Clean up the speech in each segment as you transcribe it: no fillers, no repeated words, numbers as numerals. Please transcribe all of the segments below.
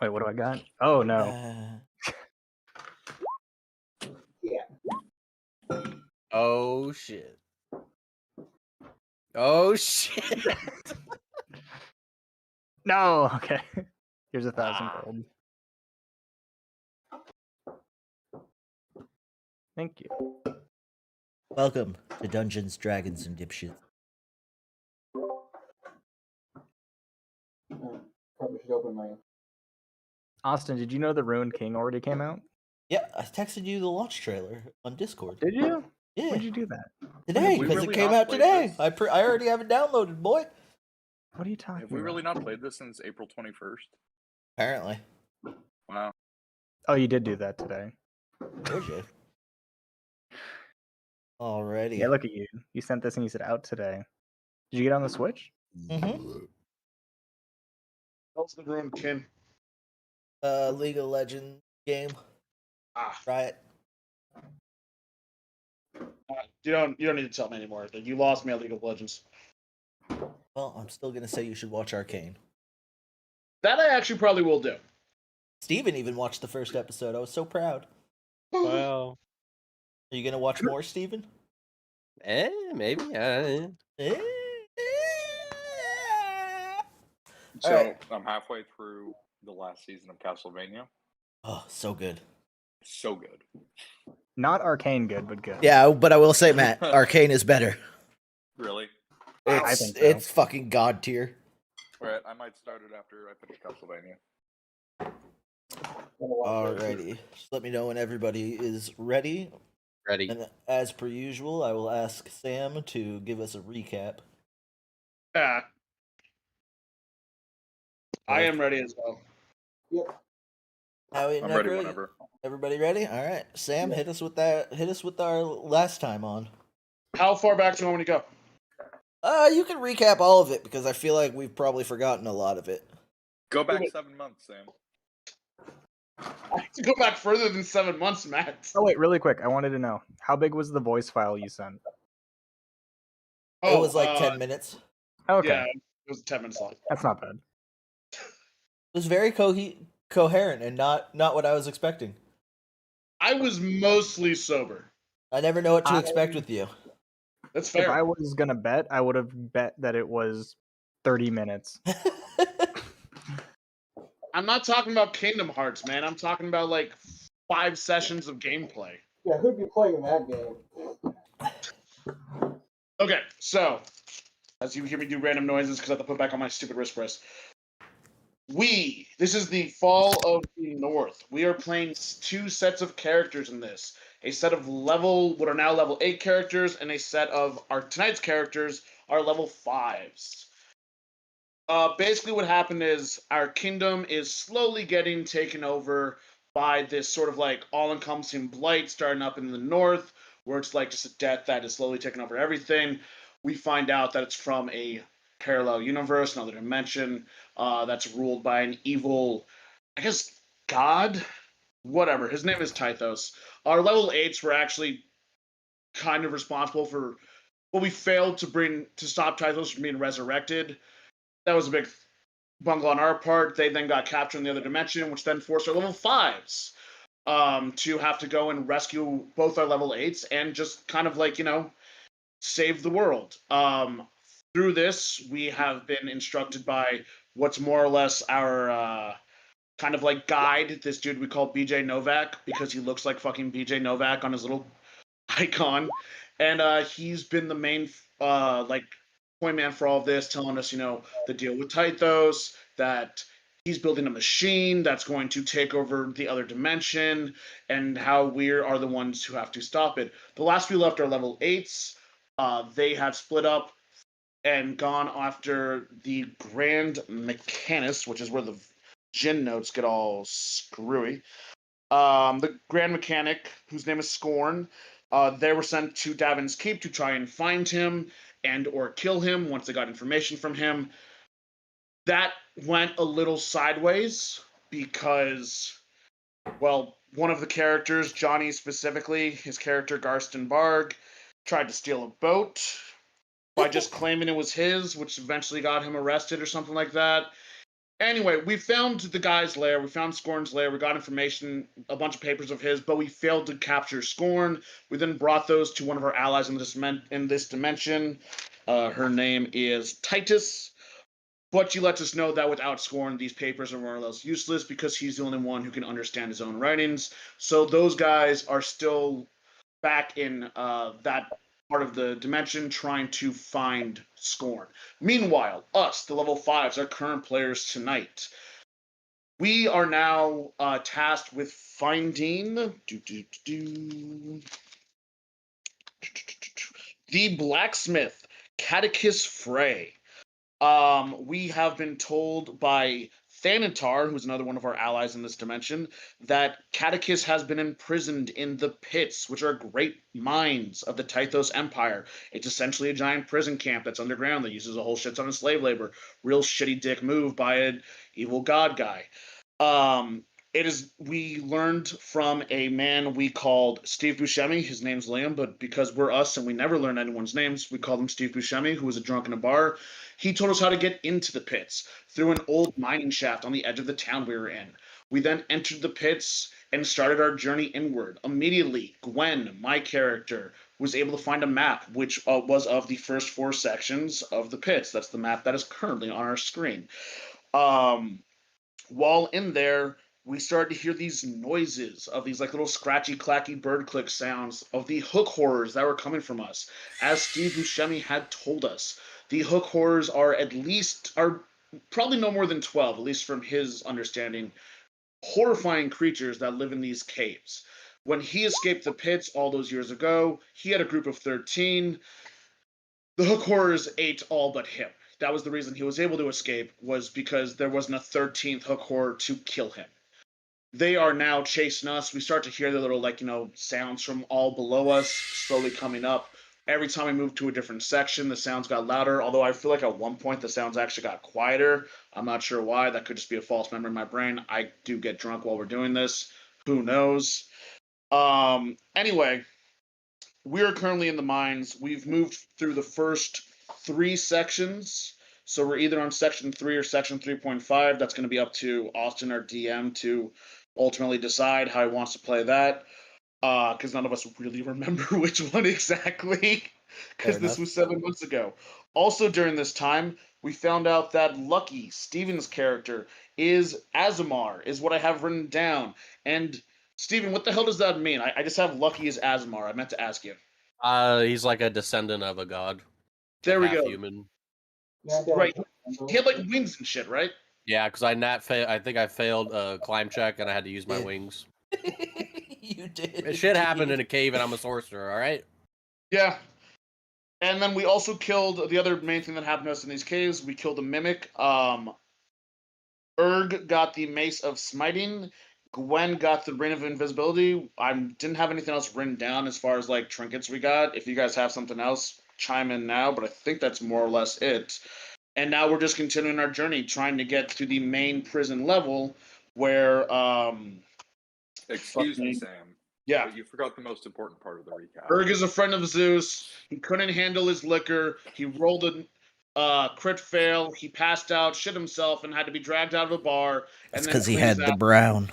Wait, what do I got? Oh no. Yeah. Oh shit. Oh shit. No. Okay. Here's 1,000 gold. Thank you. Welcome to Dungeons, Dragons, and Dipshit. Probably should open my. Austin, did you know the Ruined King already came out? Yeah, I texted you the launch trailer on Discord. Did you? Yeah. When'd you do that? Today, we because really it came not out played today. this? I already have it downloaded, boy. What are you talking Have we about? really not played this since April 21st? Apparently. Wow. Oh, you did do that today. Told you. Alrighty. Yeah, look at you. You sent this and you said out today. Did you get on the Switch? Mm-hmm. What's the Ruined King? League of Legends game. Try it. You don't need to tell me anymore. You lost me at League of Legends. Well, I'm still gonna say you should watch Arcane. That I actually probably will do. Steven even watched the first episode. I was so proud. Well, Are you gonna watch more, Steven? maybe. So Alright. I'm halfway through the last season of Castlevania. Oh, so good. So good. Not Arcane good, but good. Yeah, but I will say, Matt, Arcane is better. Really? I It's think so. it's fucking god tier. Alright, I might start it after I finish Castlevania. Alrighty. Just let me know when everybody is ready. Ready. And as per usual, I will ask Sam to give us a recap. Yeah. I am ready as well. Yep. Howie, I'm ready Necro, whenever. Everybody ready? All right, Sam, hit us with that. Hit us with our last time on. How far back do you want me to go? You can recap all of it because I feel like we've probably forgotten a lot of it. Go back 7 months, Sam. I have to go back further than 7 months, Matt. Oh wait, really quick. I wanted to know how big was the voice file you sent? It was like 10 minutes. Okay, Yeah, it was 10 minutes long. that's not bad. It was very coherent and not what I was expecting. I was mostly sober. I never know what to expect with you. That's If fair. I was gonna bet, I would have bet that it was 30 minutes. I'm not talking about Kingdom Hearts, man. I'm talking about like 5 sessions of gameplay. Yeah, who'd be playing that game? Okay, so as you hear me do random noises because I have to put back on my stupid wrist brace. This is the Fall of the North. We are playing 2 sets of characters in this. A set of what are now level 8 characters, and a set of our tonight's characters are level 5s. Basically what happened is our kingdom is slowly getting taken over by this sort of like all-encompassing blight starting up in the north, where it's like just a death that is slowly taking over everything. We find out that it's from a parallel universe, another dimension, that's ruled by an evil, I guess, god? Whatever. His name is Tythos. Our level 8s were actually kind of responsible for what we failed to stop Tythos from being resurrected. That was a big bungle on our part. They then got captured in the other dimension, which then forced our level 5s to have to go and rescue both our level 8s and just kind of like, save the world. Through this, we have been instructed by what's more or less our kind of like guide, this dude we call BJ Novak, because he looks like fucking BJ Novak on his little icon. And he's been the main point man for all of this, telling us, the deal with Tythos, that he's building a machine that's going to take over the other dimension, and how we are the ones who have to stop it. The last few left are level 8s. They have split up and gone after the Grand Mechanist, which is where the Jin notes get all screwy. The Grand Mechanic, whose name is Scorn, they were sent to Davin's Keep to try and find him and or kill him once they got information from him. That went a little sideways because, well, one of the characters, Johnny specifically, his character Garston Barg, tried to steal a boat by just claiming it was his, which eventually got him arrested or something like that. Anyway, we found the guy's lair. We found Scorn's lair. We got information, a bunch of papers of his, but we failed to capture Scorn. We then brought those to one of our allies in this dimension. Her name is Titus. But she lets us know that without Scorn, these papers are more or less useless because he's the only one who can understand his own writings. So those guys are still back in that part of the dimension trying to find Scorn. Meanwhile, us, the level 5s, our current players tonight, we are now tasked with finding the blacksmith, Catechus Frey. We have been told by Thanatar, who's another one of our allies in this dimension, that Catechus has been imprisoned in the pits, which are great mines of the Tythos Empire. It's essentially a giant prison camp that's underground that uses a whole shit ton of slave labor. Real shitty dick move by an evil god guy. We learned from a man we called Steve Buscemi. His name's Liam, but because we're us and we never learn anyone's names, we called him Steve Buscemi, who was a drunk in a bar. He told us how to get into the pits through an old mining shaft on the edge of the town we were in. We then entered the pits and started our journey inward. Immediately, Gwen, my character, was able to find a map, which was of the first 4 sections of the pits. That's the map that is currently on our screen. While in there, we started to hear these noises of these like little scratchy, clacky bird click sounds of the hook horrors that were coming from us. As Steve Buscemi had told us, the hook horrors are probably no more than 12, at least from his understanding, horrifying creatures that live in these caves. When he escaped the pits all those years ago, he had a group of 13. The hook horrors ate all but him. That was the reason he was able to escape, was because there wasn't a 13th hook horror to kill him. They are now chasing us. We start to hear the little, sounds from all below us slowly coming up. Every time we moved to a different section, the sounds got louder, although I feel like at one point the sounds actually got quieter. I'm not sure why. That could just be a false memory in my brain. I do get drunk while we're doing this. Who knows? Anyway, we're currently in the mines. We've moved through the first 3 sections. So we're either on section 3 or section 3.5. That's going to be up to Austin, our DM, to ultimately decide how he wants to play that. Because none of us really remember which one exactly, because this was 7 months ago. Also during this time, we found out that Lucky, Steven's character, is Azamar, is what I have written down. And, Steven, what the hell does that mean? I just have Lucky as Azamar. I meant to ask you. He's like a descendant of a god. There we go. Human. Yeah, Right. He had, wings and shit, right? Yeah, because I think I failed a climb check and I had to use my wings. You did. Shit happened in a cave and I'm a sorcerer, alright? Yeah. And then we also killed the other main thing that happened to us in these caves. We killed a mimic. Erg got the Mace of Smiting. Gwen got the Ring of Invisibility. I didn't have anything else written down as far as trinkets we got. If you guys have something else, chime in now, but I think that's more or less it. And now we're just continuing our journey, trying to get to the main prison level where Excuse me, Sam. Yeah. But you forgot the most important part of the recap. Erg is a friend of Zeus. He couldn't handle his liquor. He rolled a crit fail. He passed out, shit himself, and had to be dragged out of a bar. That's because he had the brown.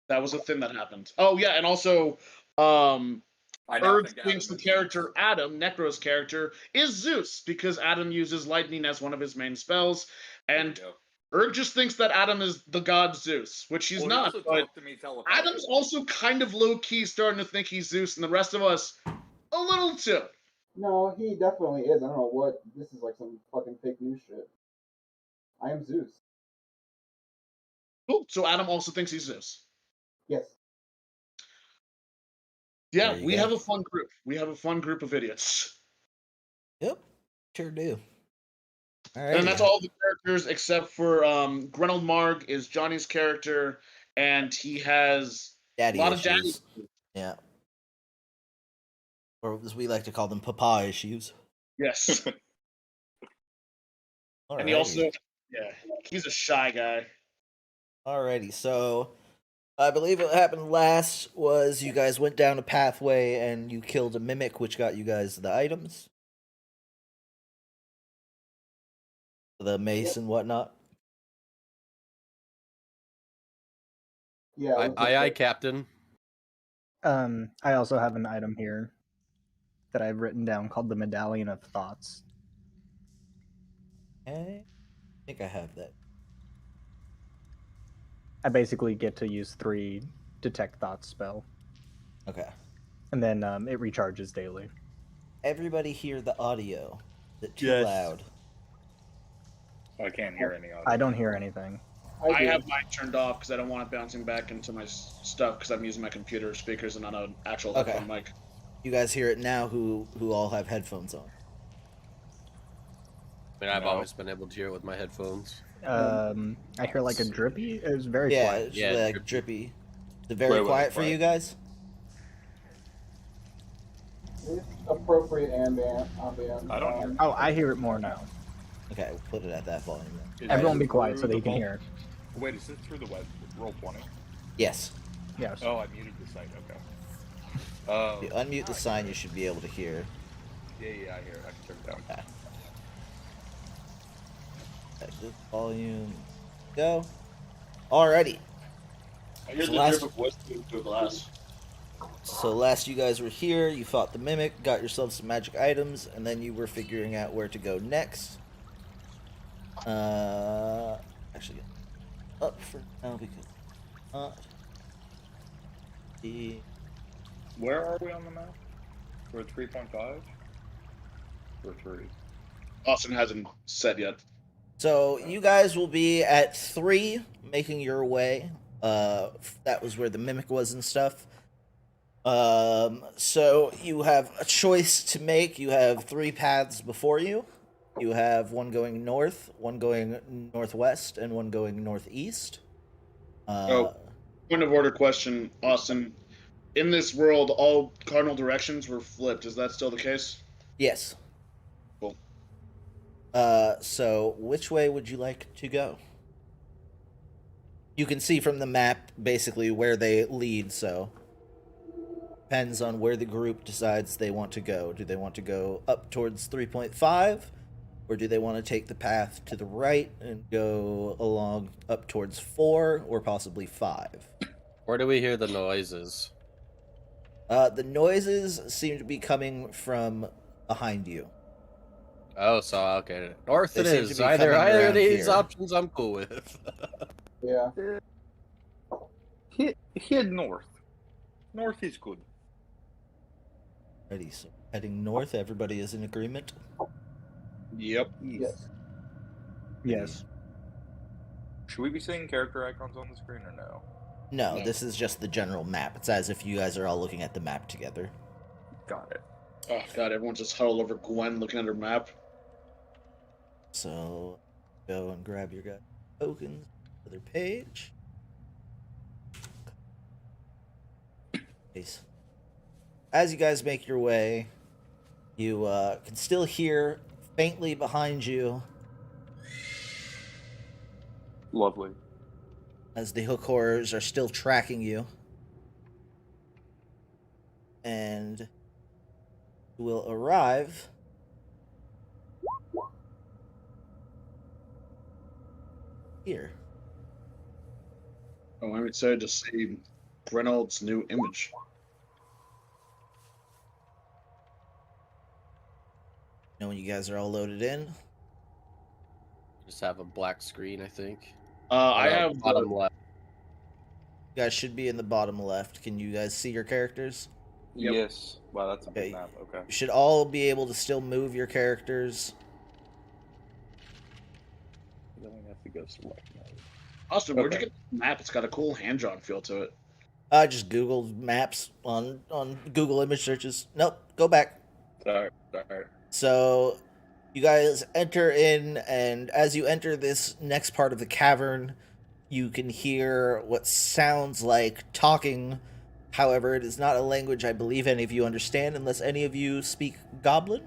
That was a thing that happened. Oh, yeah, and also, Erg thinks the character Adam, Necro's character, is Zeus, because Adam uses lightning as one of his main spells, and Erg just thinks that Adam is the god Zeus, which he's not, but Adam's also kind of low-key starting to think he's Zeus, and the rest of us, a little too. No, he definitely is. I don't know what. This is like some fucking fake news shit. I am Zeus. Cool. So Adam also thinks he's Zeus. Yes. Yeah, we have a fun group. We have a fun group of idiots. Yep, sure do. All right. And that's all the characters except for Grenold Marg is Johnny's character, and he has daddy a lot issues. of daddy. Yeah. Or as we like to call them, papa issues. Yes. And he also, he's a shy guy. Alrighty, so I believe what happened last was you guys went down a pathway and you killed a mimic, which got you guys the items. the mace and whatnot. Yeah. it looks like Aye, that. Captain. I also have an item here that I've written down called the Medallion of Thoughts. Okay. I think I have that. I basically get to use 3 Detect Thoughts spell, Okay. and then it recharges daily. Everybody hear the audio. Is it too Yes. loud? I can't hear any audio. I don't hear anything. I do. have mine turned off because I don't want it bouncing back into my stuff because I'm using my computer speakers and not an actual Okay. headphone mic. You guys hear it now who all have headphones on. I mean, I've No. always been able to hear it with my headphones. I hear like a drippy. It was very Yeah, quiet. it's Yeah, like drippy. Is it very Wait, quiet for quiet. you guys? It's appropriate ambient. I don't hear. Oh, I hear it more now. Okay, we'll put it at that volume then. Is Everyone it be quiet so through they the can vault- hear. Wait, is this through the web? Roll 20? Yes. Yes. Oh, I muted the site. Okay. If you unmute the sign, you should be able to hear. Yeah, I hear it. I can turn it down. Okay. Exit volume. Go. Alrighty. I hear So the last- drip of whiskey into a glass. So last you guys were here, you fought the mimic, got yourselves some magic items, and then you were figuring out where to go next. Actually, up for now because not the Where are we on the map? We're at 3.5? Or 3? Austin hasn't said yet. So you guys will be at 3, making your way. That was where the mimic was and stuff. So you have a choice to make. You have 3 paths before you. You have one going north, one going northwest, and one going northeast. Point of order question, Austin. In this world, all cardinal directions were flipped. Is that still the case? Yes. Cool. So which way would you like to go? You can see from the map basically where they lead, so depends on where the group decides they want to go. Do they want to go up towards 3.5, or do they want to take the path to the right and go along up towards 4 or possibly 5? Where do we hear the noises? The noises seem to be coming from behind you. Oh, so okay. North They it seem to is. be Either coming of around these here. options I'm cool with. Yeah. Head north. North is good. Ready, so heading north, everybody is in agreement. Yep. Yes. Yes. Should we be seeing character icons on the screen or no? No, No. this is just the general map. It's as if you guys are all looking at the map together. Got it. Oh god, everyone's just huddled over Gwen looking at her map. So go and grab your guys' tokens, other page. Nice. As you guys make your way, you can still hear faintly behind you Lovely. as the hook horrors are still tracking you. And you will arrive here. Oh, I'm excited to see Reynolds' new image. You know, when you guys are all loaded in. Just have a black screen, I think. I have bottom left. You guys should be in the bottom left. Can you guys see your characters? Yep. Yes. Wow, that's a big Okay. map. Okay. You should all be able to still move your characters. Then we have to go select mode. Austin, where'd you Okay. get the map? It's got a cool hand-drawn feel to it. I just Googled maps on Google image searches. Nope, go back. Sorry. So you guys enter in, and as you enter this next part of the cavern, you can hear what sounds like talking. However, it is not a language I believe any of you understand unless any of you speak Goblin.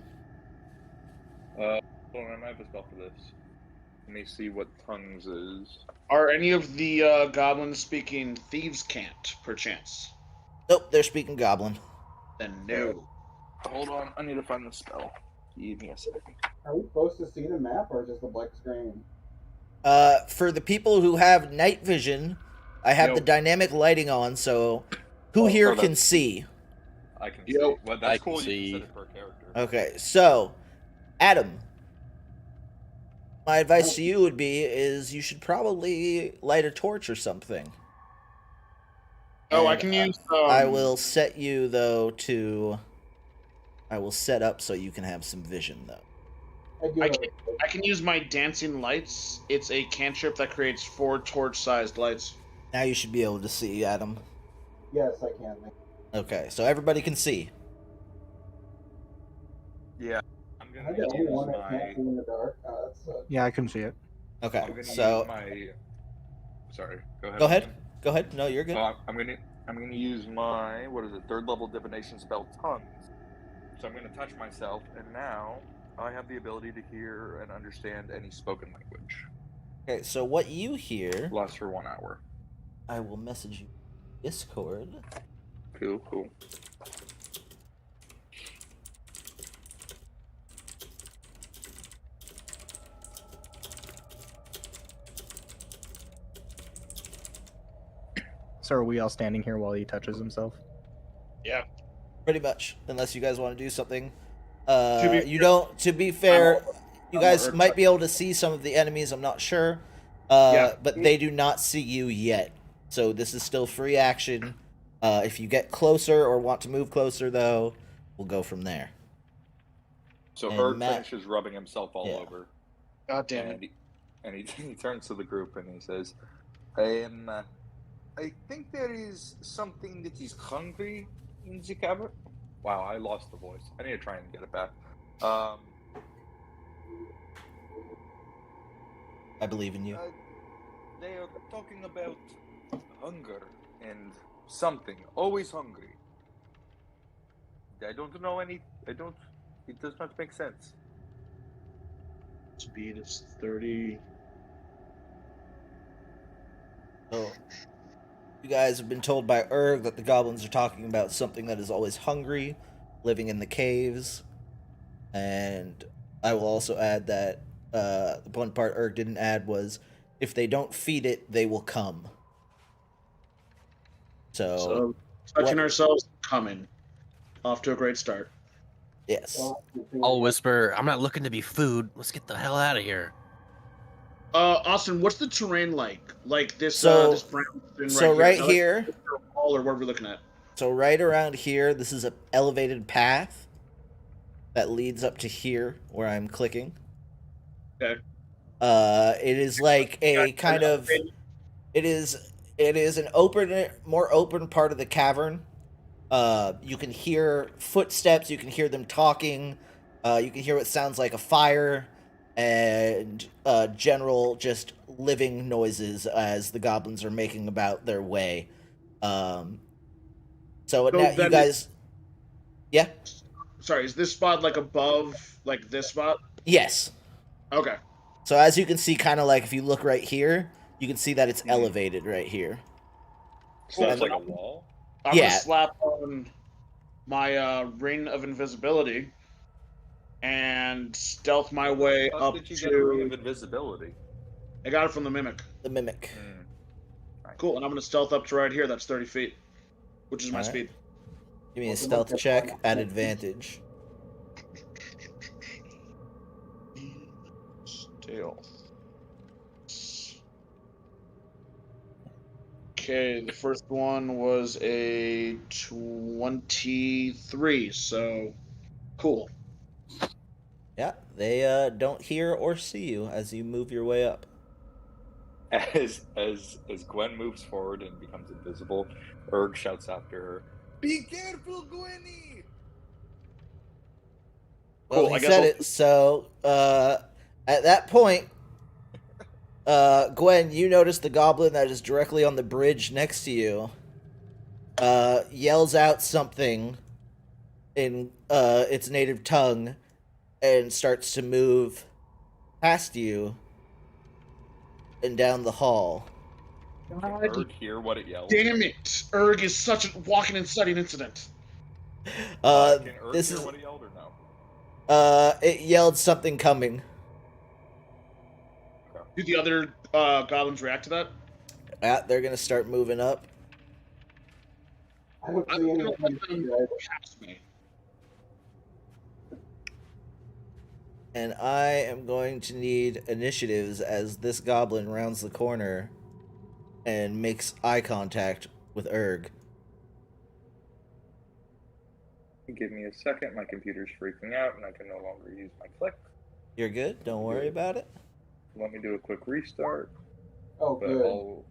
Hold on, I might have a spell for this. Let me see what tongues is. Are any of the goblins speaking thieves' cant, perchance? Nope, they're speaking Goblin. Then no. Hold on, I need to find the spell. Give me a second. Are we supposed to see the map or just a black screen? For the people who have night vision, I have the dynamic lighting on, so who here can see? I can see. Yo. Well, I that's can cool. You see. can set it per character. Okay, so Adam, my advice to you would be is you should probably light a torch or something. Oh, I And can use. I will set you though to. I will set up so you can have some vision though. I can use my dancing lights. It's a cantrip that creates 4 torch-sized lights. Now you should be able to see, Adam. Yes, I can. Okay, so everybody can see. Yeah, I'm Am I gonna the only use one that my. can't see in the dark? That sucks. Yeah, I can see it. Okay, I'm gonna so use my. Sorry, go ahead. go ahead. Go ahead. No, you're good. I'm gonna use my 3rd level divination spell tongues. So I'm gonna touch myself, and now I have the ability to hear and understand any spoken language. Okay, so what you hear, Lasts for 1 hour. I will message you Discord. Cool. So are we all standing here while he touches himself? Yeah. Pretty much, unless you guys want to do something. be You don't. To be fair, you I'm guys over- might be able to see some of the enemies. I'm not sure, Yeah. but they do not see you yet. So this is still free action. If you get closer or want to move closer, though, we'll go from there. So And Erg Matt- finishes rubbing himself all Yeah. over, God damn and it. he turns to the group and he says, I think there is something that is hungry in the cavern. Wow, I lost the voice. I need to try and get it back. I believe in you. They are talking about hunger and something. Always hungry. I don't know any. It does not make sense. Speed is 30. So, you guys have been told by Erg that the goblins are talking about something that is always hungry, living in the caves. And I will also add that the one part Erg didn't add was if they don't feed it, they will come. So, touching what- ourselves, coming. Off to a great start. yes. I'll whisper, I'm not looking to be food. Let's get the hell out of here. Austin, what's the terrain like? Like this, So- this brown thing So right right here, Wall or what we're looking at. so right around here, this is an elevated path that leads up to here where I'm clicking. Okay. It is like a kind of, it is an more open part of the cavern. You can hear footsteps, you can hear them talking, you can hear what sounds like a fire, and general just living noises as the goblins are making about their way. So now you then- guys, yeah, Sorry, is this spot like above, like this spot? yes. Okay. So as you can see, kind of like if you look right here, you can see that it's elevated right here. So it's Cool. like a wall. I'm Yeah. gonna slap on my ring of invisibility and stealth my way How up did you get a ring of to. invisibility? I got it from the mimic. The mimic. Cool, and I'm gonna stealth up to right here. That's 30 feet, which is my Alright. speed. Give me a stealth check at advantage. Stealth. Okay, the first one was a 23, so cool. Yeah, they don't hear or see you as you move your way up. As Gwen moves forward and becomes invisible, Erg shouts after her, "Be careful, Gwenny!" Well, Cool, he I guess said I'll- it. So at that point, Gwen, you notice the goblin that is directly on the bridge next to you yells out something in its native tongue and starts to move past you and down the hall. Can Erg hear what it yells? Damn it! Erg is such a walking and studying incident. Can Erg This hear is what it yelled or no? It yelled something coming. Do the other goblins react to that? Yeah, they're gonna start moving up. I don't I'm see any gonna of let these them guys. cast me. And I am going to need initiatives as this goblin rounds the corner and makes eye contact with Erg. Give me a second. My computer's freaking out, and I can no longer use my click. You're good. Don't worry about it. Let me do a quick restart. Oh, But good.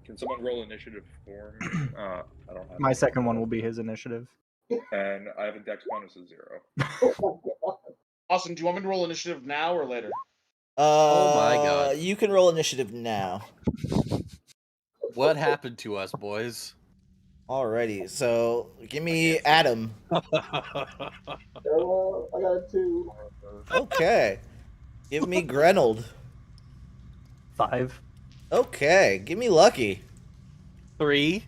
can someone roll initiative for me? I don't have. My any. second one will be his initiative. And I have a dex bonus of 0. Oh my god. Austin, do you want me to roll initiative now or later? Oh my God. You can roll initiative now. What happened to us, boys? Alrighty, so give me Adam. Hello, I got a 2. Okay. Give me Grenold. 5. Okay. Give me Lucky. 3.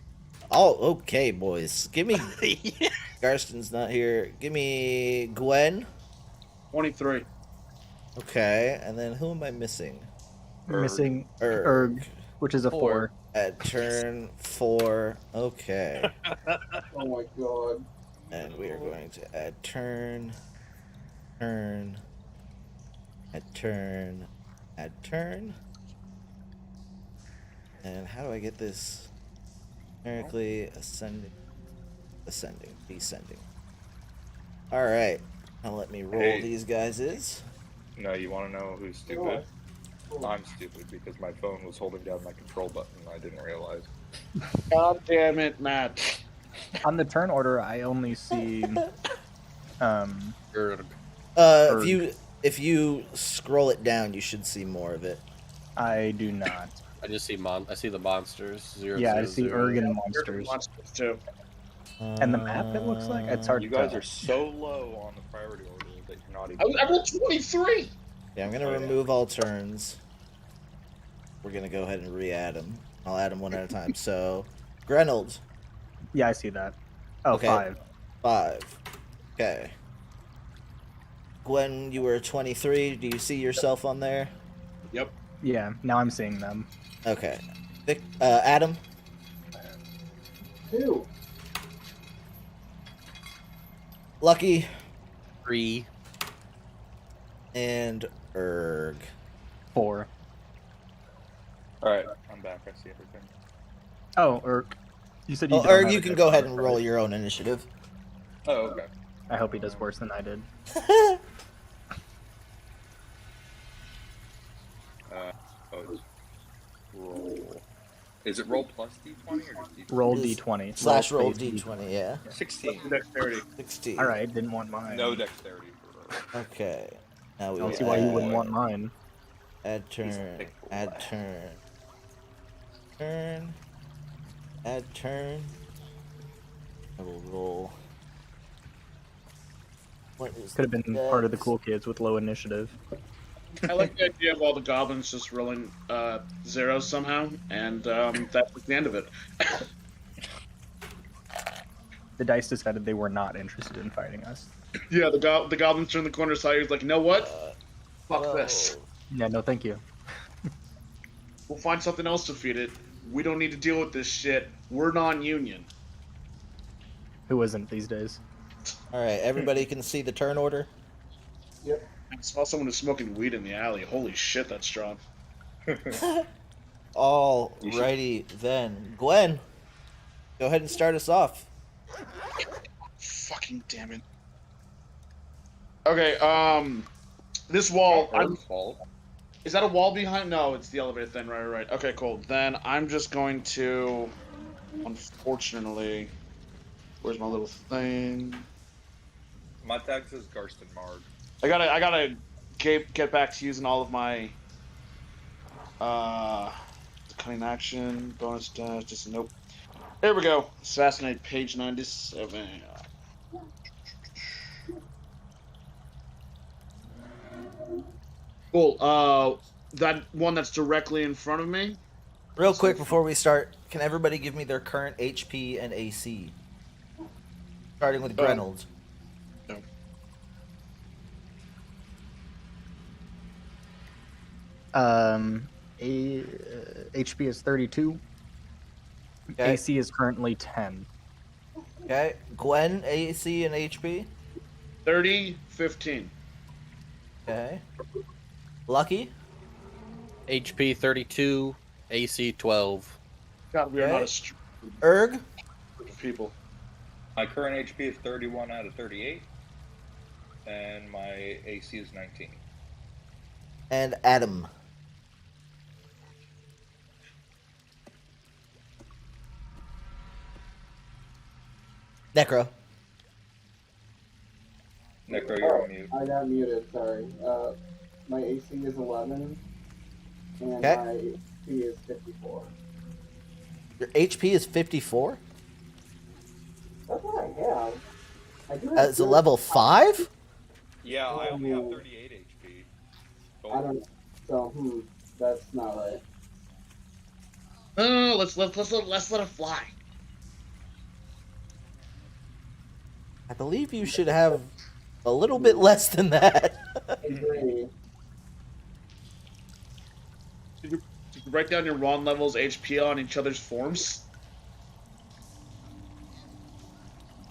Oh, okay, boys. Give me Garston's not here. Give me Gwen. 23. Okay, and then who am I missing? Missing Erg. Erg, which is a 4. At turn 4. Okay. Oh my god. And we are going to add turn, add turn. And how do I get this? Numerically ascending, descending. Alright. Now let me roll Hey. these guys. No, you want to know who's stupid? I'm stupid because my phone was holding down my control button and I didn't realize. God damn it, Matt. On the turn order, I only see Erg. If you scroll it down, you should see more of it. I do not. I just see I see the monsters. 0, Yeah, 0, I see 0. Erg and Monsters monsters. too. And the map, it looks like? It's hard You to guys tell. are so low on the priority order that you're not even. I rolled 23. Yeah, I'm gonna remove all turns. We're gonna go ahead and re-add them. I'll add them one at a time. So, Grenold. Yeah, I see that. Oh, Okay. 5. 5. Okay. Gwen, you were 23. Do you see yourself on there? Yep. Yeah, now I'm seeing them. Okay. Adam. 2. Lucky. 3. And Erg. 4. Alright, I'm back. I see everything. Oh, Erg. You said you Oh, don't Erg, have you a can dex go ahead bonus, and right? roll your own initiative. Oh, okay. I hope he does worse than I did. It's roll. Is it roll plus d20 or just d20? Roll It is d20. Slash roll space d20, yeah. 16. Dexterity. 16. Alright, didn't want mine. No dexterity for roll. Okay. Now we I don't will see why you add- wouldn't want mine. Add turn. big Add boy. turn. Turn. Add turn. I will roll. What is Could have been that? part of the cool kids with low initiative. I like the idea of all the goblins just rolling zeros somehow, and that's the end of it. The dice decided they were not interested in fighting us. Yeah, the goblins turn the corner side. He's like, you know what? Fuck Whoa. this. Yeah, no thank you. We'll find something else to feed it. We don't need to deal with this shit. We're non-union. Who isn't these days? Alright, everybody can see the turn order? Yep. I saw someone who's smoking weed in the alley. Holy shit, that's strong. Alrighty then. Gwen, go ahead and start us off. Fucking damn it. Okay, this wall. Is that a wall behind? No, it's the elevator thing. Right. Okay, cool. Then I'm just going to, unfortunately, where's my little thing? My tag says Garston Marg. I gotta get back to using all of my cutting action bonus dash. Just nope. There we go. Assassinate page 97. Cool. That one that's directly in front of me. Real quick before we start, can everybody give me their current HP and AC? Starting with Grenold. HP is 32. Okay. AC is currently 10. Okay. Gwen, AC and HP. 30, 15. Okay. Lucky. HP 32, AC 12. God, we are not Okay. a stupid Erg. group of people. My current HP is 31 out of 38, and my AC is 19. And Adam. Necro. Necro, you're on mute. I got muted, sorry. My AC is 11, and Okay. my HP is 54. Your HP is 54? That's what I have. I do have As a level 5? Yeah, I only have 38 HP. I don't know. So, that's not right. No, let's let it fly. I believe you should have a little bit less than that. I agree. Did you write down your Ron levels HP on each other's forms?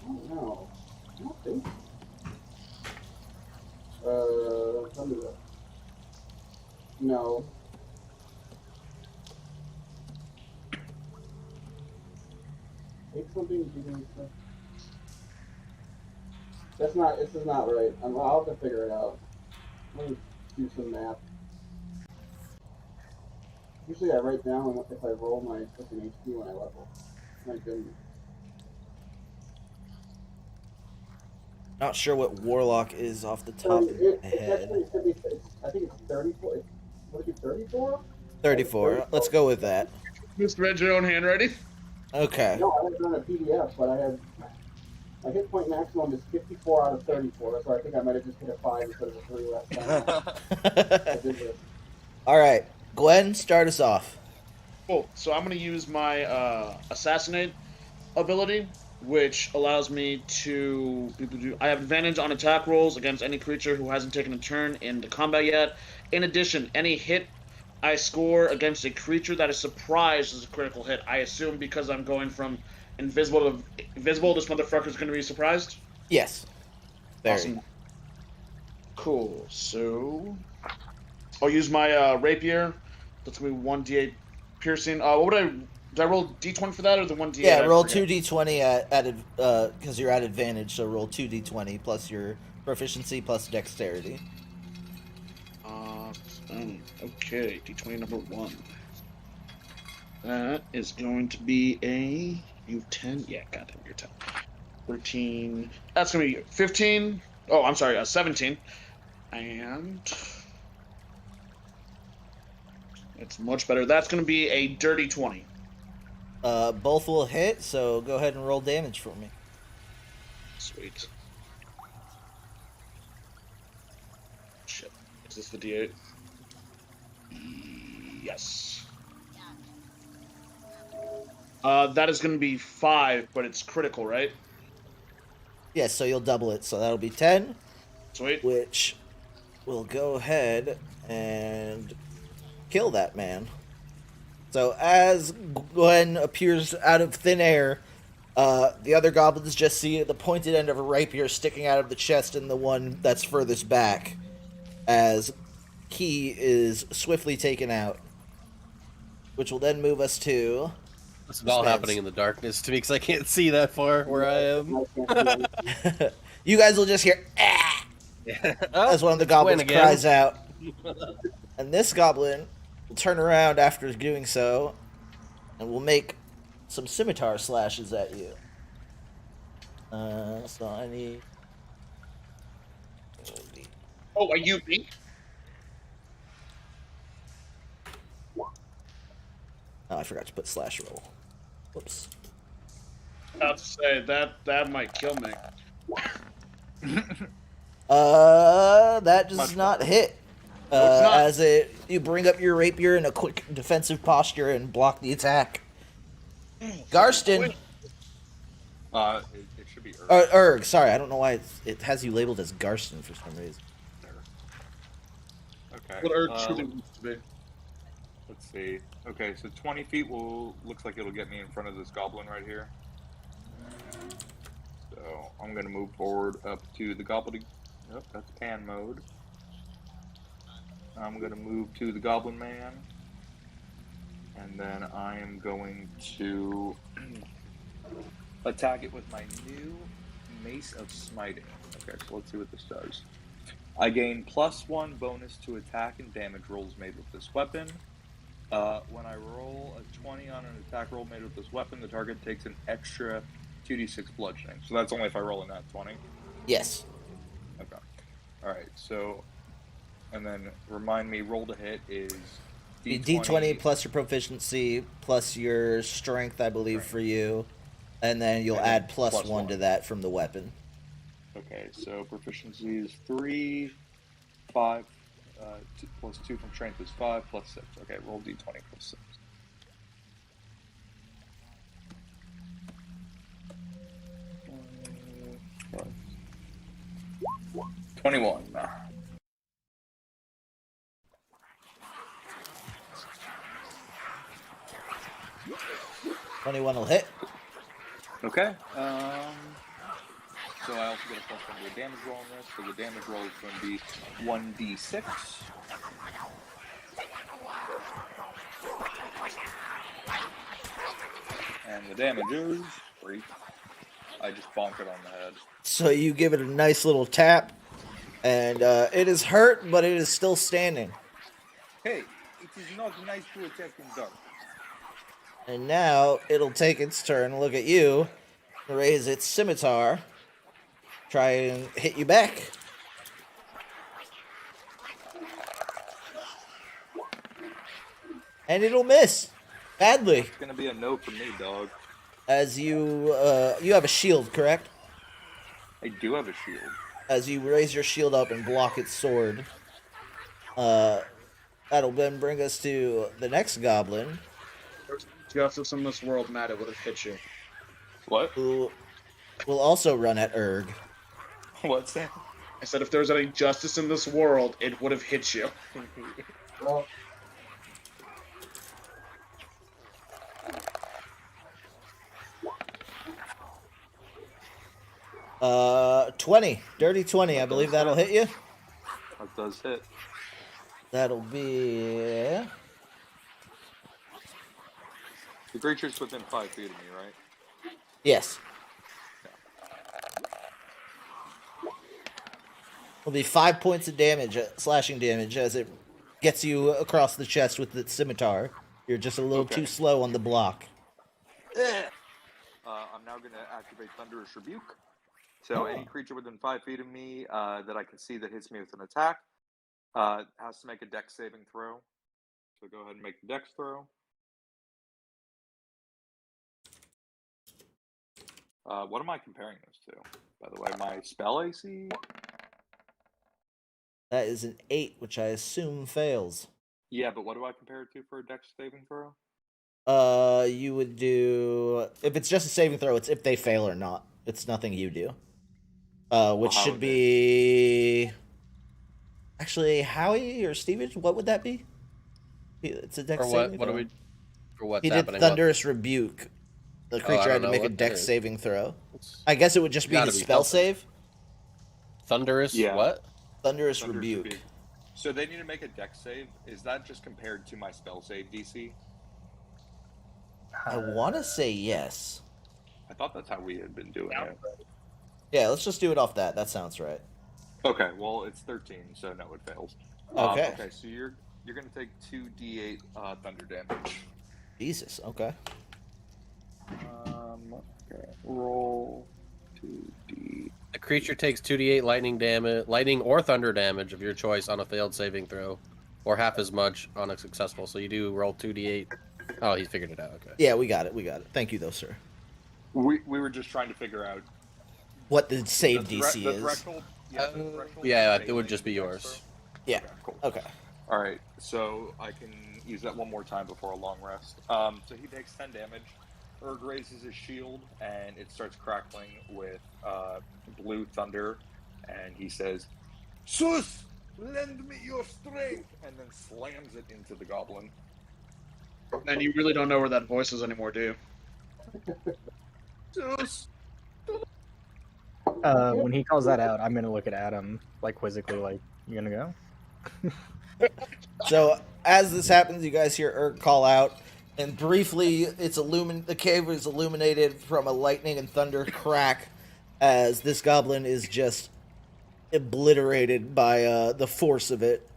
I don't know. I don't think so. Let me look. No. Take something, do stuff. This is not right. I'll have to figure it out. Let me do some math. Usually I write down if I roll my fucking HP when I level. I didn't. Not sure what Warlock is off the top of my It's head. actually, I think it's 34. Would it be 34? 34. Let's go with that. Just read your own handwriting? Okay. No, I have it on a PDF, but I have. My hit point maximum is 54 out of 34, so I think I might have just hit a 5 instead of a 3 last time. I did this. All right. Gwen, start us off. Cool. So I'm going to use my Assassinate ability, which allows me to... I have advantage on attack rolls against any creature who hasn't taken a turn into combat yet. In addition, any hit I score against a creature that is surprised is a critical hit. I assume because I'm going from invisible to invisible, this motherfucker's going to be surprised? Yes. Very. Awesome. Cool. So I'll use my rapier. That's going to be 1d8 piercing. What would did I roll d20 for that or the 1d8? Yeah, roll 2d20 at because you're at advantage, so roll 2d20 plus your proficiency plus dexterity. Okay, d20 number 1. That is going to be a U10. Yeah, goddamn, you're 10. 13. That's going to be 15. Oh, I'm sorry, 17. And it's much better. That's going to be a dirty 20. Both will hit, so go ahead and roll damage for me. Sweet. Shit. Is this the D8? Yes. That is going to be 5, but it's critical, right? Yes, so you'll double it, so that'll be 10. Sweet. Which will go ahead and kill that man. So as Gwen appears out of thin air, the other goblins just see the pointed end of a rapier sticking out of the chest in the one that's furthest back, as he is swiftly taken out. Which will then move us to... This is all happening in the darkness to me because I can't see that far where I am. You guys will just hear, ah! Oh, As one of the it's goblins Gwen again. cries out. And this goblin will turn around after doing so, and will make some scimitar slashes at you. So I need... Oh, are you me? Oh, I forgot to put slash roll. Whoops. About to say that might kill me. That does not hit. it's not. As you bring up your rapier in a quick defensive posture and block the attack. Garston. It should be Erg. Erg, sorry, I don't know why it has you labeled as Garston for some reason. Okay. What Erg truly wants to be. let's see. Okay, so 20 feet looks like it'll get me in front of this goblin right here. So I'm going to move forward up to the goblin. Nope, that's pan mode. I'm going to move to the goblin man. And then I am going to attack it with my new Mace of Smiting. Okay, so let's see what this does. I gain +1 bonus to attack and damage rolls made with this weapon. When I roll a 20 on an attack roll made with this weapon, the target takes an extra 2d6 bludgeoning. So that's only if I roll a nat 20? Yes. Okay. Alright, so... And then remind me, roll to hit is... D20 plus your proficiency plus your strength, I believe, for you. And then you'll add +1 to that from the weapon. Okay, so proficiency is 3, 5, plus 2 from strength is 5, plus 6. Okay, roll d20 plus 6. Uh, 21. 21 will hit. Okay. So I also get a +1 to a damage roll on this. So the damage roll is going to be 1d6. And the damage is 3. I just bonked it on the head. So you give it a nice little tap, and it is hurt, but it is still standing. Hey, it is not nice to attack in dark. And now it'll take its turn, look at you, raise its scimitar, try and hit you back. And it'll miss badly. It's gonna be a no for me, dog. As you have a shield, correct? I do have a shield. As you raise your shield up and block its sword, that'll then bring us to the next goblin. Justice in this world, Matt, it would have hit you. What? Who will also run at Erg. What's that? I said if there was any justice in this world, it would have hit you. Well, 20. Dirty 20. I believe that'll hit you. That does hit. That'll be... The creature's within 5 feet of me, right? Yes. Will be 5 points of damage, slashing damage, as it gets you across the chest with its scimitar. You're just a little too slow on the block. I'm now going to activate Thunderous Rebuke. So any creature within 5 feet of me that I can see that hits me with an attack has to make a dex saving throw. So go ahead and make the dex throw. What am I comparing this to, by the way? My spell AC? That is an 8, which I assume fails. Yeah, but what do I compare it to for a dex saving throw? You would do... If it's just a saving throw, it's if they fail or not. It's nothing you do. Which should be... Actually, Howie or Steven, what would that be? It's a dex saving throw. For what's he happening? did Thunderous Rebuke. The creature had to make a dex saving throw. I guess it would just be the spell save. Thunderous what? Thunderous Rebuke. So they need to make a dex save. Is that just compared to my spell save DC? I want to say yes. I thought that's how we had been doing it. Yeah, let's just do it off that. That sounds right. Okay, well it's 13, so no, it fails. Okay. Okay, so you're gonna take 2d8 thunder damage. Jesus. Okay. Okay. Roll 2d. The creature takes 2d8 lightning or thunder damage of your choice on a failed saving throw, or half as much on a successful. So you do roll 2d8. Oh, he figured it out. Okay. Yeah, we got it. We got it. Thank you, though, sir. We were just trying to figure out what the save DC the is. Threshold. Yeah, the threshold yeah, it would just be yours. Yeah. Okay, cool. Okay. All right, so I can use that one more time before a long rest. So he takes 10 damage. Erg raises his shield, and it starts crackling with blue thunder, and he says, "Sus, lend me your strength," and then slams it into the goblin. And you really don't know where that voice is anymore, do you? Just When he calls that out, I'm gonna look at Adam like quizzically, like, "You gonna go?" So as this happens, you guys hear Erg call out, and briefly, the cave is illuminated from a lightning and thunder crack, as this goblin is just obliterated by the force of it.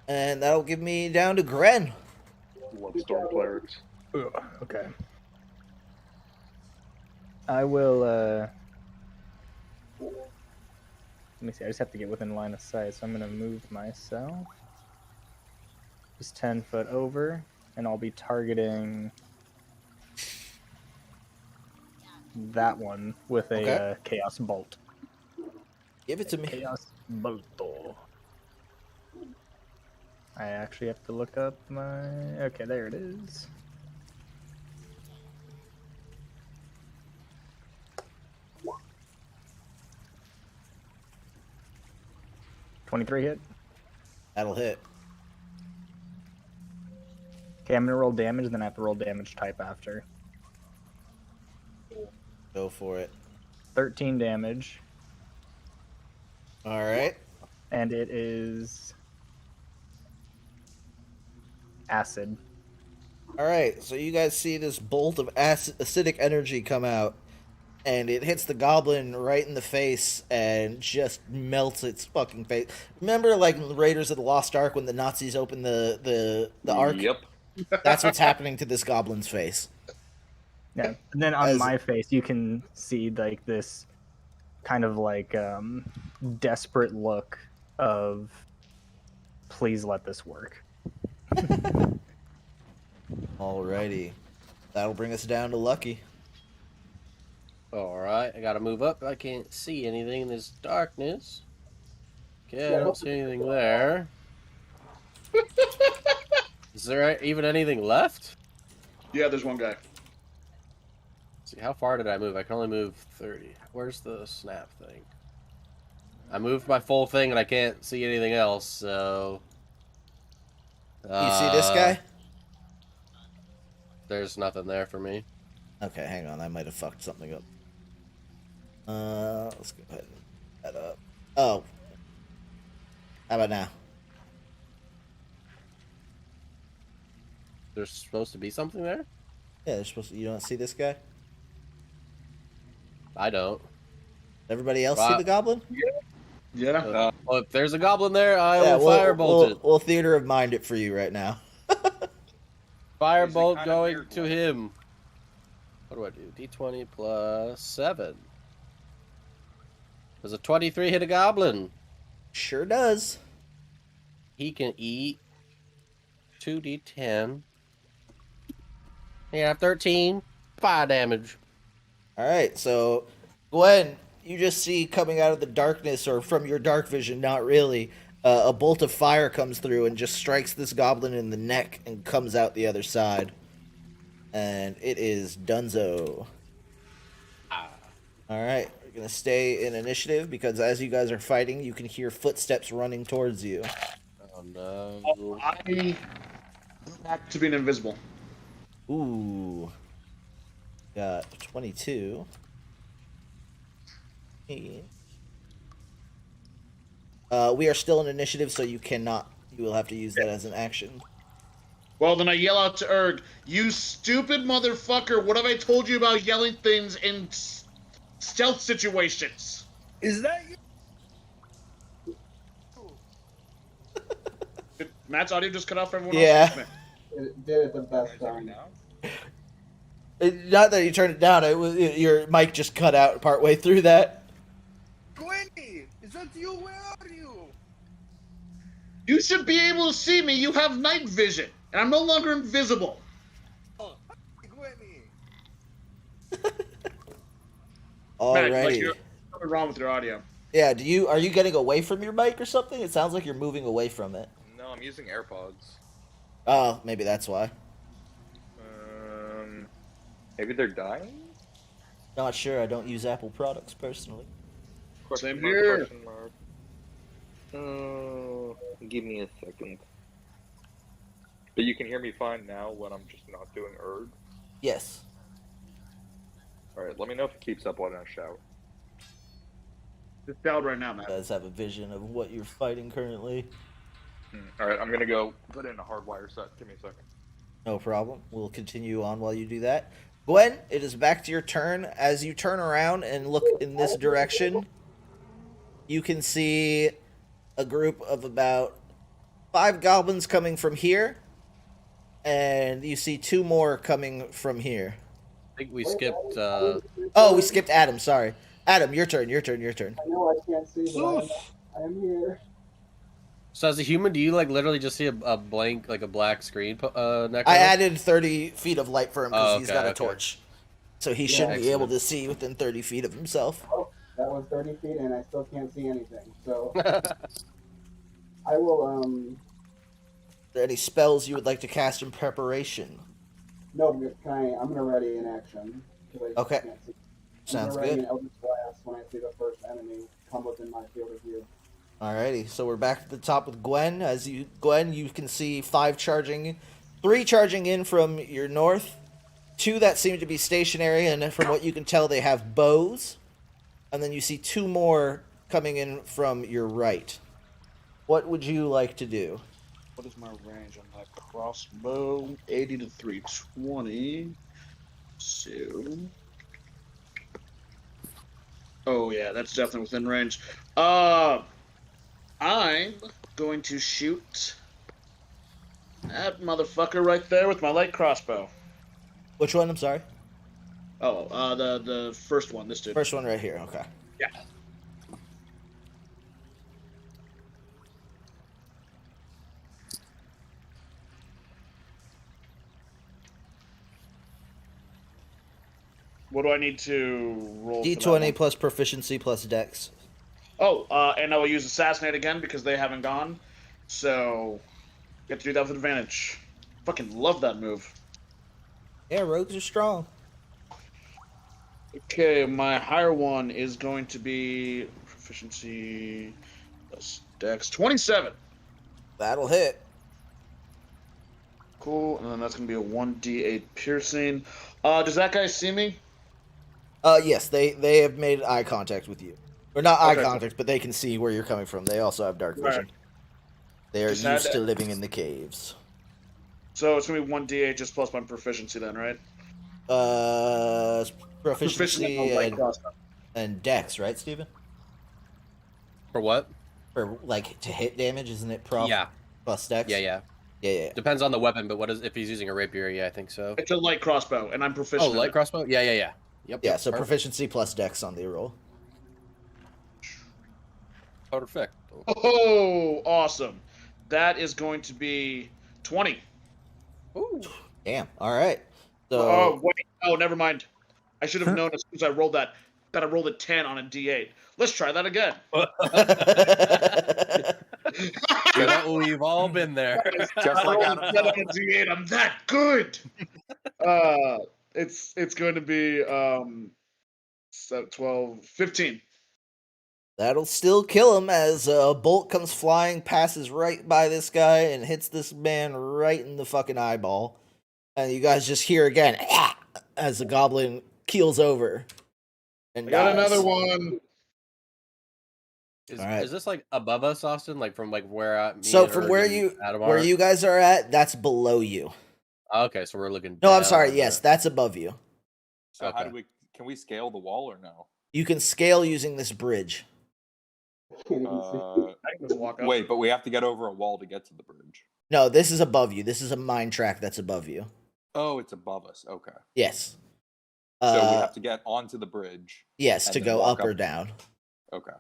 And that'll give me down to Gren. love storm clerics. Ugh, okay. I will. Let me see. I just have to get within line of sight, so I'm gonna move myself just 10 foot over, and I'll be targeting that one with a Okay. chaos bolt. Give it to me. Chaos bolto. I actually have to look up my. Okay, there it is. $23 hit. That'll hit. Okay, I'm gonna roll damage, then I have to roll damage type after. Go for it. 13 damage, All right. and it is acid. All right. So you guys see this bolt of acidic energy come out, and it hits the goblin right in the face and just melts its fucking face. Remember, like in Raiders of the Lost Ark, when the Nazis opened the Ark? Yep. That's what's happening to this goblin's face. Yeah, and then on As- my face, you can see like this kind of like desperate look of, please let this work. Alrighty. That'll bring us down to Lucky. Alright, I gotta move up. I can't see anything in this darkness. Okay, I don't see anything there. Is there even anything left? Yeah, there's one guy. Let's see, how far did I move? I can only move 30. Where's the snap thing? I moved my full thing and I can't see anything else, so... You see this guy? There's nothing there for me. Okay, hang on. I might have fucked something up. Let's go ahead and put that up. Oh. How about now? There's supposed to be something there? Yeah, they're supposed to. You don't see this guy? I don't. Everybody else Wow. see the goblin? Yeah. Well, if there's a goblin there, I Yeah, will firebolt it. we'll theater of mind it for you right now. Firebolt kind of going weird to one. him. What do I do? D20 plus 7. Does a 23 hit a goblin? Sure does. He can eat 2d10. Yeah, 13. Fire damage. All right, so Gwen, you just see coming out of the darkness, or from your dark vision, not really, a bolt of fire comes through and just strikes this goblin in the neck and comes out the other side. And it is Dunzo. All right, we're going to stay in initiative because as you guys are fighting, you can hear footsteps running towards you. Oh no. I back to being invisible. Ooh. Got 22. We are still in initiative, so you cannot. You will have to use that as an action. Well, then I yell out to Erg, "You stupid motherfucker! What have I told you about yelling things in stealth situations?" Is that you? Did Matt's audio just cut off for everyone Yeah. else? It did it the best Guys, are we time. down? Not that you turned it down. Your mic just cut out partway through that. Gwenny, is that you? Where are you? You should be able to see me. You have night vision, and I'm no longer invisible. Oh, Gwenny. Matt, like, Alrighty. you're something wrong with your audio. Yeah. Are you getting away from your mic or something? It sounds like you're moving away from it. No, I'm using AirPods. Oh, maybe that's why. Maybe they're dying? Not sure. I don't use Apple products personally. Same here. Question mark. Give me a second. But you can hear me fine now when I'm just not doing erg. Yes. All right, let me know if it keeps up when I shout. It's out right now, man. You guys have a vision of what you're fighting currently. All right, I'm gonna go put in a hardwire set. Give me a second. No problem. We'll continue on while you do that. Gwen, it is back to your turn. As you turn around and look in this direction, you can see a group of about 5 goblins coming from here, and you see 2 more coming from here. I think we skipped. Oh, we skipped Adam. Sorry, Adam, your turn. Your turn. I know I can't see, but I am here. So as a human, do you like literally just see a blank, like a black screen? Next I added 30 feet of light for him because Oh, he's okay, got a okay. torch, so he should be Excellent. able to see within 30 feet of himself. Oh, that was 30 feet, and I still can't see anything. So I will. Are there any spells you would like to cast in preparation? No, can I? I'm gonna ready in action. Okay. Can't see. Sounds I'm gonna ready good. an Eldritch Blast when I see the first enemy come within my field of view. Alrighty, so we're back at the top with Gwen. Gwen, you can see 5 charging, 3 charging in from your north, 2 that seem to be stationary, and from what you can tell, they have bows. And then you see 2 more coming in from your right. What would you like to do? What is my range on my crossbow? 80 to 320. So. Oh yeah, that's definitely within range. I'm going to shoot that motherfucker right there with my light crossbow. Which one? I'm sorry. Oh, the first one, this dude. First one right here. Okay. Yeah. What do I need to roll? D20 plus proficiency plus dex. Oh, and I will use Assassinate again because they haven't gone. So, get to do that with advantage. Fucking love that move. Yeah, rogues are strong. Okay, my higher one is going to be proficiency plus dex 27. That'll hit. Cool, and then that's going to be a 1d8 piercing. Does that guy see me? Yes, they have made eye contact with you. Or not eye Okay, cool. contact, but they can see where you're coming from. They also have dark vision. Right. They are Just had used to to- living in the caves. So it's going to be 1d8 just plus my proficiency then, right? Proficiency on light crossbow. and dex, right, Steven? For what? For, like, to hit damage, isn't it prof Yeah. plus dex? Yeah. Yeah. Depends on the weapon, but what is if he's using a rapier? Yeah, I think so. It's a light crossbow, and I'm proficient. Oh, in light it. crossbow? Yeah. Yep. Yeah, so perfect. proficiency plus dex on the roll. Perfect. Oh, awesome. That is going to be 20. Ooh. Damn, alright. So, Oh, wait. Oh, never mind. I should have known as soon as I rolled that I rolled a 10 on a d8. Let's try that again. You know, we've all been there. Just I like rolled a Adam 10 on Sandler. a d8. I'm that good. It's going to be 12, 15. that'll still kill him as a bolt comes flying, passes right by this guy, and hits this man right in the fucking eyeball. And you guys just hear again, as the goblin keels over and I got dies. another one. Is, All right. is this like above us, Austin? Like from like where? So from where you guys are at, that's below you. Okay, so we're looking. No, I'm down sorry. or- Yes, that's above you. So how Okay. do can we scale the wall or no? You can scale using this bridge. Can't even see. I can just walk up. Wait, but we have to get over a wall to get to the bridge. No, this is above you. This is a mine track that's above you. Oh, it's above us. Okay. Yes. So we have to get onto the bridge. Yes, and to then go walk up or down. Okay.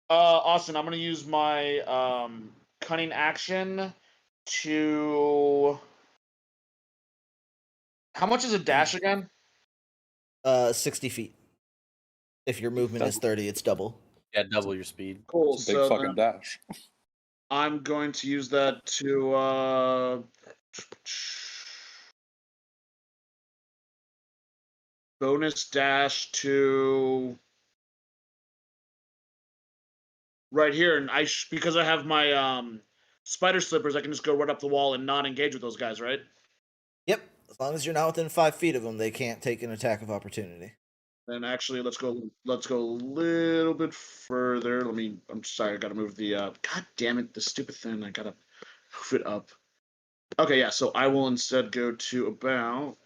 Austin, I'm gonna use my cunning action to. How much is a dash again? 60 feet. If your movement is 30, it's double. Yeah, double your speed. Cool. It's a big So fucking then dash. I'm going to use that to bonus dash to right here, and because I have my spider slippers, I can just go right up the wall and not engage with those guys, right? Yep. As long as you're not within 5 feet of them, they can't take an attack of opportunity. Then actually, let's go a little bit further. I'm sorry, I gotta move the. God damn it, the stupid thing. I gotta move it up. Okay, yeah. So I will instead go to about.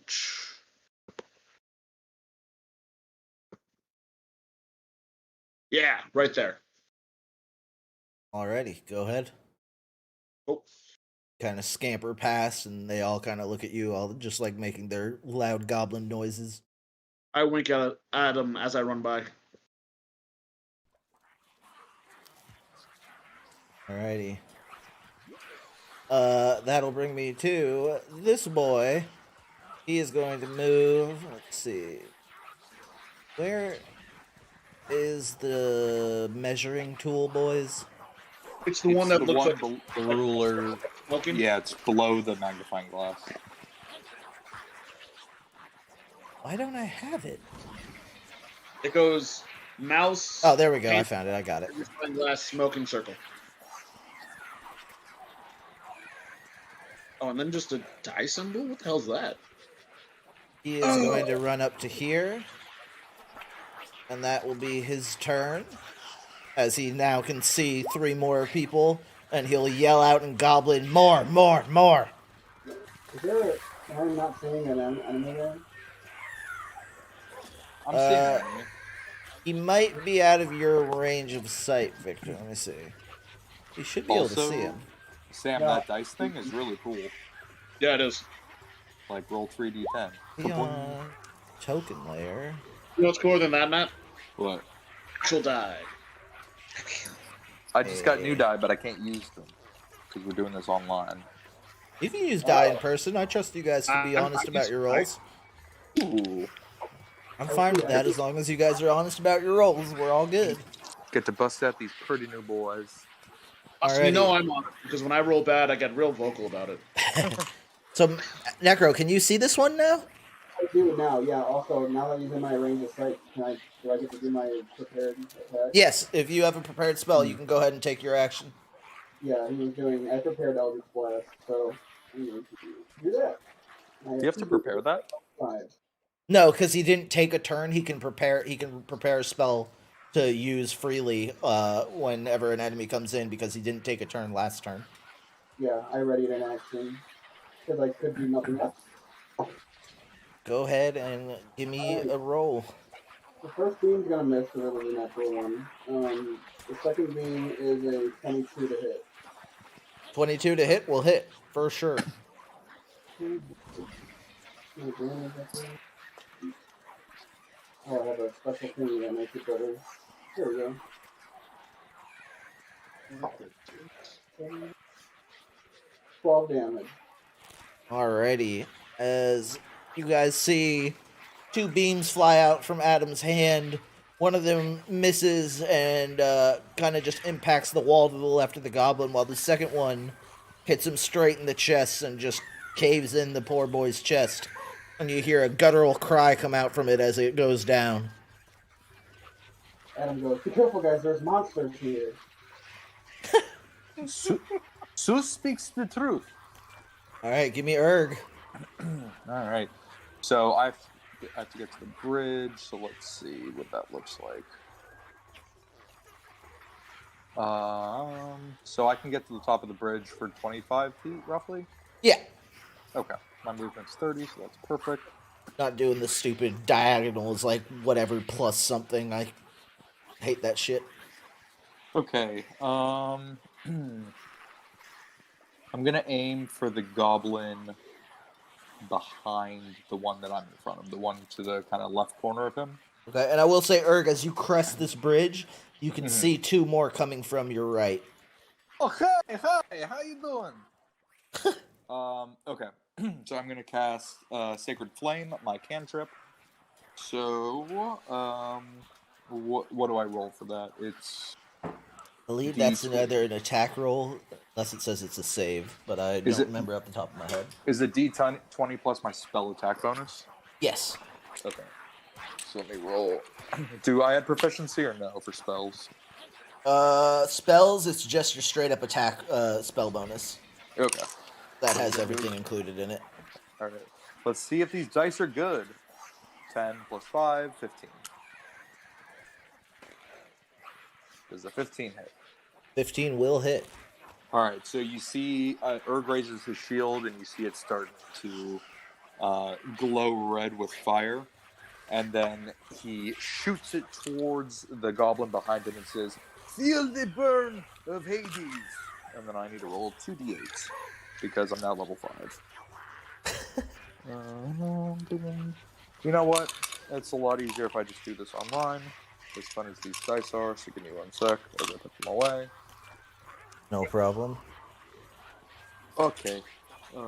Yeah, right there. Alrighty, go ahead. Oh. Kind of scamper past, and they all kind of look at you, all just like making their loud goblin noises. I wink at them as I run by. Alrighty. That'll bring me to this boy. He is going to move. Let's see. Where is the measuring tool, boys? It's the one that looks like the ruler. Looking? Yeah, it's below the magnifying glass. Why don't I have it? It goes mouse. Oh, there we go. I found it. I got it. Magnifying glass, smoking circle. Oh, and then just a die symbol? What the hell's that? He is going to run up to here. And that will be his turn. As he now can see 3 more people. And he'll yell out in Goblin, more, more, more. Is there am I not seeing an enemy there? I'm seeing an enemy. He might be out of your range of sight, Victor. Let me see. You should be able to see him. Sam, that dice thing is really cool. Yeah, it is. Like, roll 3d10. Beyond token layer. You know what's cooler than that, Matt? What? Actual die. I just got new die, but I can't use them. Because we're doing this online. You can use die in person. I trust you guys to be honest about your rolls. Ooh. I'm fine with that as long as you guys are honest about your rolls. We're all good. Get to bust out these pretty new boys. You know I'm on it, because when I roll bad, I get real vocal about it. So, Necro, can you see this one now? I do now, yeah. Also, now that he's in my range of sight, do I get to do my prepared attack? Yes, if you have a prepared spell, you can go ahead and take your action. Yeah, he was doing. I prepared Eldritch Blast, so I'm going to do that. Do you have to prepare that? 5. No, because he didn't take a turn. He can prepare a spell to use freely whenever an enemy comes in because he didn't take a turn last turn. Yeah, I readied an action because I could do nothing else. Go ahead and give me a roll. The first beam's gonna miss because it was a natural one. The second beam is a 22 to hit. 22 to hit will hit for sure. Oh, I have a special thing that makes it better. There we go. 12 damage. Alrighty. As you guys see, 2 beams fly out from Adam's hand. One of them misses and kind of just impacts the wall to the left of the goblin, while the second one hits him straight in the chest and just caves in the poor boy's chest. And you hear a guttural cry come out from it as it goes down. Adam goes, "Be careful, guys, there's monsters here." Sue speaks the truth. Alright, give me Erg. Alright. So I have to get to the bridge, so let's see what that looks like. So I can get to the top of the bridge for 25 feet, roughly? Yeah. Okay. My movement's 30, so that's perfect. Not doing the stupid diagonals like whatever plus something. I hate that shit. Okay. I'm gonna aim for the goblin behind the one that I'm in front of, the one to the kind of left corner of him. Okay, and I will say, Erg, as you crest this bridge, you can see 2 more coming from your right. Oh, hey, how you doing? Okay. So I'm gonna cast Sacred Flame, my cantrip. So, what do I roll for that? It's... I believe that's either an attack roll, unless it says it's a save, but I don't remember off the top of my head. Is it D20 plus my spell attack bonus? Yes. Okay. So let me roll. Do I add proficiency or no for spells? Spells, it's just your straight up attack spell bonus. Okay. That has everything included in it. All right. Let's see if these dice are good. 10 plus 5, 15. Does a 15 hit? 15 will hit. All right. So you see Erg raises his shield, and you see it starting to glow red with fire. And then he shoots it towards the goblin behind him and says, "Feel the burn of Hades." And then I need to roll 2d8 because I'm now level 5. You know what? It's a lot easier if I just do this online. As fun as these dice are, so give me 1 sec. I'll go put them away. No problem. Okay. So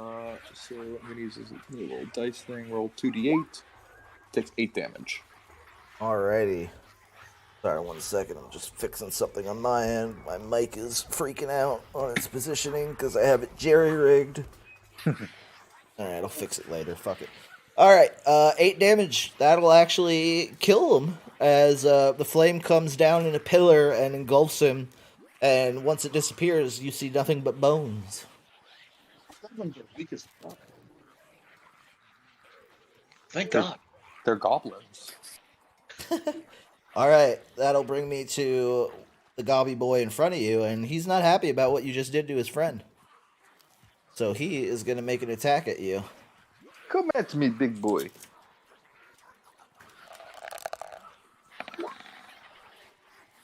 I'm going to use this little dice thing. Roll 2d8. Takes 8 damage. Alrighty. Sorry, 1 second. I'm just fixing something on my end. My mic is freaking out on its positioning because I have it jerry-rigged. Alright, I'll fix it later. Fuck it. Alright, 8 damage. That'll actually kill him as the flame comes down in a pillar and engulfs him. And once it disappears, you see nothing but bones. Goblins are weak as fuck. Thank God. They're goblins. Alright, that'll bring me to the gobby boy in front of you, and he's not happy about what you just did to his friend. So he is going to make an attack at you. Come at me, big boy.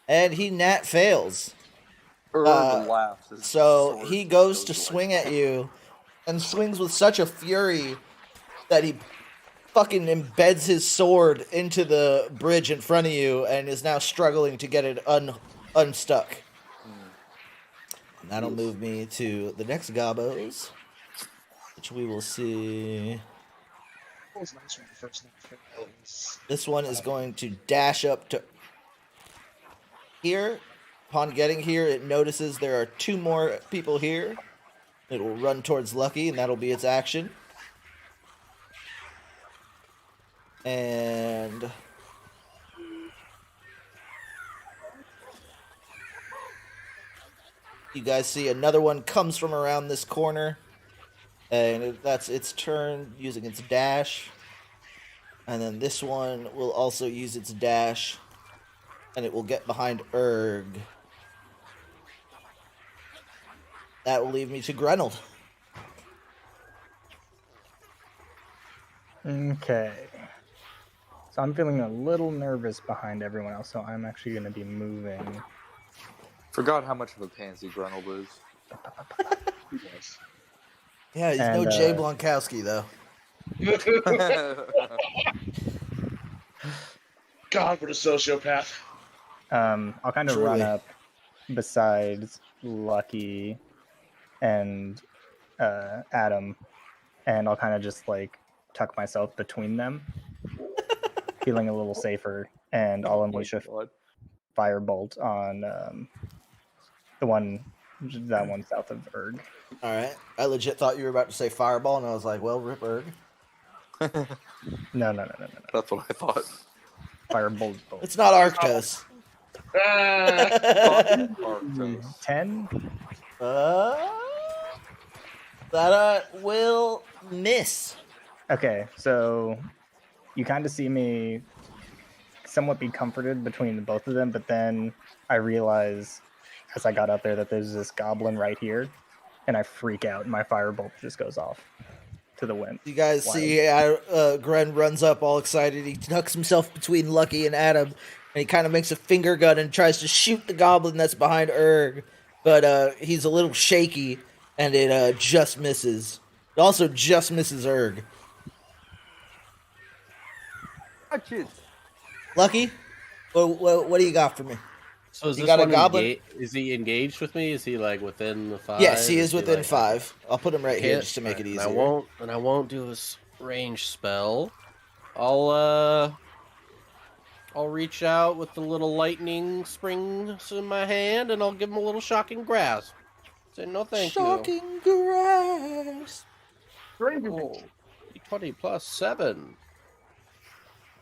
And he nat fails. Laughs. So he goes to swing at you, and swings with such a fury that he fucking embeds his sword into the bridge in front of you and is now struggling to get it unstuck. And that'll move me to the next Gobos, which we will see. This one is going to dash up to here. Upon getting here, it notices there are 2 more people here. It will run towards Lucky, and that'll be its action. And you guys see another one comes from around this corner, and that's its turn using its dash. And then this one will also use its dash, and it will get behind Erg. That will leave me to Grenold. Okay. So I'm feeling a little nervous behind everyone else, so I'm actually going to be moving. Forgot how much of a pansy Grenold is. Yeah, he's no Jay Blankowski, though. God, what a sociopath. I'll kind of Truly. run up besides Lucky and Adam, and I'll kind of just like tuck myself between them, feeling a little safer, and I'll unleash a firebolt on that one south of Erg. Alright. I legit thought you were about to say fireball, and I was like, well, rip Erg. No. That's what I thought. Firebolt. It's not Arctos. Arctos. 10? That will miss. Okay, so you kind of see me somewhat be comforted between the both of them, but then I realize as I got up there that there's this goblin right here, and I freak out, and my firebolt just goes off to the wind. You guys see Gren runs up all excited. He tucks himself between Lucky and Adam, and he kind of makes a finger gun and tries to shoot the goblin that's behind Erg, but he's a little shaky, and it just misses. It also just misses Erg. Watch it. Lucky, what do you got for me? So is You this got a one goblin? is he engaged with me? Is he like within the 5? Yes, he is within like, 5. I'll put him right here Okay, just to make it and easier. I won't do his range spell. I'll reach out with the little lightning springs in my hand, and I'll give him a little shocking grasp. Say no, thank you. Shocking grass. Oh, 20 plus 7.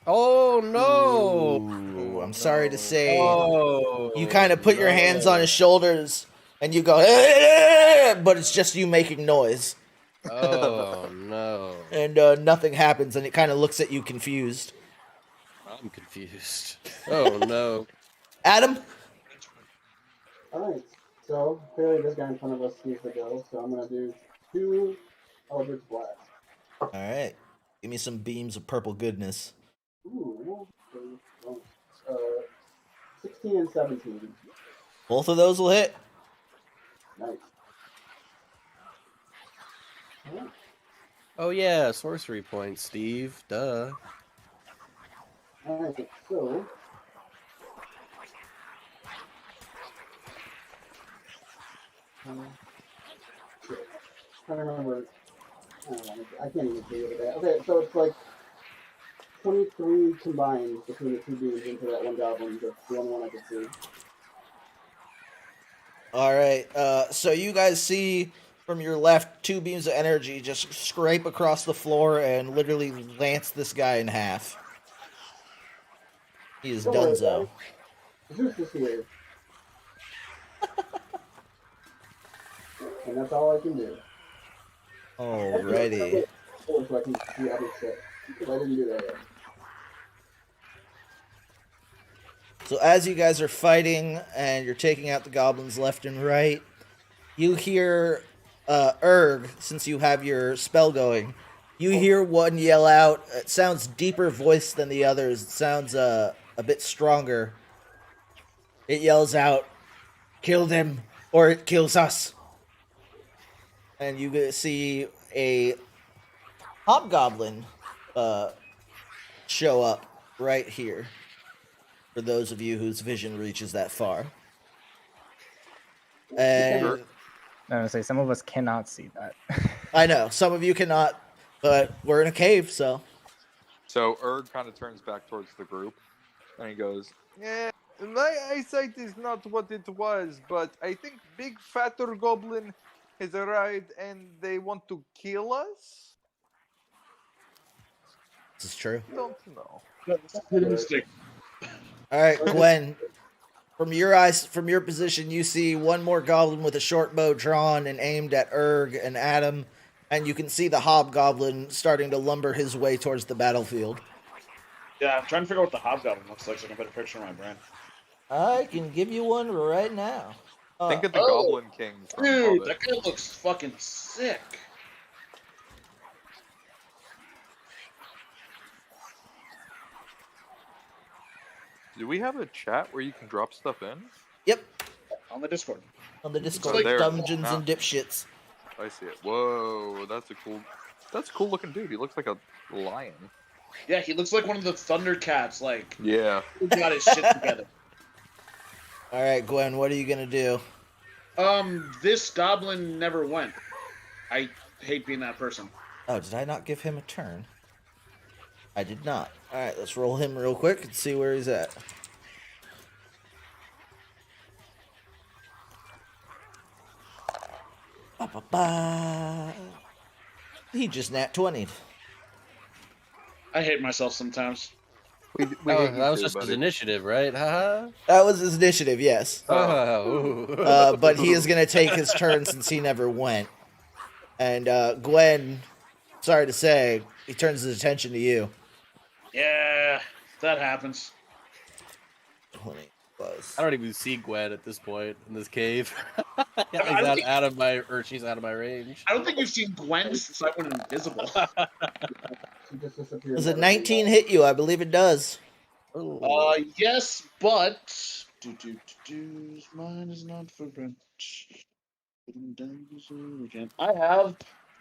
Oh no! Ooh, I'm sorry to say. Oh, You kind of put your hands on his shoulders and you go, "Eh," but it's just you making noise. Oh no! And nothing happens, and it kind of looks at you confused. I'm confused. Oh no! Adam? Alright, so clearly this guy in front of us needs to go, so I'm gonna do 2 Eldritch Blast. Alright. Give me some beams of purple goodness. Ooh, uh, 16 and 17. Both of those will hit. Nice. Alright. Oh yeah, sorcery points, Steve. Duh. Alright, so trying to remember. I can't even figure it out. Okay, so it's like 23 combined between the two beams into that one goblin. That's the only one I could see. Alright, so you guys see from your left 2 beams of energy just scrape across the floor and literally lance this guy in half. He is Don't worry, donezo. guys. Zeus is here. And that's all I can do. Alrighty. So I can see other shit. Because I didn't do that yet. So as you guys are fighting and you're taking out the goblins left and right, you hear Erg, since you have your spell going, you hear one yell out. It sounds deeper voiced than the others. It sounds a bit stronger. It yells out, "Kill them, or it kills us." And you see a hobgoblin show up right here. For those of you whose vision reaches that far. And I was gonna say some of us cannot see that. I know, some of you cannot, but we're in a cave, so. So Erg kind of turns back towards the group, and he goes, Yeah, my eyesight is not what it was, but I think big fatter goblin has arrived and they want to kill us? This is true. Don't know. Instinct. Alright, Gwen. From your position, you see one more goblin with a short bow drawn and aimed at Erg and Adam, and you can see the hobgoblin starting to lumber his way towards the battlefield. Yeah, I'm trying to figure out what the hobgoblin looks like so I can put a picture in my brain. I can give you one right now. think of the Oh, Goblin King from Dude, Hobbit. that guy looks fucking sick. Do we have a chat where you can drop stuff in? Yep, On the Discord. on the Discord, like- Dungeons Now. and Dipshits. I see it. Whoa, that's a cool looking dude. He looks like a lion. Yeah, he looks like one of the Thundercats, like, Yeah. who got his shit together. Alright, Gwen, what are you gonna do? This goblin never went. I hate being that person. Oh, did I not give him a turn? I did not. Alright, let's roll him real quick and see where he's at. Ba-ba-ba. He just nat 20'd. I hate myself sometimes. We Oh, hate you that was too, just his buddy. initiative, right? Haha. That was his initiative, yes. Oh. But he is going to take his turn since he never went. And Gwen, sorry to say, he turns his attention to you. Yeah, that happens. 20 plus. I don't even see Gwen at this point in this cave. I He's don't think- out of my, or she's out of my range. I don't think you've seen Gwen since I went invisible. She just disappeared. Does a 19 hit you? I believe it does. Yes, but mine is not for rent. I have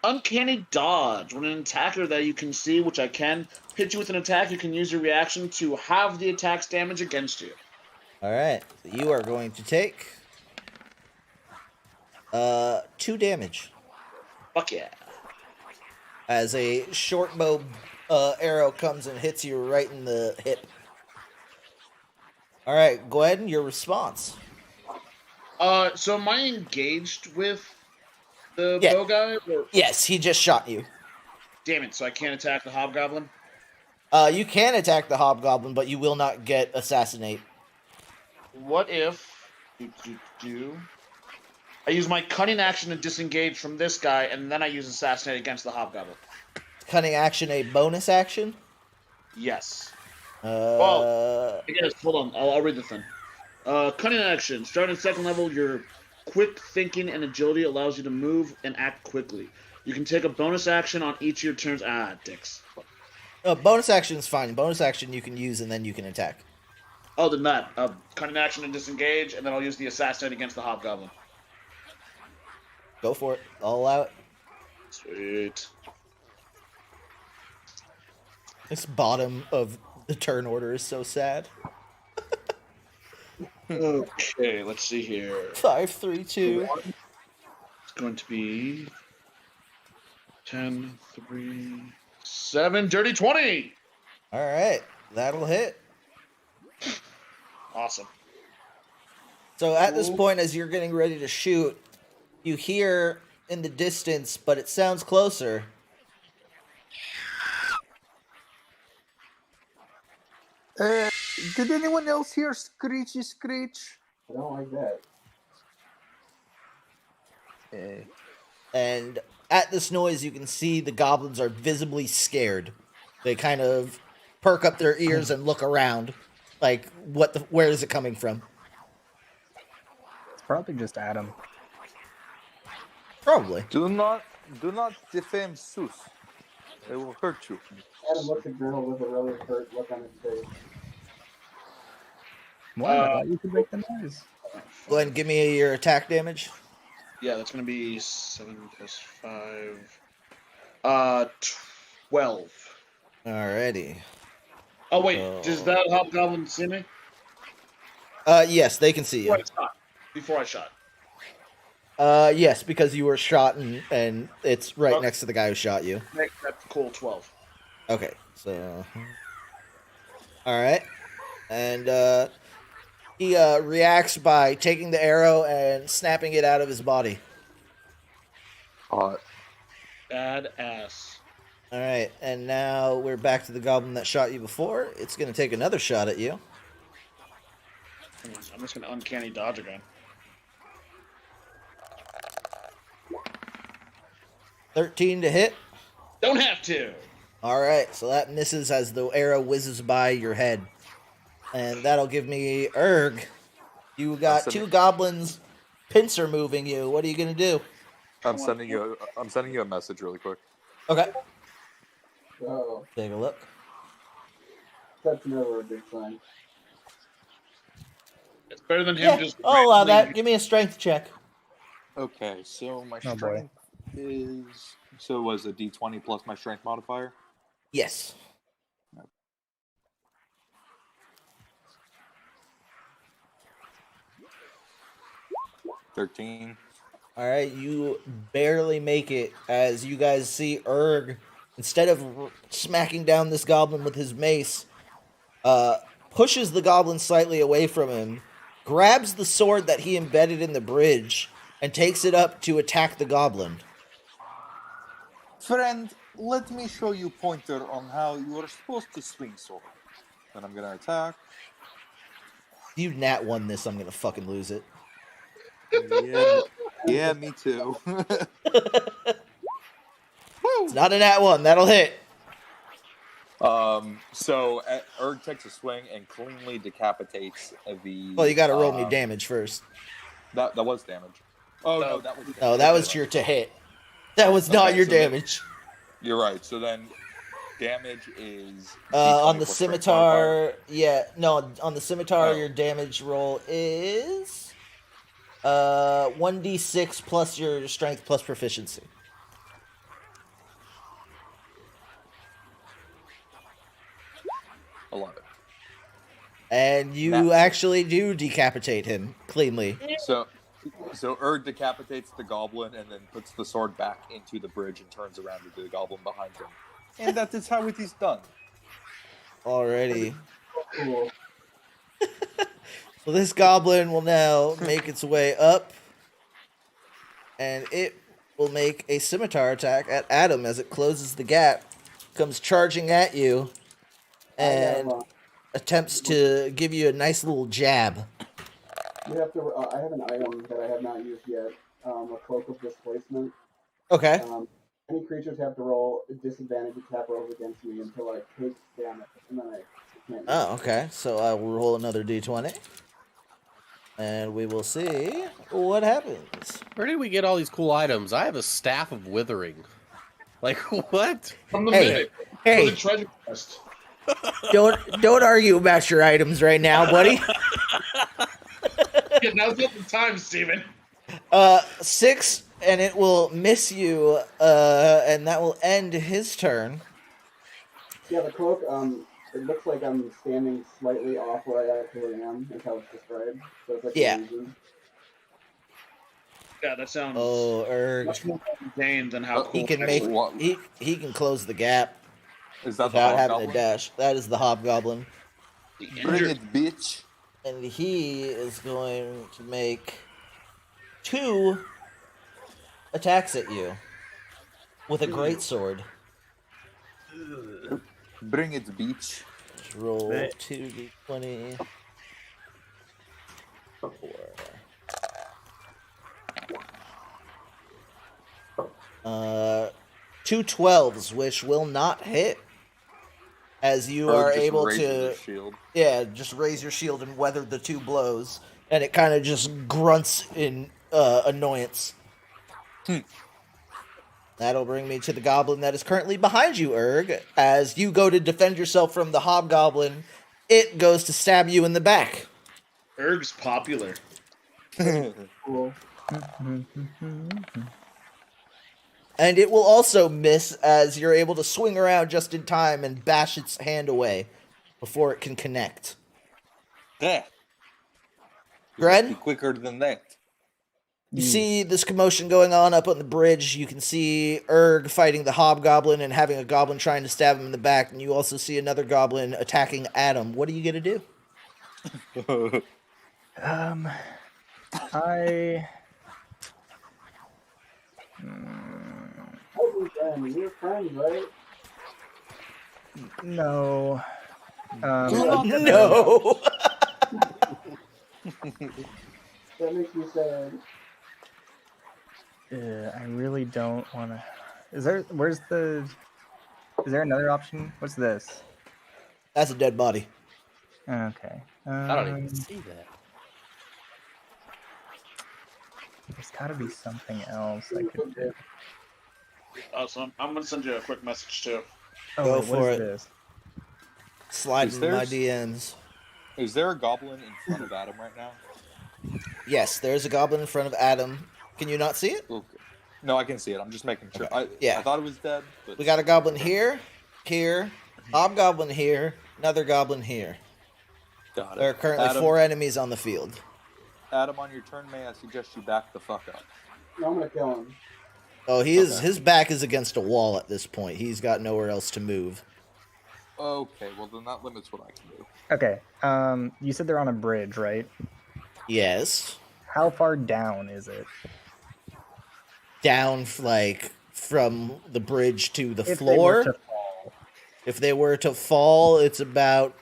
uncanny dodge. When an attacker that you can see, which I can, hit you with an attack, you can use your reaction to have the attack's damage against you. Alright, so you are going to take 2 damage. Fuck yeah. As a short bow arrow comes and hits you right in the hip. Alright, Gwen, your response. So am I engaged with the Yeah. bow guy? Or... Yes, he just shot you. Damn it, so I can't attack the hobgoblin? You can attack the hobgoblin, but you will not get assassinate. What if I use my cunning action to disengage from this guy, and then I use assassinate against the hobgoblin? Cunning action, a bonus action? Yes. Uh, I guess. Hold on. I'll read the thing. Cunning action. Starting at 2nd level, your quick thinking and agility allows you to move and act quickly. You can take a bonus action on each of your turns. Dicks. bonus action is fine. Bonus action you can use and then you can attack. Oh, then that. Cunning action to disengage, and then I'll use the assassinate against the hobgoblin. Go for it. I'll allow it. Sweet. This bottom of the turn order is so sad. Okay, let's see here. 5, 3, 2. It's going to be 10, 3, 7, dirty 20. All right, that'll hit. Awesome. So at this point, as you're getting ready to shoot, you hear in the distance, but it sounds closer. Did anyone else hear screechy screech? I don't like that. And at this noise, you can see the goblins are visibly scared. They kind of perk up their ears and look around, like, where is it coming from? It's probably just Adam. Probably. Do not defame Zeus. It will hurt you. Adam looks at Journal with a really hurt look on his face. What? I thought you could make the noise. Go ahead and give me your attack damage. Yeah, that's going to be 7 plus 5. 12. Alrighty. Oh, wait. Does that hobgoblin see me? Yes, they can see you. Before I shot. Yes, because you were shot and it's right next to the guy who shot you. That's cool, 12. Okay, so... Alright. And, he, reacts by taking the arrow and snapping it out of his body. Hot. Badass. Alright, and now we're back to the goblin that shot you before. It's gonna take another shot at you. I'm just going to uncanny dodge again. 13 to hit. Don't have to. Alright, so that misses as the arrow whizzes by your head. And that'll give me Erg. You got two goblins pincer moving you. What are you gonna do? I'm sending you a message really quick. Okay. Oh, Take a look. that's never a big sign. It's better than him Yeah, just... I'll allow that. Give me a strength check. Okay, so my Oh, boy. strength is was a D20 plus my strength modifier. Yes. 13. Alright, you barely make it as you guys see Erg, instead of smacking down this goblin with his mace, pushes the goblin slightly away from him, grabs the sword that he embedded in the bridge, and takes it up to attack the goblin. Friend, let me show you pointer on how you are supposed to swing sword. Then I'm gonna attack. If you nat 1 this, I'm gonna fucking lose it. Yeah, me too. It's not a nat 1, that'll hit. So Erg takes a swing and cleanly decapitates the. Well, you gotta roll me damage first. That was damage. Oh no, that was. No, that was your to hit. That was not Okay, your so damage. You're right. So then, damage is On the D20 plus strength modifier. scimitar, on the scimitar, Oh. your damage roll is 1d6 plus your strength plus proficiency. I love it. And you That- actually do decapitate him cleanly. So Erg decapitates the goblin and then puts the sword back into the bridge and turns around to the goblin behind him. And that is how it is done. Alrighty. Cool. So this goblin will now make its way up, and it will make a scimitar attack at Adam as it closes the gap. Comes charging at you. and have, attempts to give you a nice little jab. you have to. I have an item that I have not used yet. A cloak of displacement. Okay. Any creatures have to roll a disadvantage attack rolls against me until I take damage, and then I can't. Oh, okay. So I will roll another d20. And we will see what happens. Where did we get all these cool items? I have a staff of withering. Like what? From the Hey, minute. hey. For the treasure chest. Don't argue about your items right now, buddy. Yeah, now's not the time, Steven. 6, and it will miss you, and that will end his turn. Yeah, the cloak. It looks like I'm standing slightly off where I actually am, is how it's described. So it's like Yeah. illusion. Yeah, that sounds Oh, Erg. much more contained than how cool He can it make is. he can close the gap Is that the without having hobgoblin? to dash. That is the hobgoblin, The Bring injured- it, bitch. and he is going to make 2 attacks at you with a great sword. Bring it, bitch. Let's roll 2d20. 4. 2 12s, which will not hit. As you Or are just able raising to, the shield. yeah, just raise your shield and weather the 2 blows, and it kind of just grunts in annoyance. That'll bring me to the goblin that is currently behind you, Erg. As you go to defend yourself from the hobgoblin, it goes to stab you in the back. Erg's popular. Cool. And it will also miss as you're able to swing around just in time and bash its hand away before it can connect. Yeah. Gren? Be quicker than that. You see this commotion going on up on the bridge. You can see Erg fighting the hobgoblin and having a goblin trying to stab him in the back. And you also see another goblin attacking Adam. What are you going to do? I You're friends, right? no. No! That makes me sad. I really don't want to. Is there? Where's the? Is there another option? What's this? That's a dead body. Okay. I don't even see that. There's got to be something else I could do. Awesome. I'm gonna send you a quick message too. Oh, Go wait, what for is it. this? Slide Is into my there- DMs. Is there a goblin in front of Adam right now? Yes, there's a goblin in front of Adam. Can you not see it? Okay. No, I can see it. I'm just making sure. Yeah. I thought it was dead, but We got a goblin here, hobgoblin here, another goblin here. got it. There are currently Adam, 4 enemies on the field. Adam, on your turn, may I suggest you back the fuck up? No, I'm gonna kill him. Oh, he is. Okay. His back is against a wall at this point. He's got nowhere else to move. Okay, well then that limits what I can do. Okay. You said they're on a bridge, right? Yes, How far down is it? down like from the bridge to the If they floor. were to fall. If they were to fall, it's about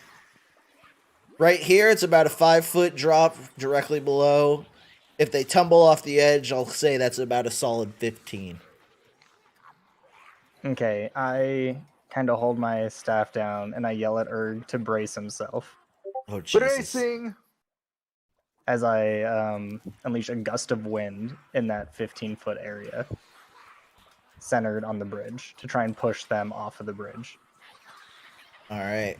right here. It's about a 5-foot drop directly below. If they tumble off the edge, I'll say that's about a solid 15. Okay, I kind of hold my staff down and I yell at Erg to brace himself Oh Jesus! Bracing. as I unleash a gust of wind in that 15-foot area centered on the bridge to try and push them off of the bridge. All right.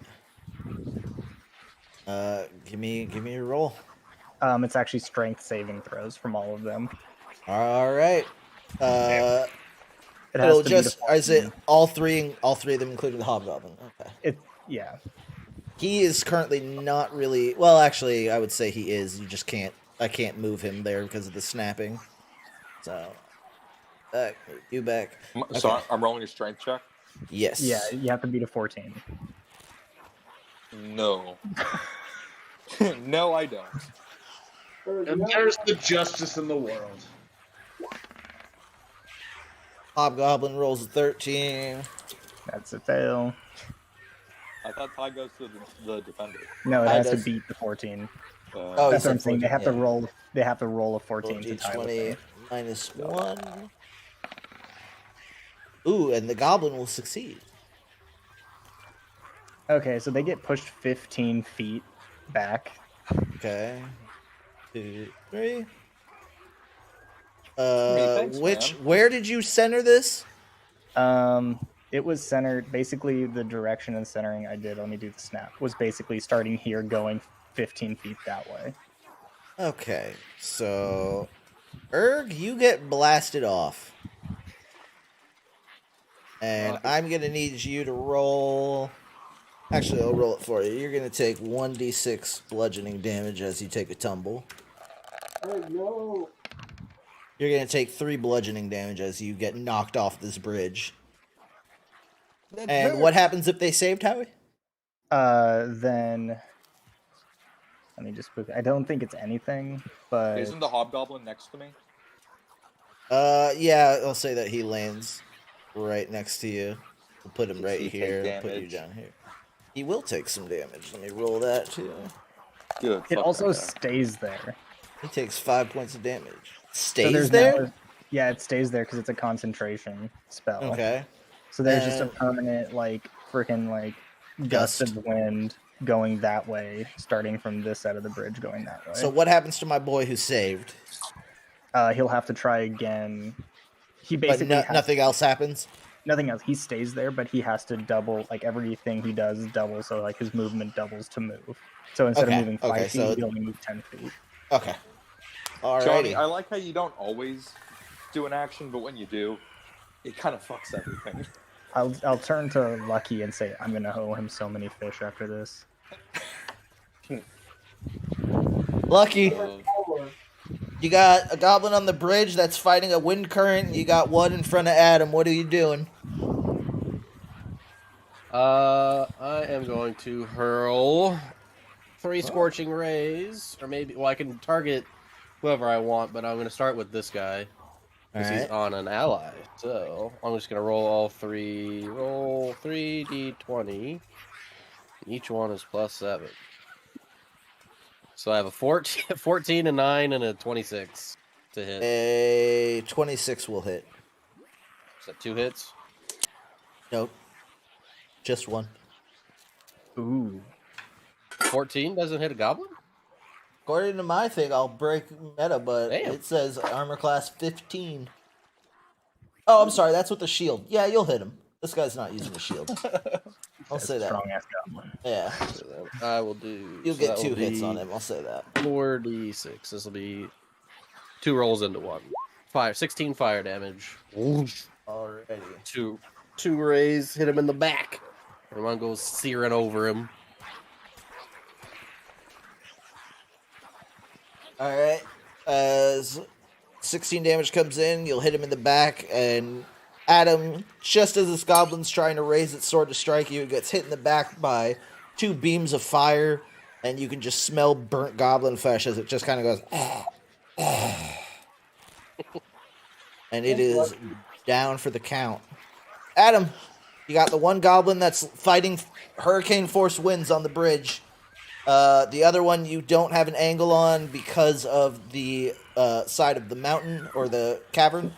Give me a roll. It's actually strength saving throws from all of them. All right. It has It'll to be to just is it all three of them, including the hobgoblin? Okay. Yeah. He is currently not really. Well, actually, I would say he is. You just can't. I can't move him there because of the snapping. So, you back. So Okay. I'm rolling a strength check? Yes. Yeah, you have to beat a 14. No. No, I don't. And there's the justice in the world. Hobgoblin rolls a 13. That's a fail. I thought tie goes to the defender. No, it Tie has to does. beat the 14. Oh, That's you what said I'm saying. They 14, have to yeah. roll. They have to roll a 14 Roll to tie with D20 me. minus 1. Ooh, and the goblin will succeed. Okay, so they get pushed 15 feet back. Okay. 2, 3. Thanks, Which? man. Where did you center this? It was centered. Basically, the direction and centering I did. Let me do the snap. Was basically starting here, going 15 feet that way. Okay, so Erg, you get blasted off. And I'm going to need you to roll... Actually, I'll roll it for you. You're going to take 1d6 bludgeoning damage as you take a tumble. Oh no! You're going to take 3 bludgeoning damage as you get knocked off this bridge. And what happens if they saved, Howie? Then let me just. I don't think it's anything, but Isn't the hobgoblin next to me? Yeah, I'll say that he lands right next to you. We'll put him Does right he take here. Put you damage? down here. He will take some damage. Let me roll that too. Good. it fuck also that guy. stays there. He takes 5 points of damage. So Stays there's there? now yeah, it stays there because it's a concentration spell. Okay. So there's just a And- permanent, like, freaking, like, gust of wind going that way, starting from this side of the bridge, going that way. So what happens to my boy who saved? He'll have to try again. He But basically has nothing else happens? nothing else. He stays there, but he has to double, like, everything he does double, so, like, his movement doubles to move. So instead Okay, of moving 5 okay, feet, so- he only moves 10 feet. Okay. Johnny, Alrighty. I like how you don't always do an action, but when you do, it kind of fucks everything. I'll turn to Lucky and say, I'm gonna owe him so many fish after this. Lucky, Four. you got a goblin on the bridge that's fighting a wind current, and you got one in front of Adam. What are you doing? I am going to hurl 3 scorching rays, or maybe. Well, I can target whoever I want, but I'm going to start with this guy because he's Alright. on an ally. So I'm just going to roll all 3. Roll 3d20. Each one is +7. So I have a 14, a 9, and a 26 to hit. A 26 will hit. Is that 2 hits? Nope. Just one. Ooh. 14 doesn't hit a goblin? According to my thing, I'll break meta, but Damn. it says armor class 15. Oh, I'm sorry. That's with the shield. Yeah, you'll hit him. This guy's not using the shield. I'll say that. Strong ass goblin. Yeah. So then I will do. You'll so get that 2 will hits be on him. I'll say that. 4d6. This will be 2 rolls into 1. 16 fire damage. Alrighty. Two rays hit him in the back. And one goes searing over him. Alright. As 16 damage comes in, you'll hit him in the back, and Adam, just as this goblin's trying to raise its sword to strike you, it gets hit in the back by 2 beams of fire, and you can just smell burnt goblin flesh as it just kind of goes. And it is down for the count. Adam, you got the one goblin that's fighting hurricane force winds on the bridge. The other one you don't have an angle on because of the side of the mountain or the cavern.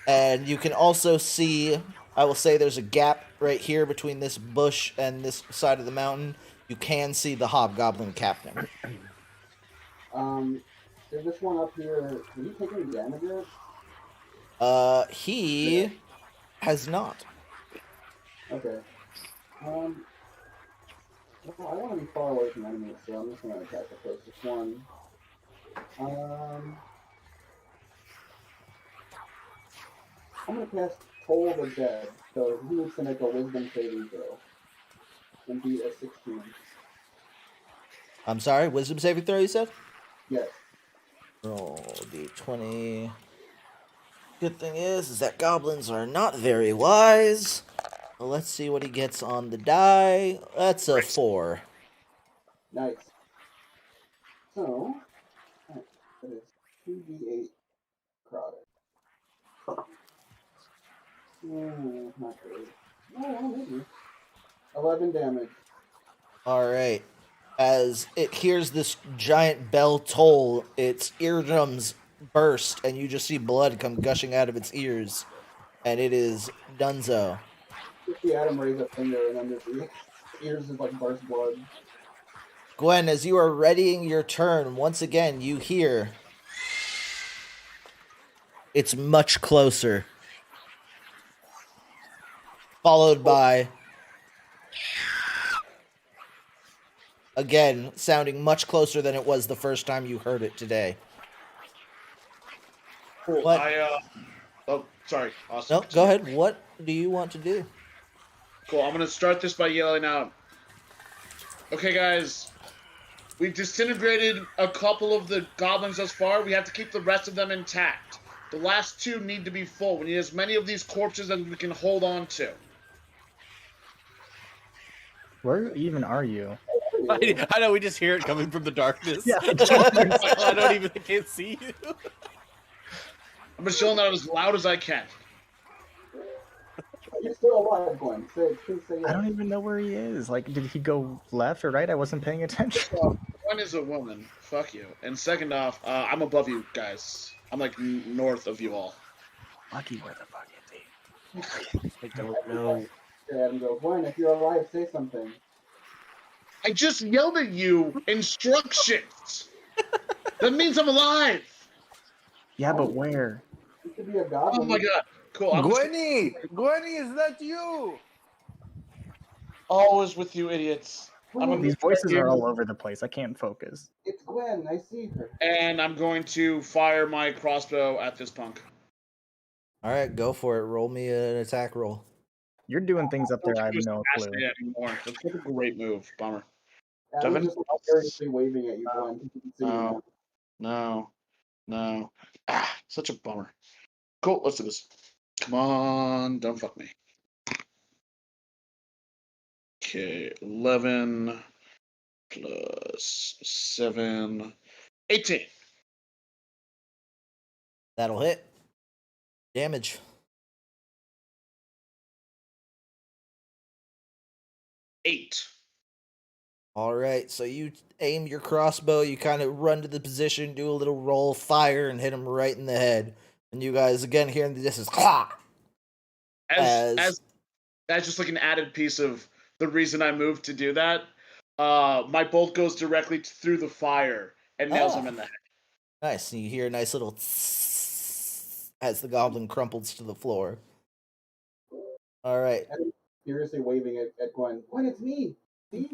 And you can also see, I will say there's a gap right here between this bush and this side of the mountain. You can see the hobgoblin captain. There's this one up here. Did he take any damage yet? He has not. Okay. Well, I want to be far away from enemies, so I'm just going to attack the closest one. I'm going to cast Toll the Dead, so he needs to make a Wisdom saving throw. And beat a 16. I'm sorry, wisdom saving throw, you said? Yes. Roll d20. Good thing is that goblins are not very wise. Well, let's see what he gets on the die. That's a 4. Nice. So, that is 2d8 necrotic. Not great. Oh, well, maybe. 11 damage. All right. As it hears this giant bell toll, its eardrums burst, and you just see blood come gushing out of its ears. And it is Dunzo. You see Adam raise a finger, and then his ears just like burst blood. Gwen, as you are readying your turn, once again you hear it's much closer. Followed by, again, sounding much closer than it was the first time you heard it today. Cool. What? Oh, sorry. Awesome. No, go ahead. What do you want to do? Cool. I'm gonna start this by yelling out. Okay, guys. We've disintegrated a couple of the goblins thus far. We have to keep the rest of them intact. The last two need to be full. We need as many of these corpses as we can hold on to. Where even are you? I know, we just hear it coming from the darkness. Yeah. I don't even can't see you. I'm just yelling out as loud as I can. You're still alive, Gwen. Please say yes. I don't even know where he is. Like, did he go left or right? I wasn't paying attention. One is a woman. Fuck you. And second off, I'm above you guys. I'm like north of you all. Lucky, where the fuck is he? I don't know. Adam go, Gwen, if you're alive, say something. I just yelled at you instructions. That means I'm alive. Yeah, but where? You could be a goblin. Oh my god. Cool. I'm Gwenny, is that you? always with you idiots. These voices are all over the place. I can't focus. It's Gwen. I see her. And I'm going to fire my crossbow at this punk. All right, go for it. Roll me an attack roll. You're doing things up there I have no clue. Anymore. That's like a great move. Bummer. Adam's just seriously waving at you, Gwen. No. No. Such a bummer. Cool, let's do this. Come on, don't fuck me. Okay, 11 plus 7, 18. That'll hit. Damage. Eight. All right, so you aim your crossbow, you kind of run to the position, do a little roll, fire, and hit him right in the head. And you guys, again, hearing the distance, claw! As just like an added piece of the reason I moved to do that, my bolt goes directly through the fire and nails him in the head. Nice, and you hear a nice little tss as the goblin crumples to the floor. All right. Adam furiously waving at Gwen. Gwen, it's me. See?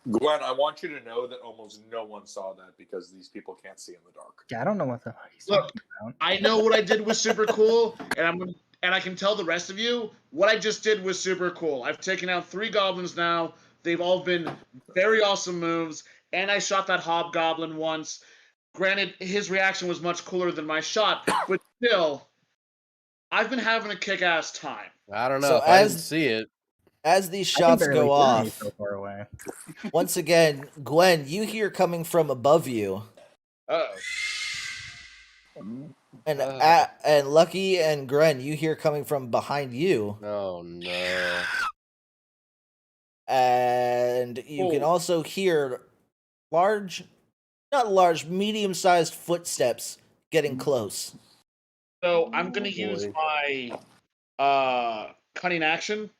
Gwen, I want you to know that almost no one saw that because these people can't see in the dark. Yeah, I don't know what the fuck he's Look, talking about. I know what I did was super cool, and I can tell the rest of you what I just did was super cool. I've taken out 3 goblins now. They've all been very awesome moves, and I shot that hobgoblin once. Granted, his reaction was much cooler than my shot, but still, I've been having a kick-ass time. I don't know. So If I didn't see it. As these I can shots barely go hear me off, so far away. once again, Gwen, you hear coming from above you. Uh-oh. And Lucky and Gren, you hear coming from behind you. Oh no. And you can also hear medium-sized footsteps getting close. So I'm going to use my cunning action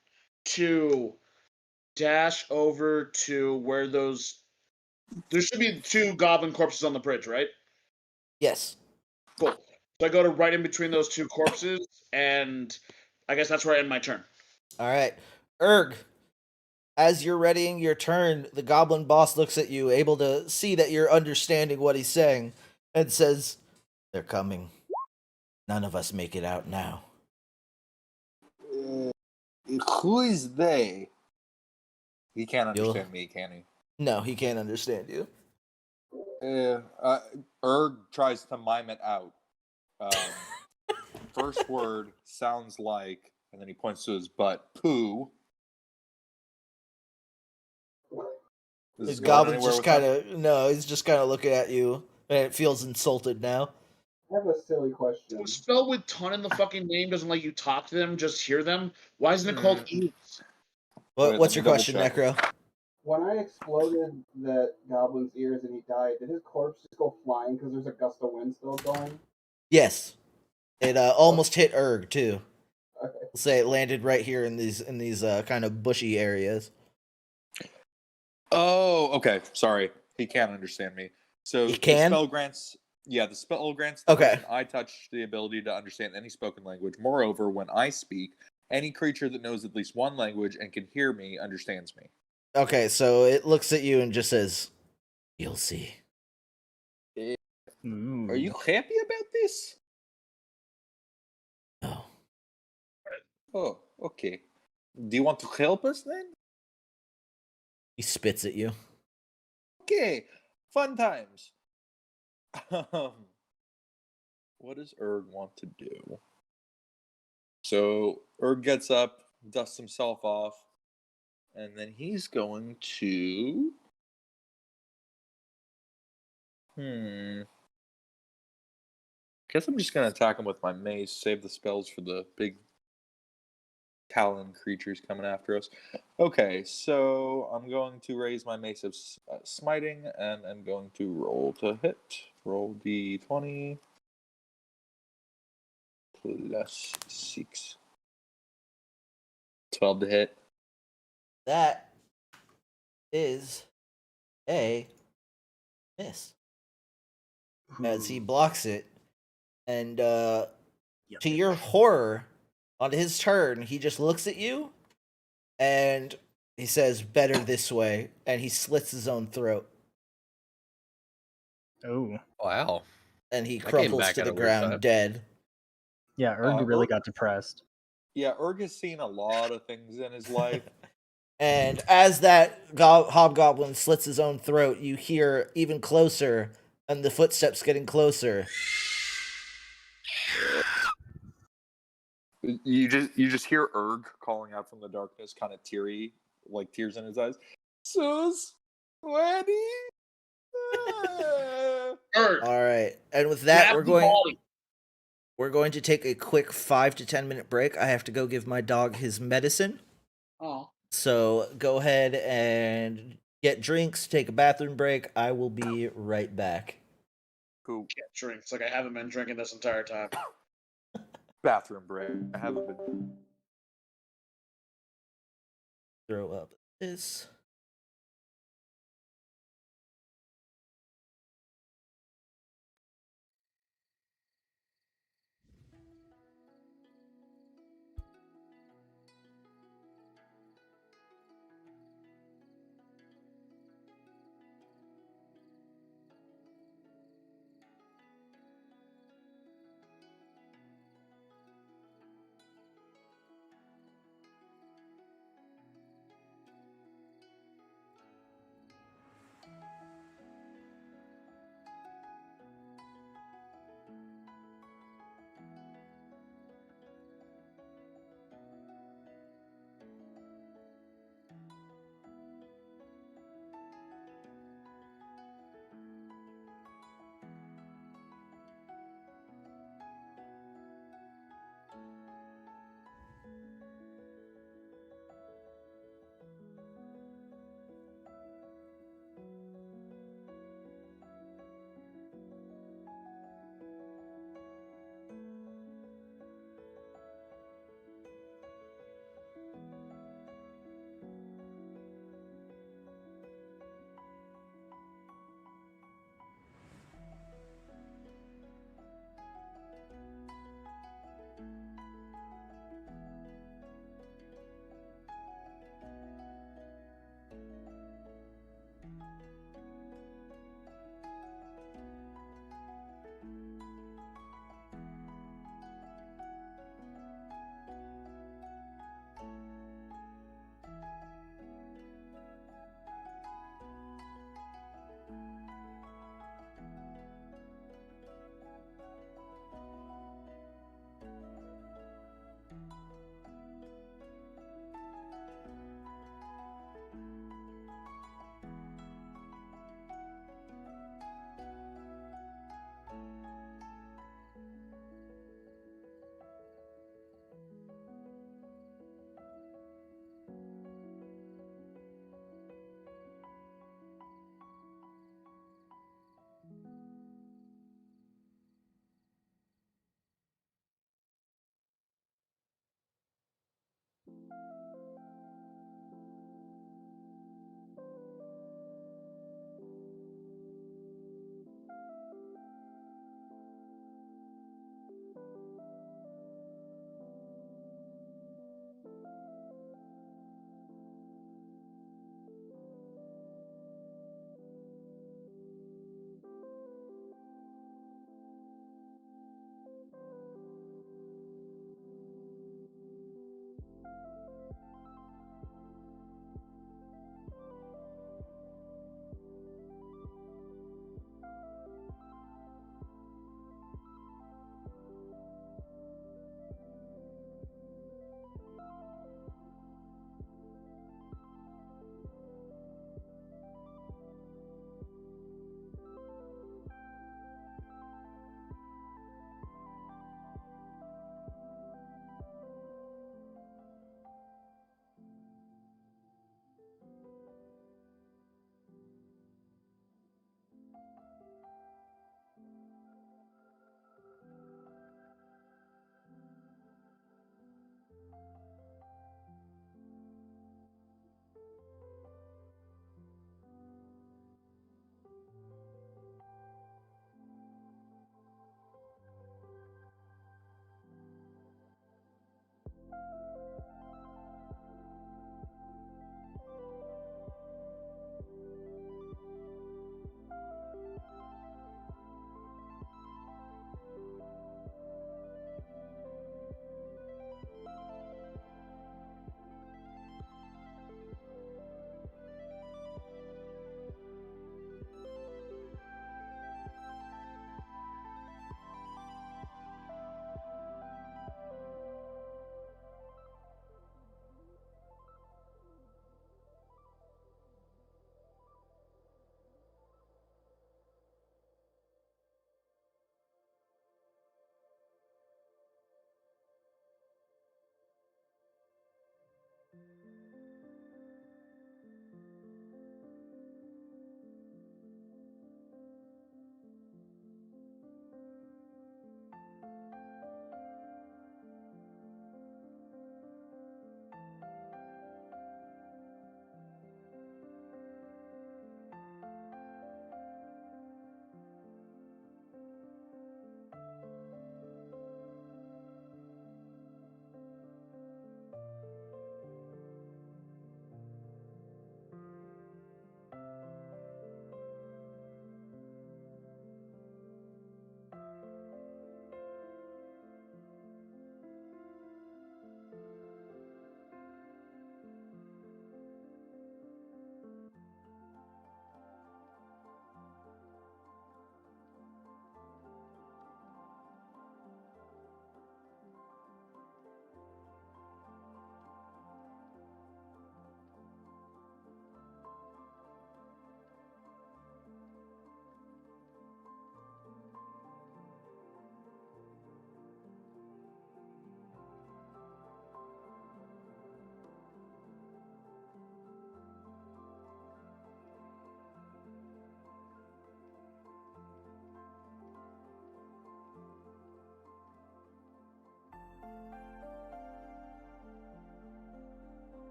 to dash over to where those... There should be 2 goblin corpses on the bridge, right? Yes. Cool. So I go to right in between those 2 corpses, and I guess that's where I end my turn. All right. Erg, as you're readying your turn, the goblin boss looks at you, able to see that you're understanding what he's saying, and says, "They're coming. None of us make it out now." Who is they? He can't understand me, can he? No, he can't understand you. Erg tries to mime it out. First word sounds like, and then he points to his butt, poo. His goblin's just he's just kind of looking at you, and it feels insulted now. I have a silly question. The spell with ton in the fucking name doesn't let you talk to them, just hear them. Why isn't it called ease? What's your question, Necro? When I exploded that goblin's ears and he died, did his corpse just go flying because there's a gust of wind still going? Yes, it almost hit Erg too. Okay. We'll say it landed right here in these kind of bushy areas. Oh, okay. Sorry, he can't understand me. So He can? the spell grants. Yeah, the spell grants the Okay. person I touch the ability to understand any spoken language. Moreover, when I speak, any creature that knows at least one language and can hear me understands me. Okay, so it looks at you and just says, "You'll see." Ooh. Are you happy about this? No. Oh, okay. Do you want to help us then? He spits at you. Okay, fun times. What does Erg want to do? So Erg gets up, dusts himself off, and then he's going to. Guess I'm just gonna attack him with my mace. Save the spells for the big talon creatures coming after us. Okay, so I'm going to raise my mace of smiting, and I'm going to roll to hit. Roll d20 plus 6. 12 to hit. That is a miss. As he blocks it, and to your horror, on his turn, he just looks at you, and he says, "Better this way," and he slits his own throat, Oh. Wow. and he That came crumples back to at the a weird ground time. dead. Yeah, Erg really Erg- got depressed. Yeah, Erg has seen a lot of things in his life. And as that hobgoblin slits his own throat, you hear even closer, and the footsteps getting closer. You just hear Erg calling out from the darkness, kind of teary, like tears in his eyes. Sus, Wendy. Erg, All right, and with that, grab the body. we're going to take a quick 5 to 10 minute break. I have to go give my dog his medicine. Oh, So go ahead and get drinks, take a bathroom break. I will be right back. Cool. get drinks. Like I haven't been drinking this entire time. Bathroom break. I haven't been. Throw up this.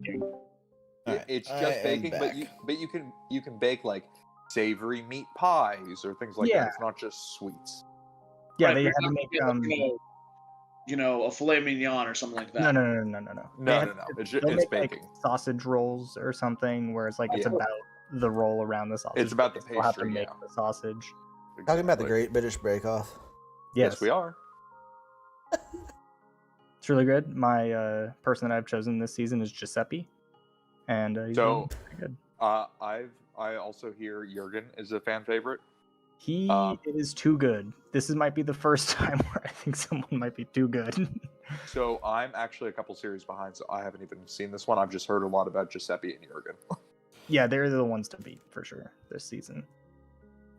baking. Alright, It's I just am baking, back. but you can bake like savory meat pies or things like Yeah. that. It's not just sweets. Yeah, Right, they you're had to not make gonna get, a filet mignon or something like that. no. They No, had no, no. to- It's they'll it's make like baking. sausage rolls or something where it's like it's Yeah. about the roll around the sausage. It's about but the they still have to pastry, make yeah. the sausage. Talking about the Exactly. Great British Bake Off. Yes, we are. It's really good. My person that I've chosen this season is Giuseppe, and he's So- really pretty good. I also hear Jurgen is a fan favorite. He is too good. This might be the first time where I think someone might be too good. So I'm actually a couple series behind, so I haven't even seen this one. I've just heard a lot about Giuseppe and Jurgen. Yeah, they're the ones to beat for sure this season.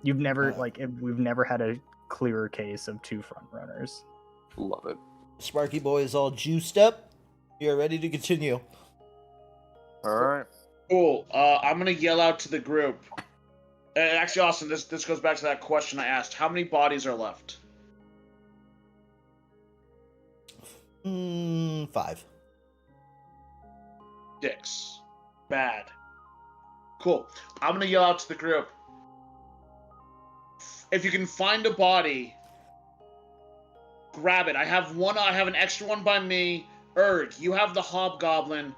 You've never we've never had a clearer case of two front runners. Love it. Sparky Boy is all juiced up. You're ready to continue. All right. Cool. I'm gonna yell out to the group. Actually, Austin, this goes back to that question I asked. How many bodies are left? 5. 6. Bad. Cool. I'm gonna yell out to the group. If you can find a body, grab it. I have an extra one by me. Erg, you have the hobgoblin.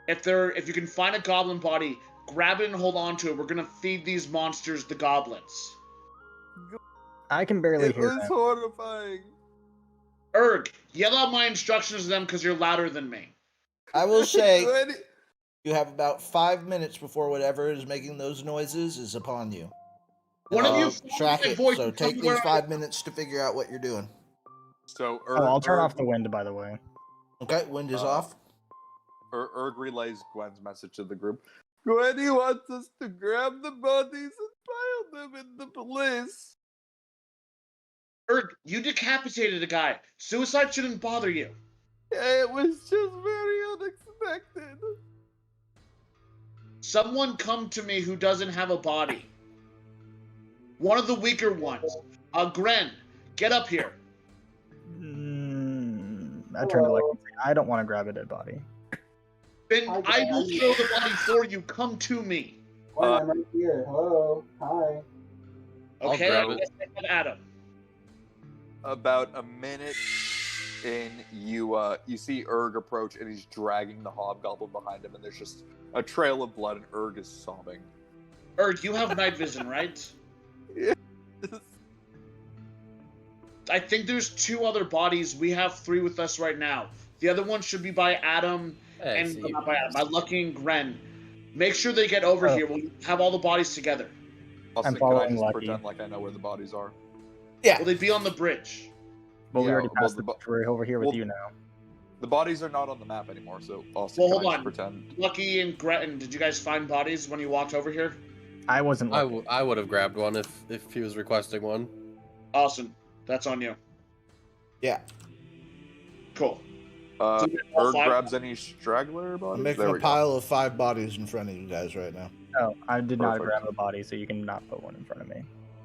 If you can find a goblin body, grab it and hold on to it. We're gonna feed these monsters the goblins. I can barely It hear was them. horrifying. Erg, yell out my instructions to them because you're louder than me. I will say Ready? you have about 5 minutes before whatever is making those noises is upon you. One of you I'll follow track my it, voice so and tell take me these where I- 5 minutes to figure out what you're doing. So Oh, I'll turn off the wind, by the way. Okay, wind is Uh, off. Erg relays Gwen's message to the group. Gwenny wants us to grab the bodies and pile them in the place. Erg, you decapitated a guy. Suicide shouldn't bother you. It was just very unexpected. Someone come to me who doesn't have a body. One of the weaker ones. Gren, get up here. I turn to like and say, I don't want to grab a dead body. Then Hi, I will guys. throw the body for you. Come to me. Wait, I'm right here. Hello. Hi. I'll Okay? grab it. Let's have Adam. About a minute in, you see Erg approach, and he's dragging the hobgoblin behind him, and there's just a trail of blood, and Erg is sobbing. Erg, you have night vision, right? I think there's 2 other bodies. We have 3 with us right now. The other one should be by Adam Hey, and so you- not by Adam, by Lucky and Gren. Make sure they get over here. We'll have all the bodies together. Austin, can I following just Lucky. pretend like I know where the bodies are? Yeah. Will they be on the bridge? But we Yeah, already well, passed the the bo- we're over here with well, you now. The bodies are not on the map anymore, so Austin, Well, can hold I just on. pretend? Lucky and Gretton, did you guys find bodies when you walked over here? I wasn't looking. I would have grabbed one if he was requesting one. Awesome. That's on you. Yeah. Cool. So we have all Erg 5? grabs any straggler I'm bodies? making There a we go. pile of 5 bodies in front of you guys right now. Oh, I did not Perfect. grab a body, so you can not put one in front of me.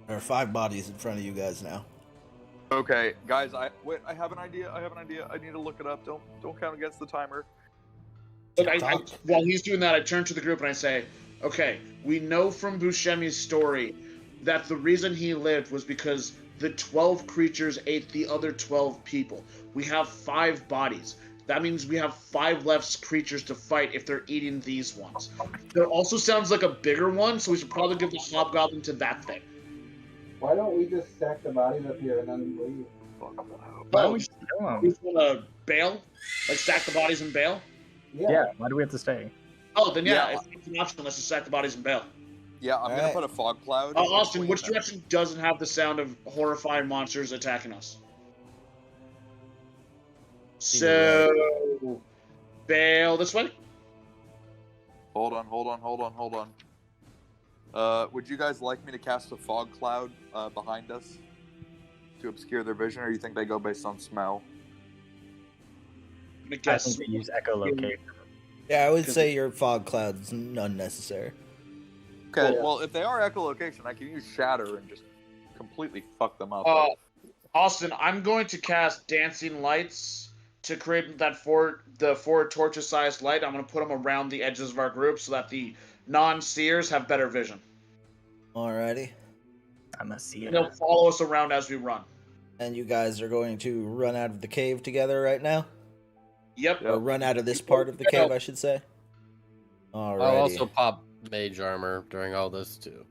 There are 5 bodies in front of you guys now. Okay, guys, I have an idea. I need to look it up. Don't count against the timer. Look, TikTok. while he's doing that, I turn to the group and I say, okay, we know from Buscemi's story that the reason he lived was because the 12 creatures ate the other 12 people. We have 5 bodies. That means we have 5 less creatures to fight if they're eating these ones. There also sounds like a bigger one, so we should probably give the hobgoblin to that thing. Why don't we just stack the bodies up here and then leave? Why don't we just kill We him? just want to bail? Like stack the bodies and bail? Yeah, why do we have to stay? Oh, then yeah, Yeah. if it's an option, let's just stack the bodies and bail. Yeah, I'm gonna Alright. put a fog cloud. Austin, between which them. direction doesn't have the sound of horrifying monsters attacking us? So, bail this way? Hold on. Would you guys like me to cast a fog cloud behind us to obscure their vision, or you think they go based on smell? I'm gonna I guess. think they use echolocation. Yeah, I would say your fog cloud's unnecessary. Okay, Yeah. well, if they are echolocation, I can use shatter and just completely fuck them up. Austin, I'm going to cast Dancing Lights to create the four torches sized light, I'm going to put them around the edges of our group so that the non-seers have better vision. Alrighty. I'm a seer. And they'll follow us around as we run. And you guys are going to run out of the cave together right now? Yep. Or run out of this part of the cave, I should say. Alrighty. I'll also pop mage armor during all this too.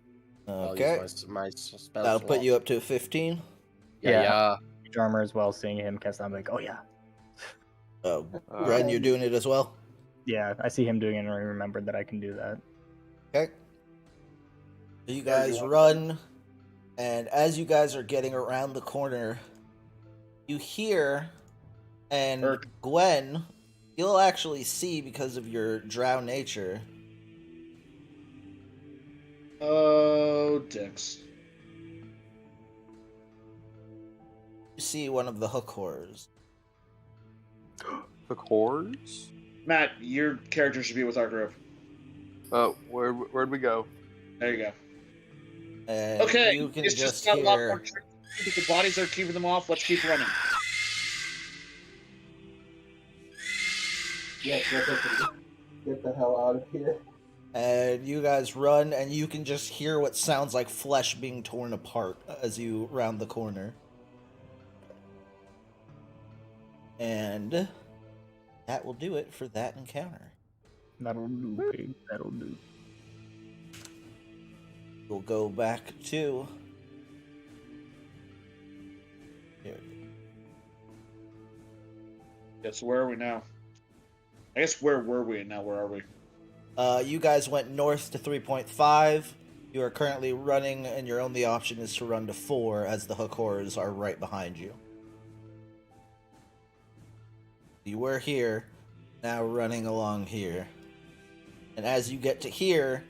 Okay. I'll use my spell That'll slot. put you up to 15. Yeah. Armor as well, seeing him cast, I'm like, oh yeah. Oh, Ren, you're doing it as well? Yeah, I see him doing it and I remembered that I can do that. Okay. So you guys run, and as you guys are getting around the corner, you hear, and Gwen, you'll actually see because of your drow nature. Oh, dicks. You see one of the hook horrors. The cores? Matt, your character should be with our group. Where'd we go? There you go. And Okay, you can it's just got a lot more hear... tricky. If the bodies are keeping them off, let's keep running. Yes, get the hell out of here. And you guys run, and you can just hear what sounds like flesh being torn apart as you round the corner. And that will do it for that encounter. That'll do, babe. That'll do. We'll go back to... Here. Yeah, so where are we now? I guess where were we and now where are we? You guys went north to 3.5. You are currently running, and your only option is to run to 4, as the hook horrors are right behind you. You were here, now running along here. And as you get to here,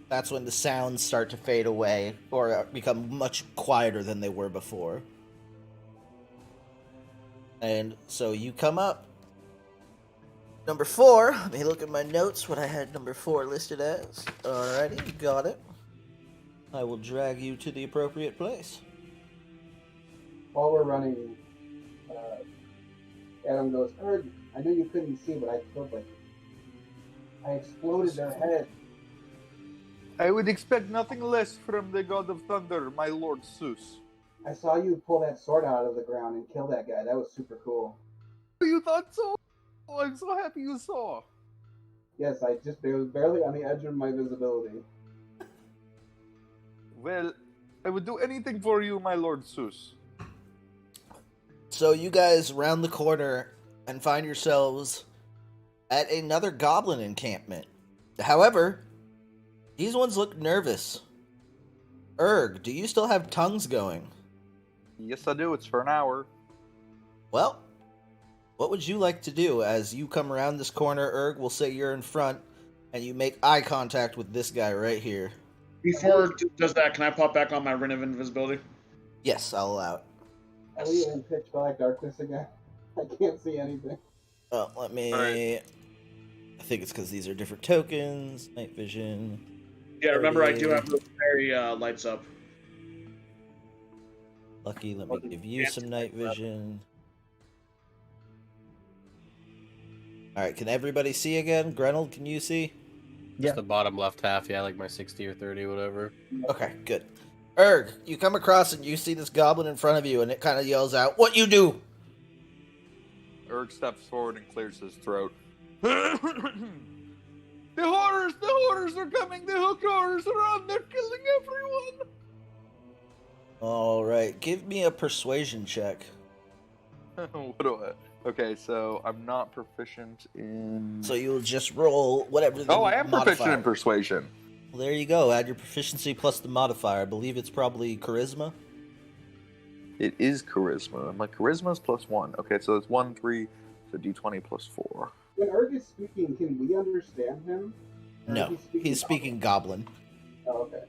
that's when the sounds start to fade away, or become much quieter than they were before. And so you come up. Number 4, let me look at my notes, what I had number 4 listed as. Alrighty, got it. I will drag you to the appropriate place. While we're running, Adam goes, Erg, I know you couldn't see, but I killed like I exploded their head. I would expect nothing less from the god of thunder, my lord Zeus. I saw you pull that sword out of the ground and kill that guy. That was super cool. You thought so? Oh, I'm so happy you saw. Yes, it was barely on the edge of my visibility. Well, I would do anything for you, my lord Zeus. So you guys round the corner and find yourselves at another goblin encampment. However, these ones look nervous. Erg, do you still have tongues going? Yes, I do. It's for an hour. Well, what would you like to do as you come around this corner? Erg will say you're in front, and you make eye contact with this guy right here. Before it does that, can I pop back on my Ring of Invisibility? Yes, I'll allow it. Are we in pitch black darkness again? I can't see anything. Oh, let me... Alright. I think it's because these are different tokens. Night vision. Yeah, remember I do have the fairy lights up. Lucky, let me give you some night vision. Alright, can everybody see again? Grenold, can you see? Yeah. Just the bottom left half, yeah, like my 60 or 30, whatever. Okay, good. Erg, you come across and you see this goblin in front of you, and it kind of yells out, "What you do?" Erg steps forward and clears his throat. The horrors are coming! The hook horrors are on! They're killing everyone! Alright, give me a persuasion check. What do I... Okay, so I'm not proficient in... So you'll just roll whatever the I am proficient modifier. in persuasion. Well, there you go. Add your proficiency plus the modifier. I believe it's probably charisma. It is charisma. My charisma is +1. Okay, so it's 1, 3, so d20 +4. When Erg is speaking, can we understand him? Or No, he's speaking goblin. Oh, okay.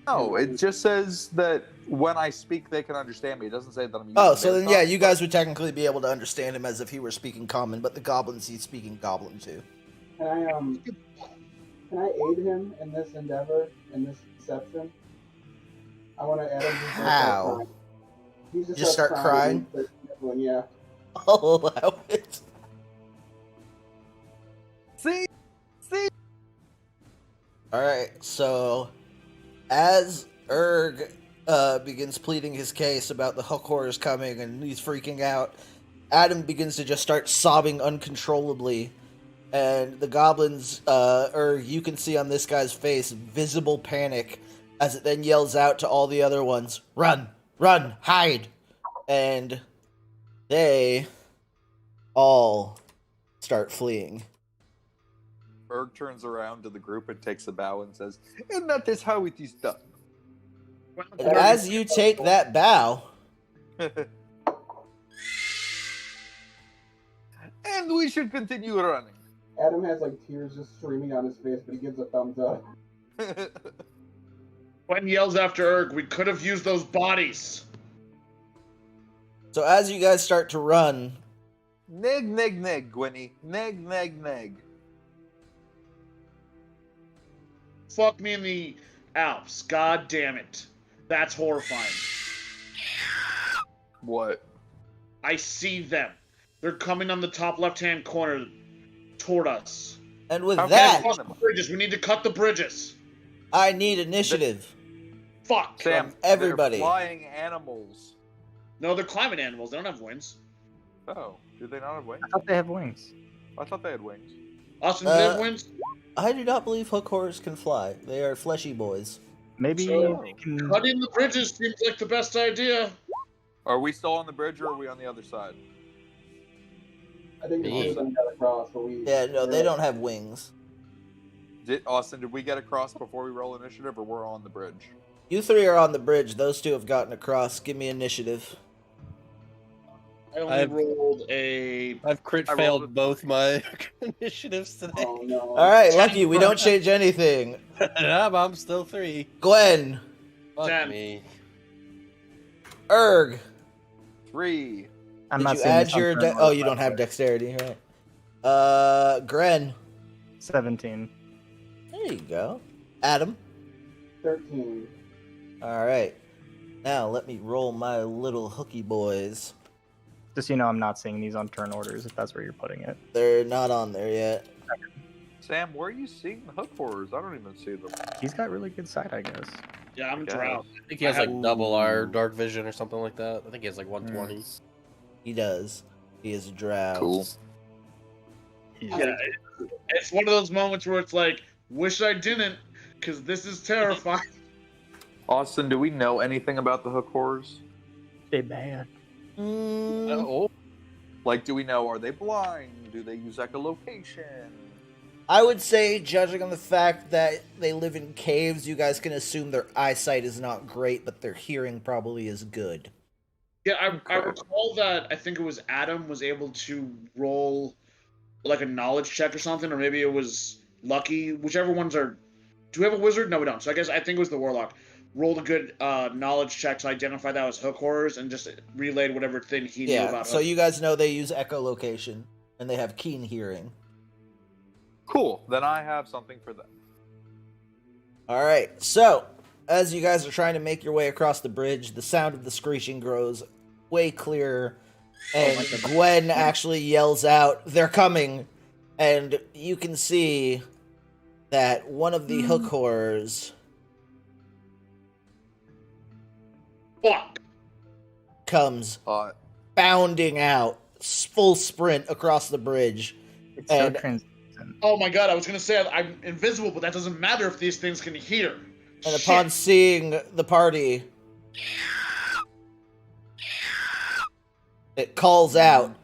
No, it just says that when I speak, they can understand me. It doesn't say that I'm using Oh, so their then, yeah, tongue. you guys would technically be able to understand him as if he were speaking common, but the goblins, he's speaking goblin too. Can I aid him in this endeavor, in this deception? I want to add him to How? He Just start crying? Yeah. I'll allow it. See? Alright, so as Erg begins pleading his case about the hook horrors coming and he's freaking out, Adam begins to just start sobbing uncontrollably. And the goblins, you can see on this guy's face visible panic as it then yells out to all the other ones, "Run! Run! Hide!" And they all start fleeing. Berg turns around to the group and takes a bow and says, "And that is how it is done." And as you take that bow, and we should continue running. Adam has like tears just streaming on his face, but he gives a thumbs up. Gwen yells after Erg, "We could have used those bodies." so as you guys start to run, Neg, neg, neg, Gwenny. Neg, neg, neg. Fuck me in the Alps. God damn it. That's horrifying. What? I see them. They're coming on the top left-hand corner toward us. and with How can that, I- Cut the bridges. We need to cut the bridges. I need initiative. Fuck. Sam, everybody. they're flying animals. No, they're climate animals. They don't have wings. Oh, do they not have wings? I thought they have wings. I thought they had wings. Austin, do they have wings? I do not believe hook horrors can fly. They are fleshy boys. Maybe So, they can. Cutting the bridges seems like the best idea. Are we still on the bridge or are we on the other side? I think the two of them got across, but we. Yeah, no, they don't have wings. Austin, did we get across before we roll initiative or we're on the bridge? You three are on the bridge. Those two have gotten across. Give me initiative. I only I've- rolled a... I've crit I rolled failed it. both my initiatives today. Oh no. All right, Lucky, we don't change anything. I'm still 3. Gwen, Fuck 10. me. Erg, 3. I'm did not you seeing add this on your... turn oh, order, you by don't the have way. dexterity, right? Gren. 17. There you go. Adam. 13. All right. Now let me roll my little hooky boys. Just so you know, I'm not seeing these on turn orders if that's where you're putting it. They're not on there yet. Sam, where are you seeing the hook horrors? I don't even see them. He's got really good sight, I guess. Yeah, I'm Okay. drowned. I think he has I like have- double our dark vision or something like that. I think he has like 120. He does. He is a drow. Cool. Yeah, it's one of those moments where it's like, wish I didn't, because this is terrifying. Austin, do we know anything about the hook horrors? They bad. Oh, Like, do we know, are they blind? Do they use echolocation? I would say, judging on the fact that they live in caves, you guys can assume their eyesight is not great, but their hearing probably is good. Yeah, I recall that I think it was Adam was able to roll like a knowledge check or something, or maybe it was Lucky, whichever ones are... Do we have a wizard? No, we don't. So I think it was the warlock. Rolled a good knowledge check to identify that as hook horrors and just relayed whatever thing he knew Yeah, about so hook. you guys know they use echolocation, and they have keen hearing. Cool, then I have something for them. Alright, so, as you guys are trying to make your way across the bridge, the sound of the screeching grows way clearer, and Gwen actually yells out, "They're coming!" And you can see that one of the hook horrors Fuck! comes Uh, bounding out, full sprint across the bridge. It's And- so translucent. Oh my god, I was gonna say I'm invisible, but that doesn't matter if these things can hear. And upon Shit. seeing the party, it calls out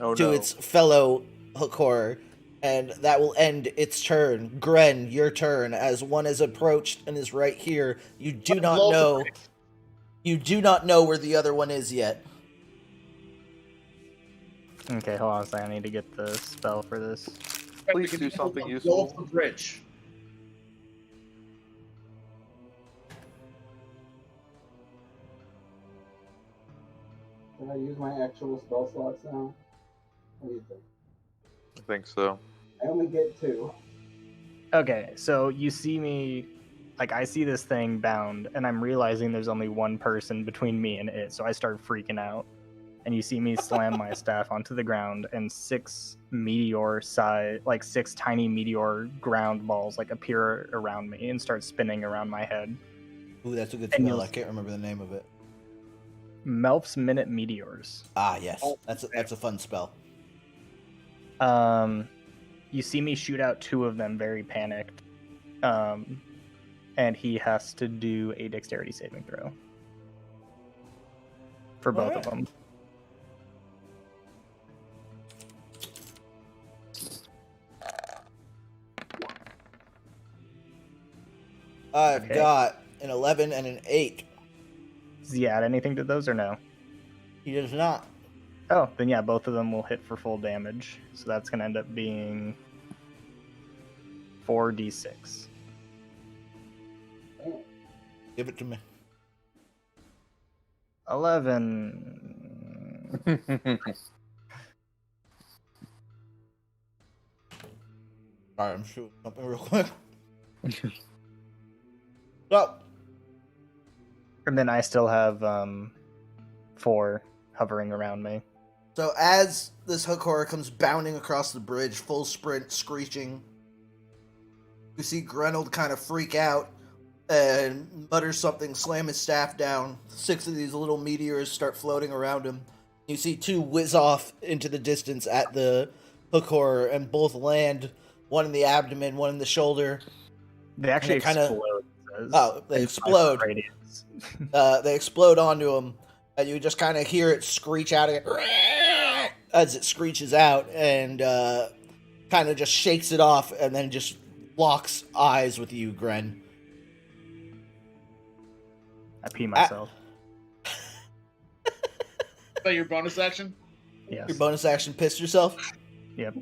oh to no. its fellow hook horror, and that will end its turn. Gren, your turn, as one is approached and is right here. You do not Blow the know. bridge. You do not know where the other one is yet. Okay, hold on a second. I need to get the spell for this. Please do something useful. Blow the bridge. Can I use my actual spell slots now? What do you think? I think so. I only get 2. Okay, so you see me, like I see this thing bound, and I'm realizing there's only one person between me and it, so I start freaking out. and you see me slam my staff onto the ground, and 6 tiny meteor ground balls like appear around me and start spinning around my head. Ooh, that's a good And spell. I can't remember the name of it. Melf's Minute Meteors. Ah, yes. That's a fun spell. You see me shoot out 2 of them very panicked. And he has to do a dexterity saving throw. For both of them. I've got an 11 and an 8. Does he add anything to those or no? He does not. Oh, then yeah, both of them will hit for full damage. So that's going to end up being 4d6. Give it to me. 11. Alright, I'm shooting something real quick. So, And then I still have 4 hovering around me. So as this hook horror comes bounding across the bridge, full sprint, screeching, you see Grenold kind of freak out and mutter something, slam his staff down. 6 of these little meteors start floating around him. You see 2 whiz off into the distance at the hook horror, and both land, one in the abdomen, one in the shoulder. They actually explode. They explode. They explode onto him, and you just kind of hear it screech out again as it screeches out, and kind of just shakes it off, and then just locks eyes with you, Gren. I pee myself. Is that your bonus action? Yes. Your bonus action, pissed yourself? Yep.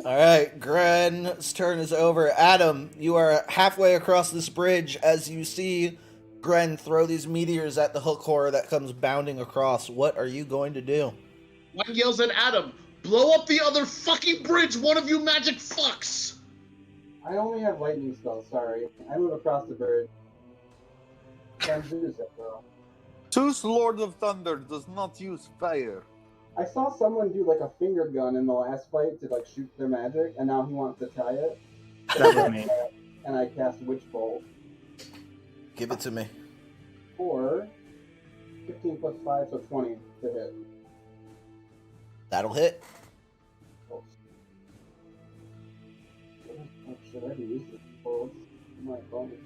Alright, Gren's turn is over. Adam, you are halfway across this bridge as you see Gren throw these meteors at the hook horror that comes bounding across. What are you going to do? One yells at Adam, blow up the other fucking bridge, one of you magic fucks! I only have lightning spells, sorry. I move across the bridge. Can't do that, though. Zeus, Lord of Thunder, does not use fire. I saw someone do like a finger gun in the last fight to like shoot their magic, and now he wants to try it. That was me. And I cast Witch Bolt. Give it to me. For 15 plus 5, so 20 to hit. That'll hit. Oh, shit, I can use this bolt. My bonus.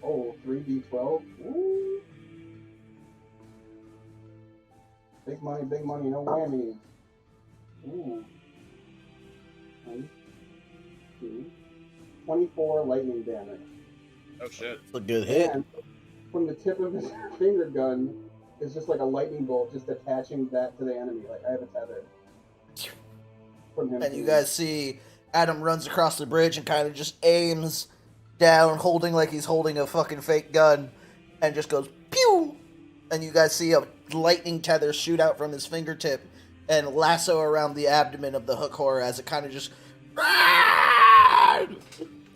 Oh, 3d12. Woo! Big money, no whammies. Ooh. 1, 2, 24 lightning damage. Oh shit. It's a good hit. And from the tip of his finger gun is just like a lightning bolt, just attaching that to the enemy. Like I have a tether. From him. And you guys see Adam runs across the bridge and kind of just aims down, holding like he's holding a fucking fake gun, and just goes pew. And you guys see a lightning tether shoot out from his fingertip and lasso around the abdomen of the hook horror as it kind of just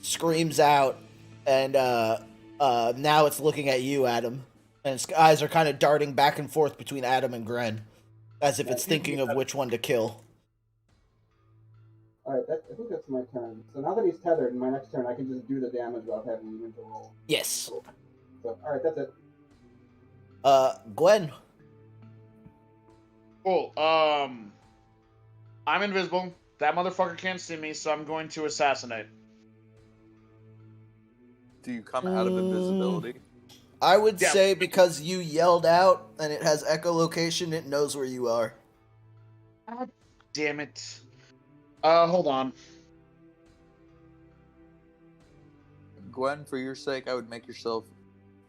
screams out. And now it's looking at you, Adam. And its eyes are kind of darting back and forth between Adam and Gren, as if it's thinking of which one to kill. Alright, I think that's my turn. So now that he's tethered, in my next turn I can just do the damage without having even to roll. Yes. So, alright, that's it. Gwen. Cool. I'm invisible. That motherfucker can't see me, so I'm going to assassinate. Do you come out of invisibility? I would Yeah. say because you yelled out and it has echolocation, it knows where you are. God damn it. Hold on. Gwen, for your sake, I would make yourself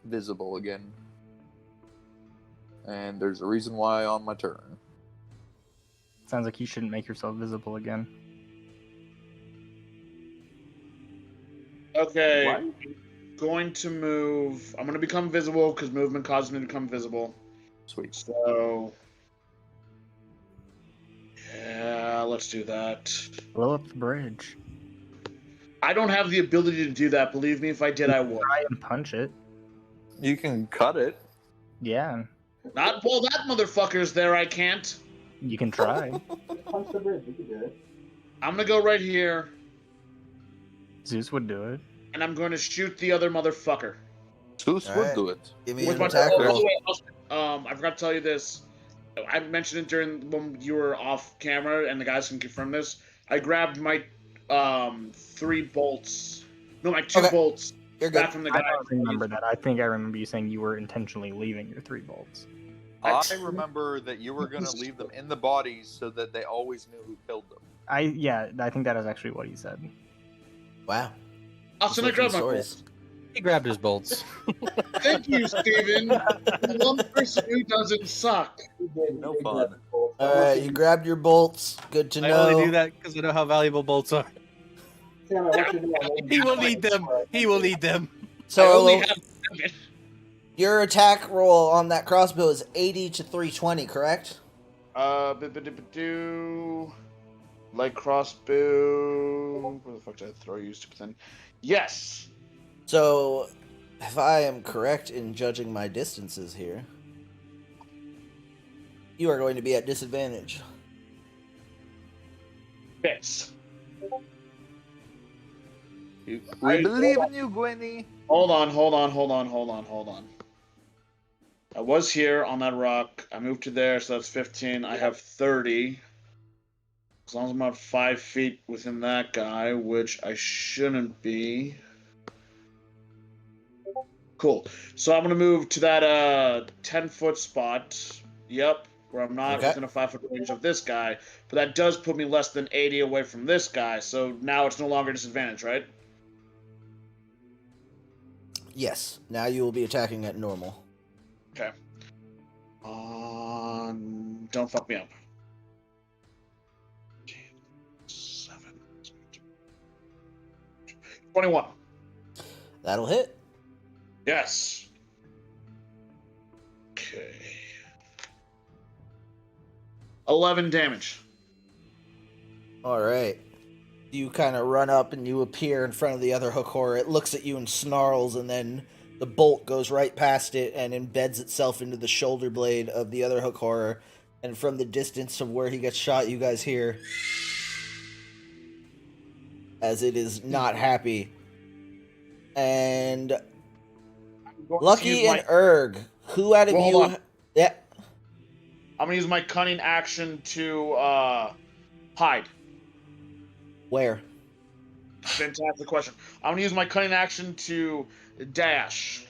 visible again. And there's a reason why on my turn. Sounds like you shouldn't make yourself visible again. Okay. What? Going to move. I'm going to become visible because movement causes me to become visible. Sweet. So. Yeah, let's do that. Blow up the bridge. I don't have the ability to do that. Believe me, if I did, I would. Try and punch it. You can cut it. Yeah. Not while that motherfucker's there, I can't. You can try. Punch the bridge. You can do it. I'm gonna go right here, Zeus would do it. and I'm going to shoot the other motherfucker. Zeus Alright. would do it. Give me With an my attack by the roll. way, I forgot to tell you this. I mentioned it during when you were off camera, and the guys can confirm this. I grabbed my 3 bolts. No, my 2 Okay. bolts You're good. back from the I guy. don't remember that. I think I remember you saying you were intentionally leaving your 3 bolts. I remember that you were going to leave them in the bodies so that they always knew who killed them. I think that is actually what he said. Wow. Austin, I grabbed my bolts. He grabbed his bolts. Thank you, Steven. The one person who doesn't suck. You did. No you did fun. grab the bolt. Alright, you grabbed your bolts. Good to I know. only do that because I know how valuable bolts are. Sam, I want you to know I He will need them. He will need them. I So only have 7. your attack roll on that crossbow is 80 to 320, correct? Light crossbow. Where the fuck did I throw you, stupid thing? Yes. So, if I am correct in judging my distances here, you are going to be at disadvantage. Yes. I believe in you, Gwenny. Hold on. I was here on that rock. I moved to there, so that's 15. I have 30. As long as I'm about 5 feet within that guy, which I shouldn't be. Cool. So I'm gonna move to that 10-foot spot. Yep, where I'm not Okay. within a 5-foot range of this guy, but that does put me less than 80 away from this guy. So now it's no longer a disadvantage, right? Yes. Now you will be attacking at normal. Okay. Don't fuck me up. 7. 21. That'll hit. Yes. Okay. 11 damage. Alright. You kind of run up and you appear in front of the other hook horror. It looks at you and snarls, and then the bolt goes right past it and embeds itself into the shoulder blade of the other hook horror. And from the distance of where he gets shot, you guys hear as it is not happy. And Lucky and Erg, who out of Well, you? hold on. Yeah. I'm gonna use my cunning action to hide. Where? Fantastic question. I'm gonna use my cunning action to dash.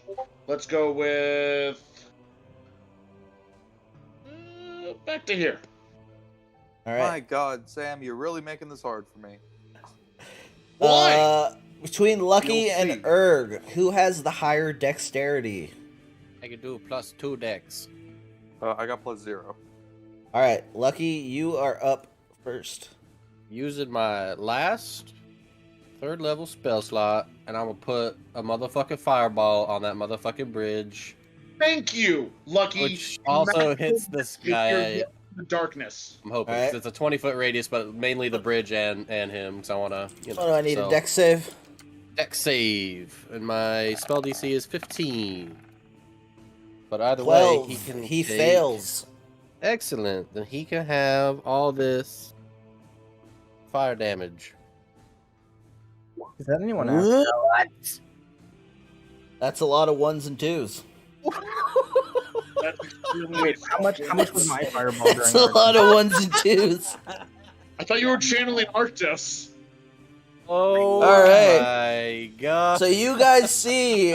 Let's go with back to here. All My right. God, Sam, you're really making this hard for me. Why? Between Lucky You'll and see. Erg, who has the higher dexterity? I can do +2 dex. I got +0. All right, Lucky, you are up first. Using my last 3rd level spell slot, and I'm gonna put a motherfucking fireball on that motherfucking bridge, Thank you, Lucky. which also hits this guy. The darkness. I'm hoping Alright. 'cause it's a 20-foot radius, but mainly the bridge and him. Because I wanna. You know, What do I need? so- A dex save? Dex save, and my spell DC is 15. But either 12. way, he can. He take- fails. Excellent. Then he can have all this fire damage. Is that anyone else? What? That's a lot of ones and twos. That's extremely Wait, how much was my fireball That's during a lot of ones and twos. I thought you were channeling Arctos. Oh All right. my god. So you guys see,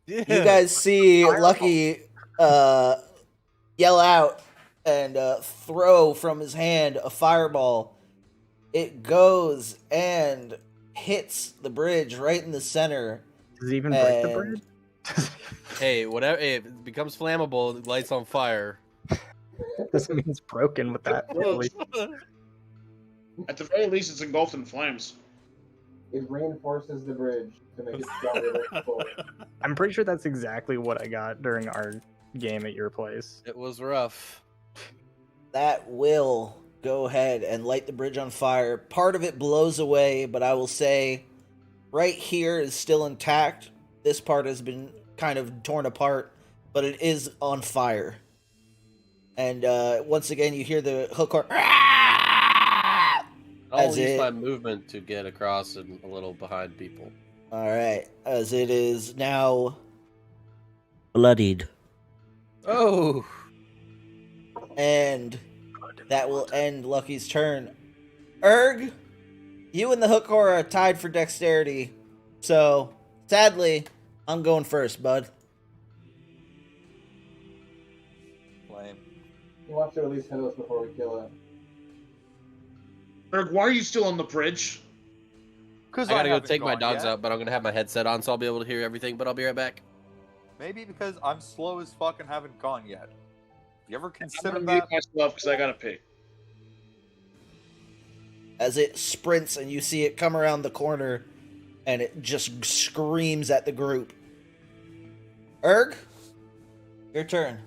you guys see Lucky yell out and throw from his hand a fireball. It goes and hits the bridge right in the center. Does it even break the And- bridge? Hey, whatever. If it becomes flammable, it lights on fire. This means broken with that. Really. At the very least, it's engulfed in flames. It reinforces the bridge to make it stronger. I'm pretty sure that's exactly what I got during our game at your place. It was rough. That will go ahead and light the bridge on fire. Part of it blows away, but I will say right here is still intact. This part has been kind of torn apart, but it is on fire. And once again, you hear the hook horn. I'll As use it- my movement to get across and a little behind people. All right, as it is now bloodied, Oh, and that will end Lucky's turn. Erg, you and the hook horror are tied for dexterity, so sadly, I'm going first, bud. Lame. He wants to at least hit us before we kill it. Berg, why are you still on the bridge? Because I gotta go take my dogs out, but I'm gonna have my headset on, so I'll be able to hear everything. But I'll be right back. Maybe because I'm slow as fuck and haven't gone yet. You ever I'm consider gonna mute that? myself because I gotta pee. As it sprints and you see it come around the corner, and it just screams at the group. Erg, your turn.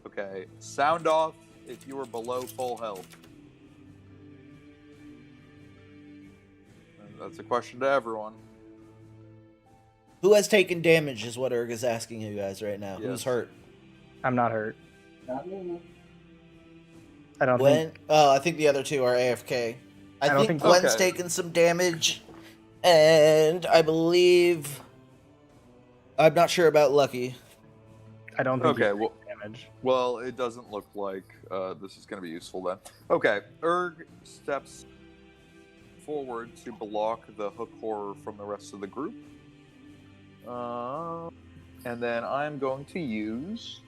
Okay, sound off if you are below full health. That's a question to everyone. Who has taken damage is what Erg is asking you guys right now. Yes. Who's hurt? I'm not hurt. Not me. I don't Gwen? think. Oh, I think the other two are AFK. I don't think think- Gwen's Okay. taken some damage, and I believe... I'm not sure about Lucky. I don't think. Okay, you well, take damage. well, it doesn't look like this is going to be useful then. Okay, Erg steps forward to block the hook horror from the rest of the group. And then I'm going to use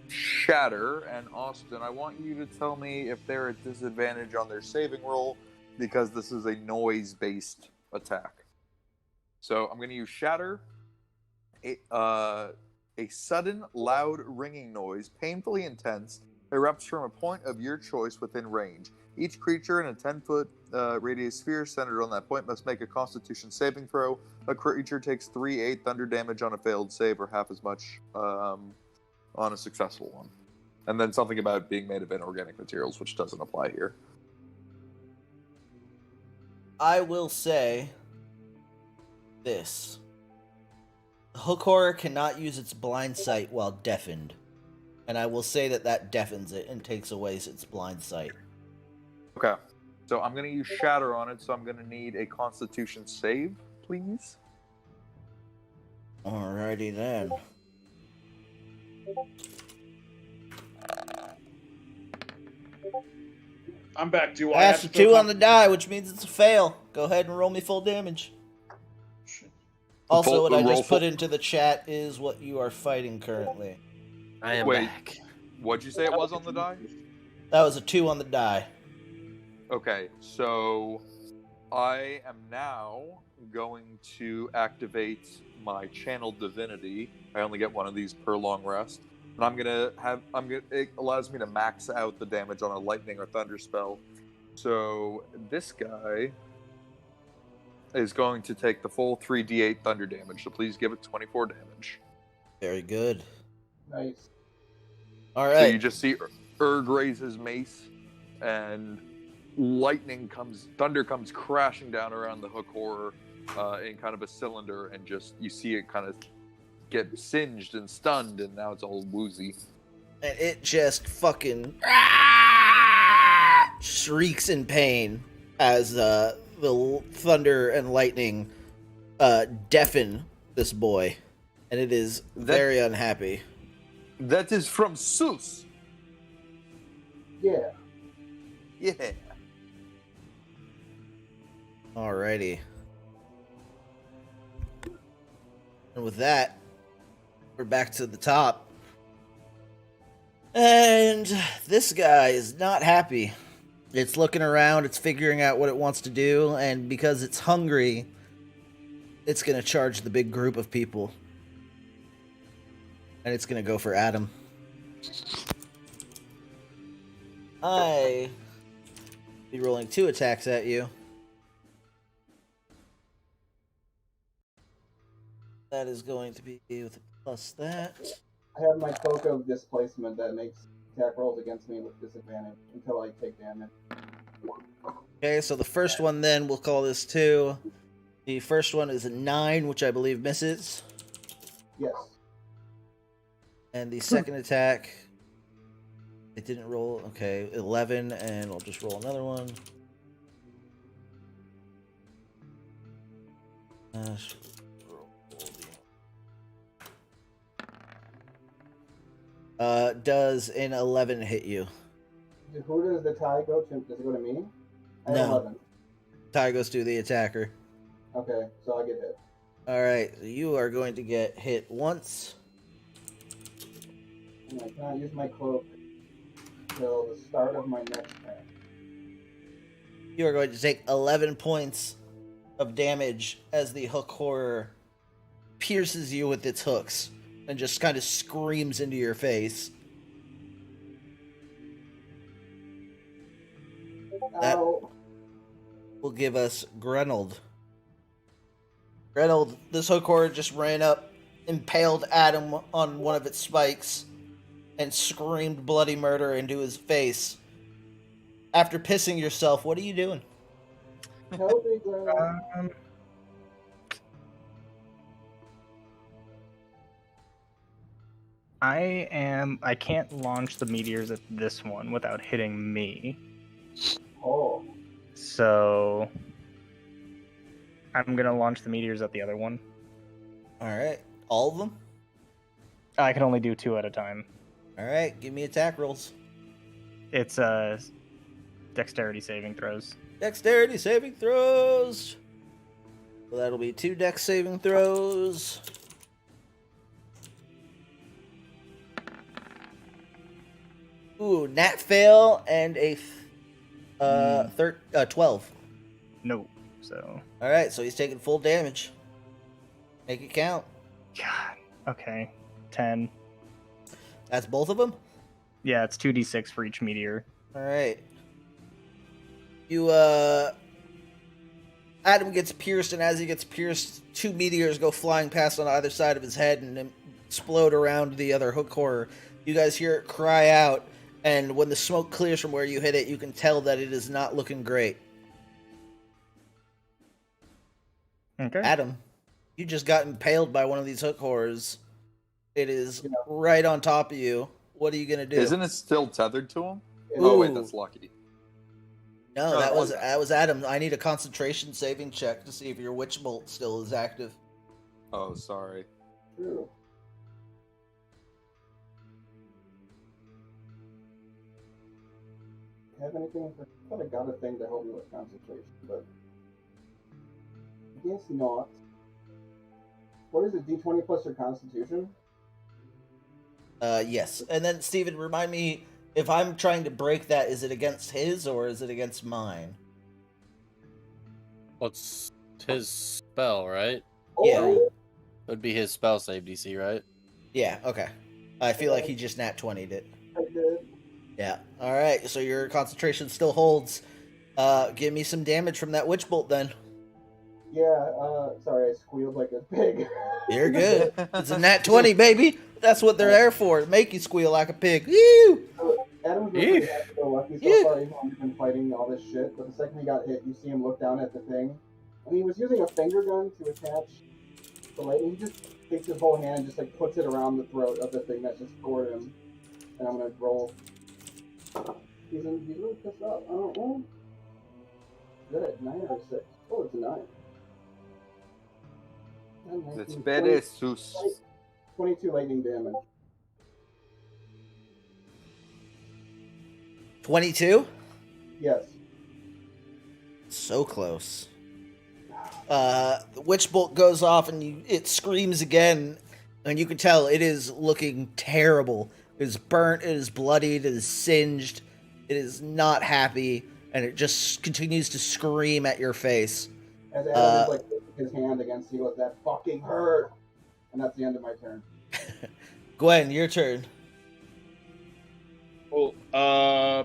Shatter. And Austin, I want you to tell me if they're at disadvantage on their saving roll, because this is a noise-based attack. So I'm going to use Shatter. A sudden, loud ringing noise, painfully intense, erupts from a point of your choice within range. Each creature in a 10-foot radius sphere centered on that point must make a Constitution saving throw. A creature takes 3/8 thunder damage on a failed save, or half as much on a successful one. And then something about being made of inorganic materials, which doesn't apply here. I will say this. The hook horror cannot use its blind sight while deafened. And I will say that that deafens it and takes away its blind sight. Okay. So I'm going to use Shatter on it, so I'm going to need a Constitution save, please. Alrighty then. I'm back. Do I have That's a to go 2 on the die, which means it's a fail. Go ahead and roll me full damage. Also, Full- what I roll just full- put into the chat is what you are fighting currently. I am Wait. back. What'd you say it was on the die? That was a 2 on the die. Okay, so I am now going to activate my Channel Divinity. I only get one of these per long rest. And it allows me to max out the damage on a lightning or thunder spell. So this guy is going to take the full 3d8 thunder damage. So please give it 24 damage. Very good. Nice. All So you right. just see Erg raise his mace, and thunder comes crashing down around the hook horror in kind of a cylinder, and just you see it kind of get singed and stunned, and now it's all woozy. And it just fucking shrieks in pain as the thunder and lightning deafen this boy. And it is very unhappy. That is from Zeus. Yeah. Yeah. Alrighty. And with that, we're back to the top. And this guy is not happy. It's looking around, it's figuring out what it wants to do, and because it's hungry, it's going to charge the big group of people. And it's going to go for Adam. I be rolling 2 attacks at you. That is going to be with a plus that. I have my cloak of displacement that makes attack rolls against me with disadvantage until I take damage. Okay, so the first one then, we'll call this 2. The first one is a 9, which I believe misses. Yes. And the second attack, it didn't roll. Okay, 11, and I'll just roll another one. Does an 11 hit you? Who does the tie go to? Does it go to me? I have No. 11. Tie goes to the attacker. Okay, so I'll get hit. Alright, so you are going to get hit once. And I cannot use my cloak till the start of my next turn. You are going to take 11 points of damage as the hook horror pierces you with its hooks and just kind of screams into your face. That Ow. will give us Grenold. Grenold, this hook horror just ran up, impaled Adam on one of its spikes, and screamed bloody murder into his face. After pissing yourself, what are you doing? Help me, Glenn. I can't launch the meteors at this one without hitting me. Oh. So I'm gonna launch the meteors at the other one. Alright, all of them? I can only do 2 at a time. Alright, give me attack rolls. It's dexterity saving throws. Dexterity saving throws! So that'll be 2 dex saving throws. Ooh, nat fail and a 12. No. So Alright, so he's taking full damage. Make it count. God. Okay. 10. That's both of them? Yeah, it's 2d6 for each meteor. Alright. You, Adam gets pierced, and as he gets pierced, 2 meteors go flying past on either side of his head and explode around the other hook horror. You guys hear it cry out, and when the smoke clears from where you hit it, you can tell that it is not looking great. Okay. Adam, you just got impaled by one of these hook horrors. It is right on top of you. What are you gonna do? Isn't it still tethered to him? Ooh. Oh wait, that's Lucky. No, that was Adam. I need a concentration saving check to see if your witch bolt still is active. Oh, sorry. True. Have anything? I thought I got a thing to help me with concentration, but I guess not. What is it? D20 plus your Constitution? Yes. And then Steven, remind me, if I'm trying to break that, is it against his or is it against mine? What's his spell, right? Yeah. It would be his spell save DC, right? Yeah, okay. I feel like he just nat 20'd it. I did. Yeah. Alright, so your concentration still holds. Give me some damage from that witch bolt then. Yeah, sorry, I squealed like a pig. You're good. It's a nat 20, baby! That's what they're there for, to make you squeal like a pig. Woo! Adam's been pretty happy-go-lucky so far. He's only been fighting all this shit, but the second he got hit, you see him look down at the thing. And he was using a finger gun to attach the light, and he just takes his whole hand and just like puts it around the throat of the thing that just scored him. And I'm gonna roll. He's really pissed off. I don't know. Is that a 9 or a 6? Oh, it's a 9. That's 19, better, Sus. 22 lightning damage. 22? Yes. So close. The witch bolt goes off and it screams again, and you can tell it is looking terrible. It is burnt, it is bloodied, it is singed, it is not happy, and it just continues to scream at your face. As Adam is like his hand against, he goes, "That fucking hurt," and that's the end of my turn. Gwen, your turn. Cool. I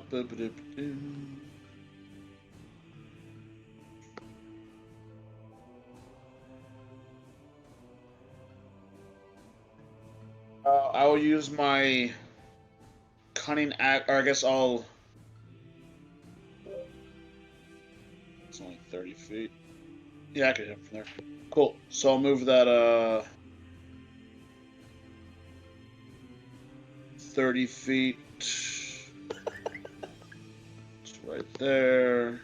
will use my cunning act, or I guess I'll. It's only 30 feet. Yeah, I could hit him from there. Cool. So I'll move that. 30 feet. It's right there.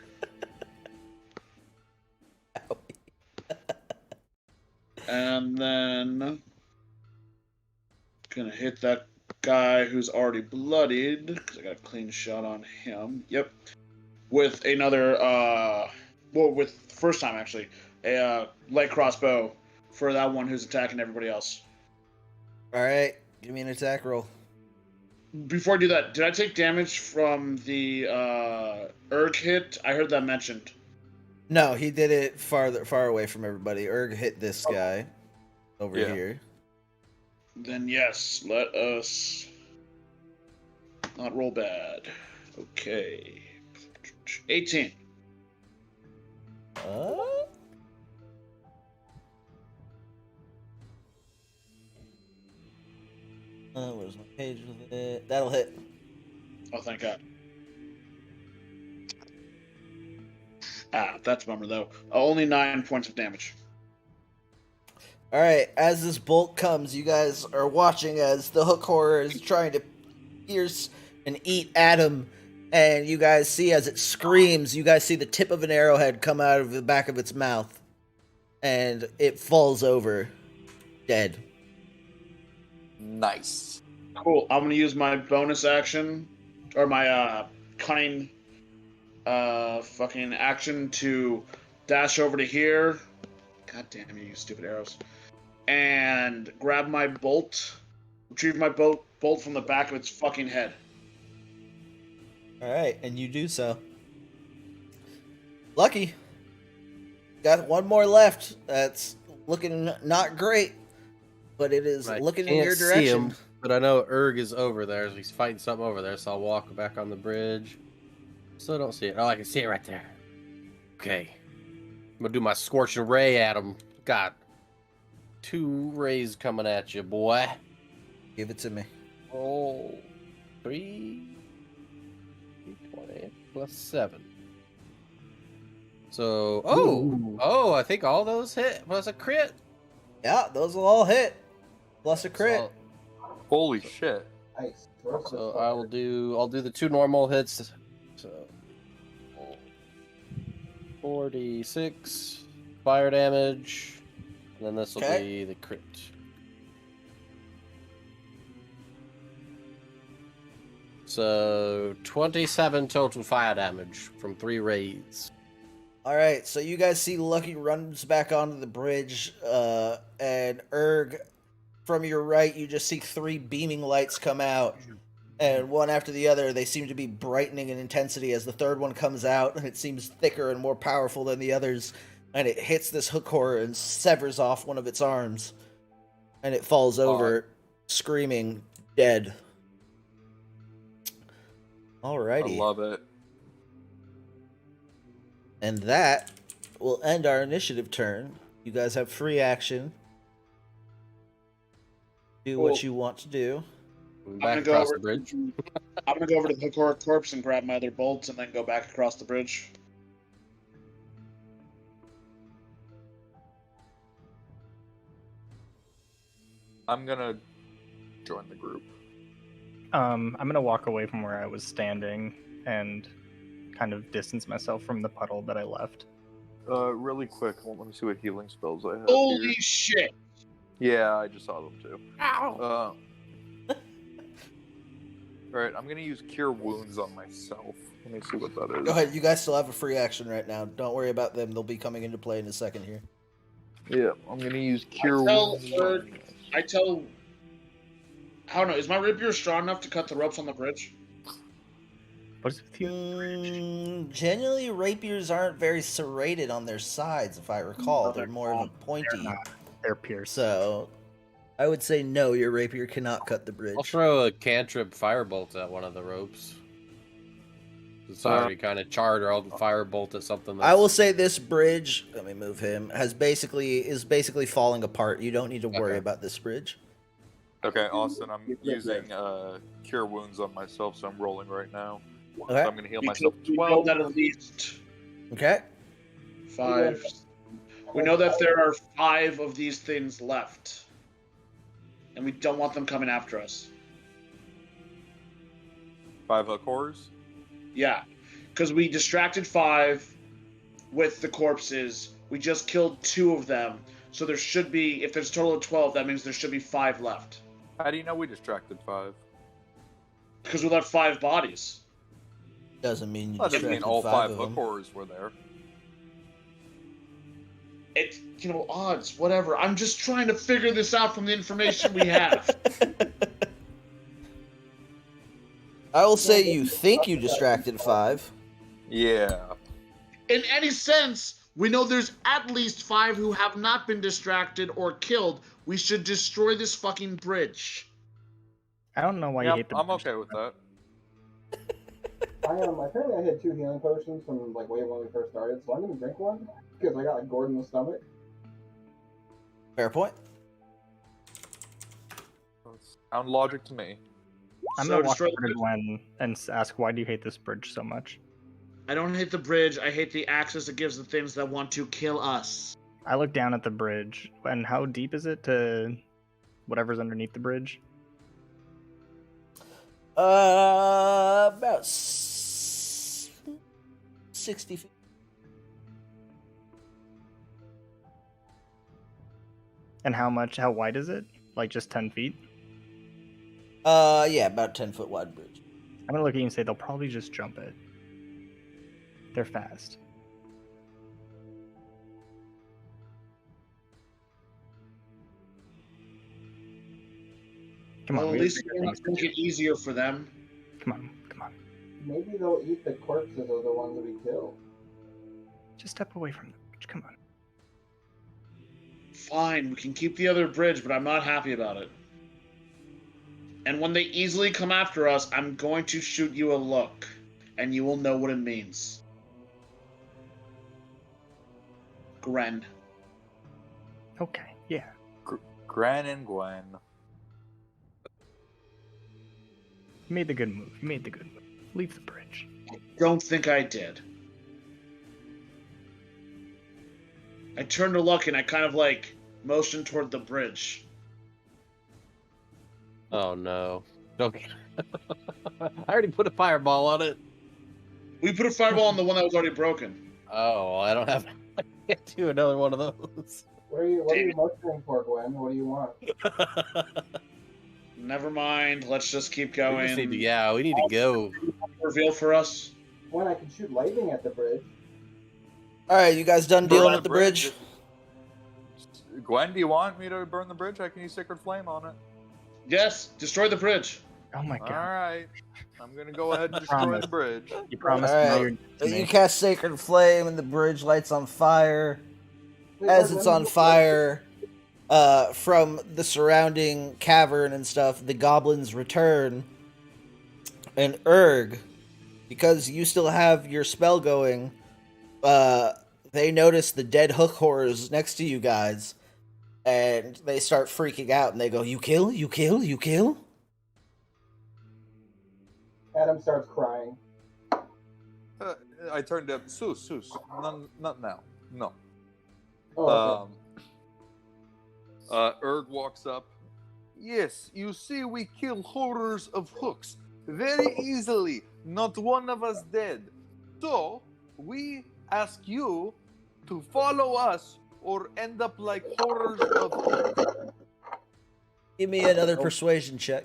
And then gonna hit that guy who's already bloodied because I got a clean shot on him. Yep. With another with first time actually, a light crossbow for that one who's attacking everybody else. All right, give me an attack roll. Before I do that, did I take damage from the Erg hit? I heard that mentioned. No, he did it far away from everybody. Erg hit this guy over here. Then yes, let us not roll bad. Okay. 18. Where's my page with it? That'll hit. Oh, thank God. That's a bummer, though. Only 9 points of damage. All right, as this bolt comes, you guys are watching as the hook horror is trying to pierce and eat Adam, and you guys see as it screams, you guys see the tip of an arrowhead come out of the back of its mouth, and it falls over, dead. Nice. Cool. I'm going to use my bonus action, or my cunning fucking action to dash over to here. God damn you stupid arrows. And grab my bolt, retrieve my bolt from the back of its fucking head. All right, and you do so. Lucky. Got one more left. That's looking not great, but it is looking in your direction. See him, but I know Erg is over there. He's fighting something over there, so I'll walk back on the bridge. Still don't see it. Oh, I can see it right there. Okay. I'm gonna do my scorching ray at him. Got 2 rays coming at you, boy. Give it to me. Oh, 3, 20 plus 7. So, I think all those hit plus a crit. Yeah, those will all hit. Plus a crit. So, Holy shit. Nice. so I'll do the 2 normal hits. So 46 fire damage. And then this will be the crit. So 27 total fire damage from 3 raids. All right, so you guys see Lucky runs back onto the bridge, and Erg, from your right, you just see 3 beaming lights come out, and one after the other, they seem to be brightening in intensity as the third one comes out, and it seems thicker and more powerful than the others, and it hits this hook horror and severs off one of its arms, and it falls over, screaming, dead. Alrighty. I love it. And that will end our initiative turn. You guys have free action. Do what you want to do. Back across the bridge. I'm gonna go over to the horror corpse and grab my other bolts, and then go back across the bridge. I'm gonna join the group. I'm gonna walk away from where I was standing and kind of distance myself from the puddle that I left. Really quick, let me see what healing spells I have Holy here. shit! Yeah, I just saw them too. Ow! Alright, I'm gonna use Cure Wounds on myself. Let me see what that is. Go ahead, you guys still have a free action right now. Don't worry about them. They'll be coming into play in a second here. Yeah, I'm gonna use Cure Wounds. I don't know, is my rapier strong enough to cut the ropes on the bridge? What's with you? Generally, rapiers aren't very serrated on their sides, if I recall. They're more of a pointy. They're pierced. So, I would say no, your rapier cannot cut the bridge. I'll throw a cantrip firebolt at one of the ropes. It's already kind of charred, or I'll firebolt at something. I will say this bridge, let me move him, is basically falling apart. You don't need to worry about this bridge. Okay, Austin, I'm using Cure Wounds on myself, so I'm rolling right now. Okay. So I'm going to heal myself We 12. know that at least Okay. 5. We know that there are 5 of these things left. And we don't want them coming after us. 5 hook horrors? Yeah, because we distracted 5 with the corpses. We just killed 2 of them. So there should be, if there's a total of 12, that means there should be 5 left. How do you know we distracted 5? Because we left 5 bodies. Doesn't mean you That doesn't distracted mean all 5 5 of hook them. horrors were there. It's, odds, whatever. I'm just trying to figure this out from the information we have. I will say you think you distracted 5. Yeah. In any sense, we know there's at least 5 who have not been distracted or killed. We should destroy this fucking bridge. I don't know why you Yep, hate the I'm bridge. okay with that. Apparently I had 2 healing potions from like way when we first started, so I'm gonna drink one because I got like gored in the stomach. Fair point. Sound logic to me. I'm So gonna walk destroy over to Gwen and ask, why do you hate this bridge so much? I don't hate the bridge. I hate the access it gives the things that want to kill us. I look down at the bridge, and how deep is it to whatever's underneath the bridge? About 60 feet. And how wide is it? Like just 10 feet? Yeah, about 10-foot wide bridge. I'm gonna look at you and say they'll probably just jump it. They're fast. Come on, Well, at we least have we bigger can things to make it easier for them. do. Come on. Maybe they'll eat the corpses of the ones that we kill. Just step away from the bridge. Come on. Fine, we can keep the other bridge, but I'm not happy about it. And when they easily come after us, I'm going to shoot you a look, and you will know what it means. Gren. Okay, yeah. Gran and Gwen. You made the good move. Leave the bridge. Don't think I did. I turned to look and I kind of motioned toward the bridge. Oh no. Okay. I already put a fireball on it. We put a fireball on the one that was already broken. Oh, I don't have. I can't do another one of those. What are you motioning for, Gwen? What do you want? Never mind. Let's just keep We going. just need to, we need to go. Reveal for us. Gwen, I can shoot lightning at the bridge. Alright, you guys done dealing with the bridge? Gwen, do you want me to burn the bridge? I can use Sacred Flame on it. Yes, destroy the bridge. Oh my god. Alright. I'm gonna go ahead and destroy Promise. the bridge. You promised Alright. me you're You cast Sacred Flame and the bridge lights on fire. Wait, As let it's me on go- fire, from the surrounding cavern and stuff, the goblins return. And Erg, because you still have your spell going, they notice the dead hook horrors next to you guys. And they start freaking out and they go, "You kill? You kill? You kill?" Adam starts crying. I turned to Sus, not now. No. Oh, okay. Erg walks up. Yes, you see, we kill horrors of hooks very easily. Not one of us dead. So we ask you to follow us or end up like horrors of hooks. Give me another persuasion check.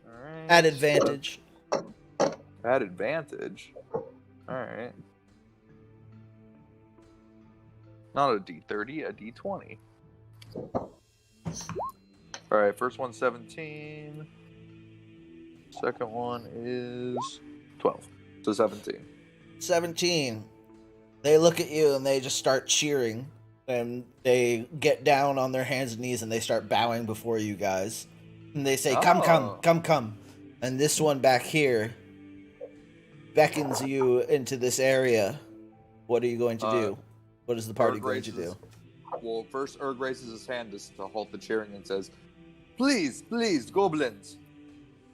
Alright. At advantage. At advantage. Alright. Not a D30, a D20. Alright, first one 17. Second one is 12. So 17. 17. They look at you and they just start cheering. And they get down on their hands and knees and they start bowing before you guys. And they say, "Come, come, come, come." And this one back here beckons you into this area. What are you going to do? What is the party Erg going to do? Well, first Erg raises his hand to halt the cheering and says, Please, goblins,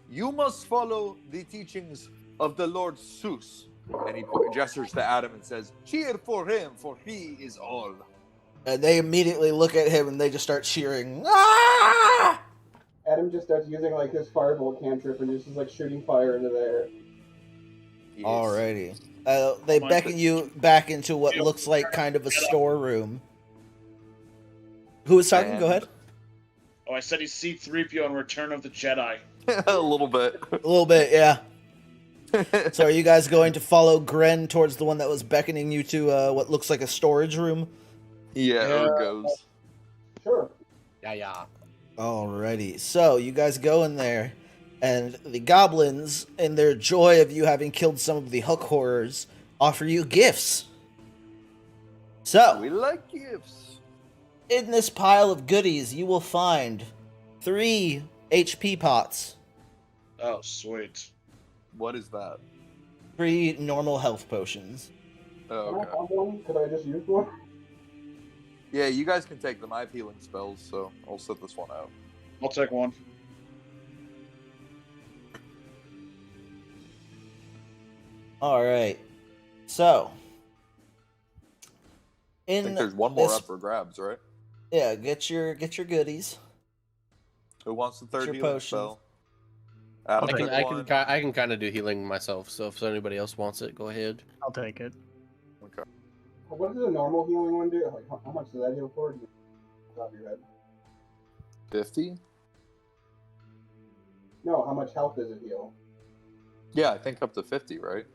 you must follow the teachings of the Lord Seuss. And he gestures to Adam and says, "Cheer for him, for he is all." And they immediately look at him and they just start cheering. Ah! Adam just starts using like his firebolt cantrip and just is like shooting fire into there. Yes. Alrighty. They beckon you back into what looks like kind of a storeroom. Who was talking? And- Go ahead. Oh, I said he's C-3PO in Return of the Jedi. A little bit. A little bit, yeah. So are you guys going to follow Gren towards the one that was beckoning you to what looks like a storage room? Yeah, Yeah. Erd goes. Sure. Yeah. Alrighty. So you guys go in there, and the goblins, in their joy of you having killed some of the hook horrors, offer you gifts. So, We like gifts. in this pile of goodies, you will find 3 HP pots, Oh, sweet. What is that? 3 normal health potions. Oh, Can I okay. have one? Could I just use one? Yeah, you guys can take them. I have healing spells, so I'll set this one out. I'll take one. Alright. So, I in think there's one more this- up for grabs, right? Yeah, get your goodies. Who wants the third your healing potions. spell? Adam, take take one. I can kind of do healing myself. So if anybody else wants it, go ahead. I'll take it. Okay. What does a normal healing one do? Like, how much does that heal for? Do you top of your head? 50? No, how much health does it heal? Yeah, I think up to 50, right?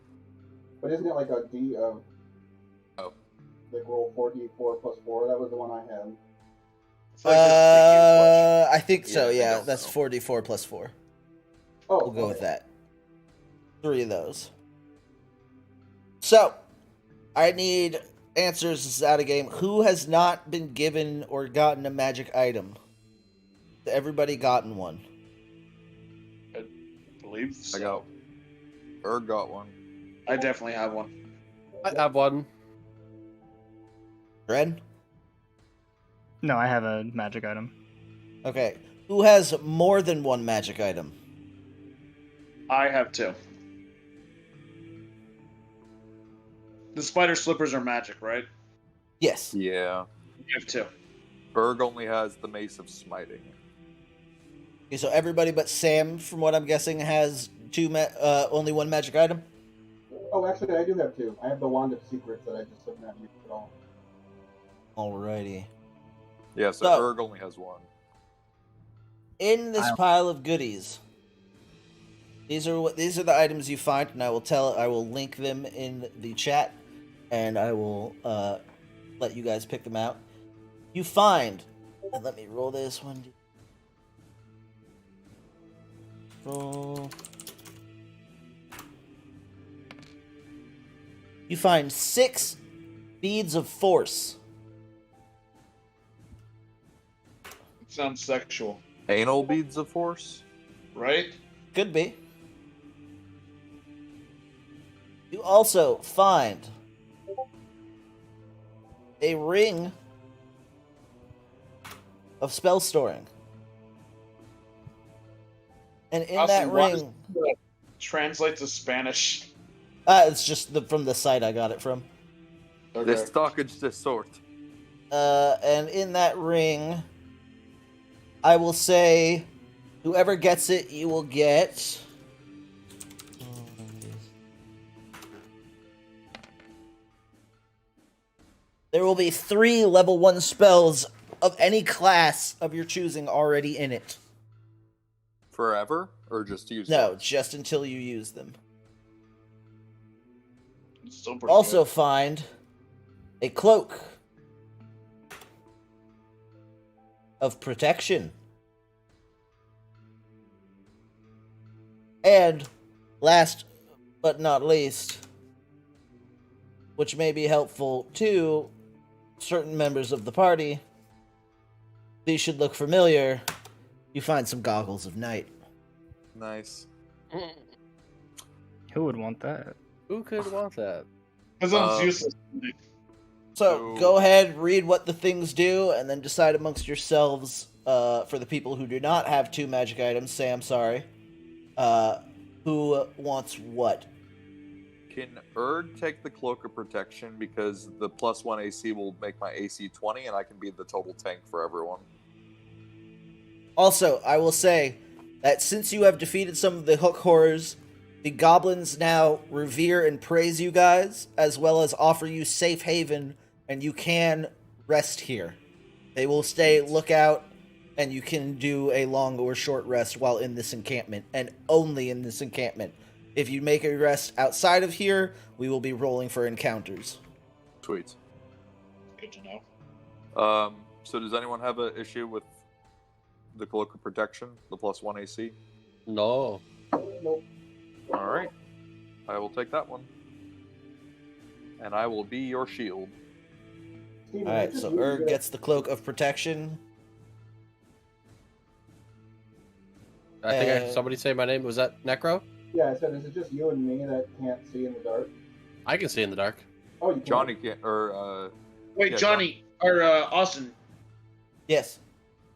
But isn't it like a D of Oh. like roll 4d4 plus 4? That was the one I had. It's like this I think so, Yeah, I yeah. don't That's know. 4d4 plus 4. Oh, We'll go with okay. that. 3 of those. So, I need answers. This is out of game. Who has not been given or gotten a magic item? Everybody gotten one. I believe so. I got. Erd got one. I definitely have one. I have one. Ren? No, I have a magic item. Okay. Who has more than one magic item? I have 2. The spider slippers are magic, right? Yes. Yeah. I have 2. Berg only has the Mace of Smiting. Okay, so everybody but Sam, from what I'm guessing, has only one magic item? Oh, actually, I do have 2. I have the Wand of Secrets that I just have not used at all. Alrighty. Yeah, so So- Erg only has one. In this pile of goodies, these are the items you find, and I will link them in the chat, and I will let you guys pick them out. You find, and let me roll this one. Roll. You find 6 beads of force. Sounds sexual, Anal beads of force? right? Could be. You also find a ring of spell storing. And in Austin, that why ring, Translate to Spanish. it's just from the site I got it from. Okay. The stockage the sort. And in that ring, I will say, whoever gets it, you will get. There will be 3 level 1 spells of any class of your choosing already in it. Forever? Or just use No, once? just until you use them. It's still pretty Also good. find a cloak of protection. And last but not least, which may be helpful to certain members of the party, these should look familiar. You find some goggles of night. Nice. Who would want that? Who could want that? That sounds Um, useless. So So- go ahead, read what the things do, and then decide amongst yourselves. For the people who do not have 2 magic items, say I'm sorry. Who wants what? Can Erd take the Cloak of Protection because the +1 AC will make my AC 20 and I can be the total tank for everyone? Also, I will say that since you have defeated some of the hook horrors, the goblins now revere and praise you guys, as well as offer you safe haven, and you can rest here. They will stay lookout, and you can do a long or short rest while in this encampment, and only in this encampment. If you make a rest outside of here, we will be rolling for encounters. Sweet. Good to know. So does anyone have an issue with the Cloak of Protection, the +1 AC? No. Nope. All right. I will take that one. And I will be your shield. Steven, Alright, it's just so you Erg that- gets the Cloak of Protection. I think somebody say my name. Was that Necro? Yeah, I said, is it just you and me that can't see in the dark? I can see in the dark. Oh, you can. Johnny can't, or, Wait, Yeah, Johnny, or Austin, Yes.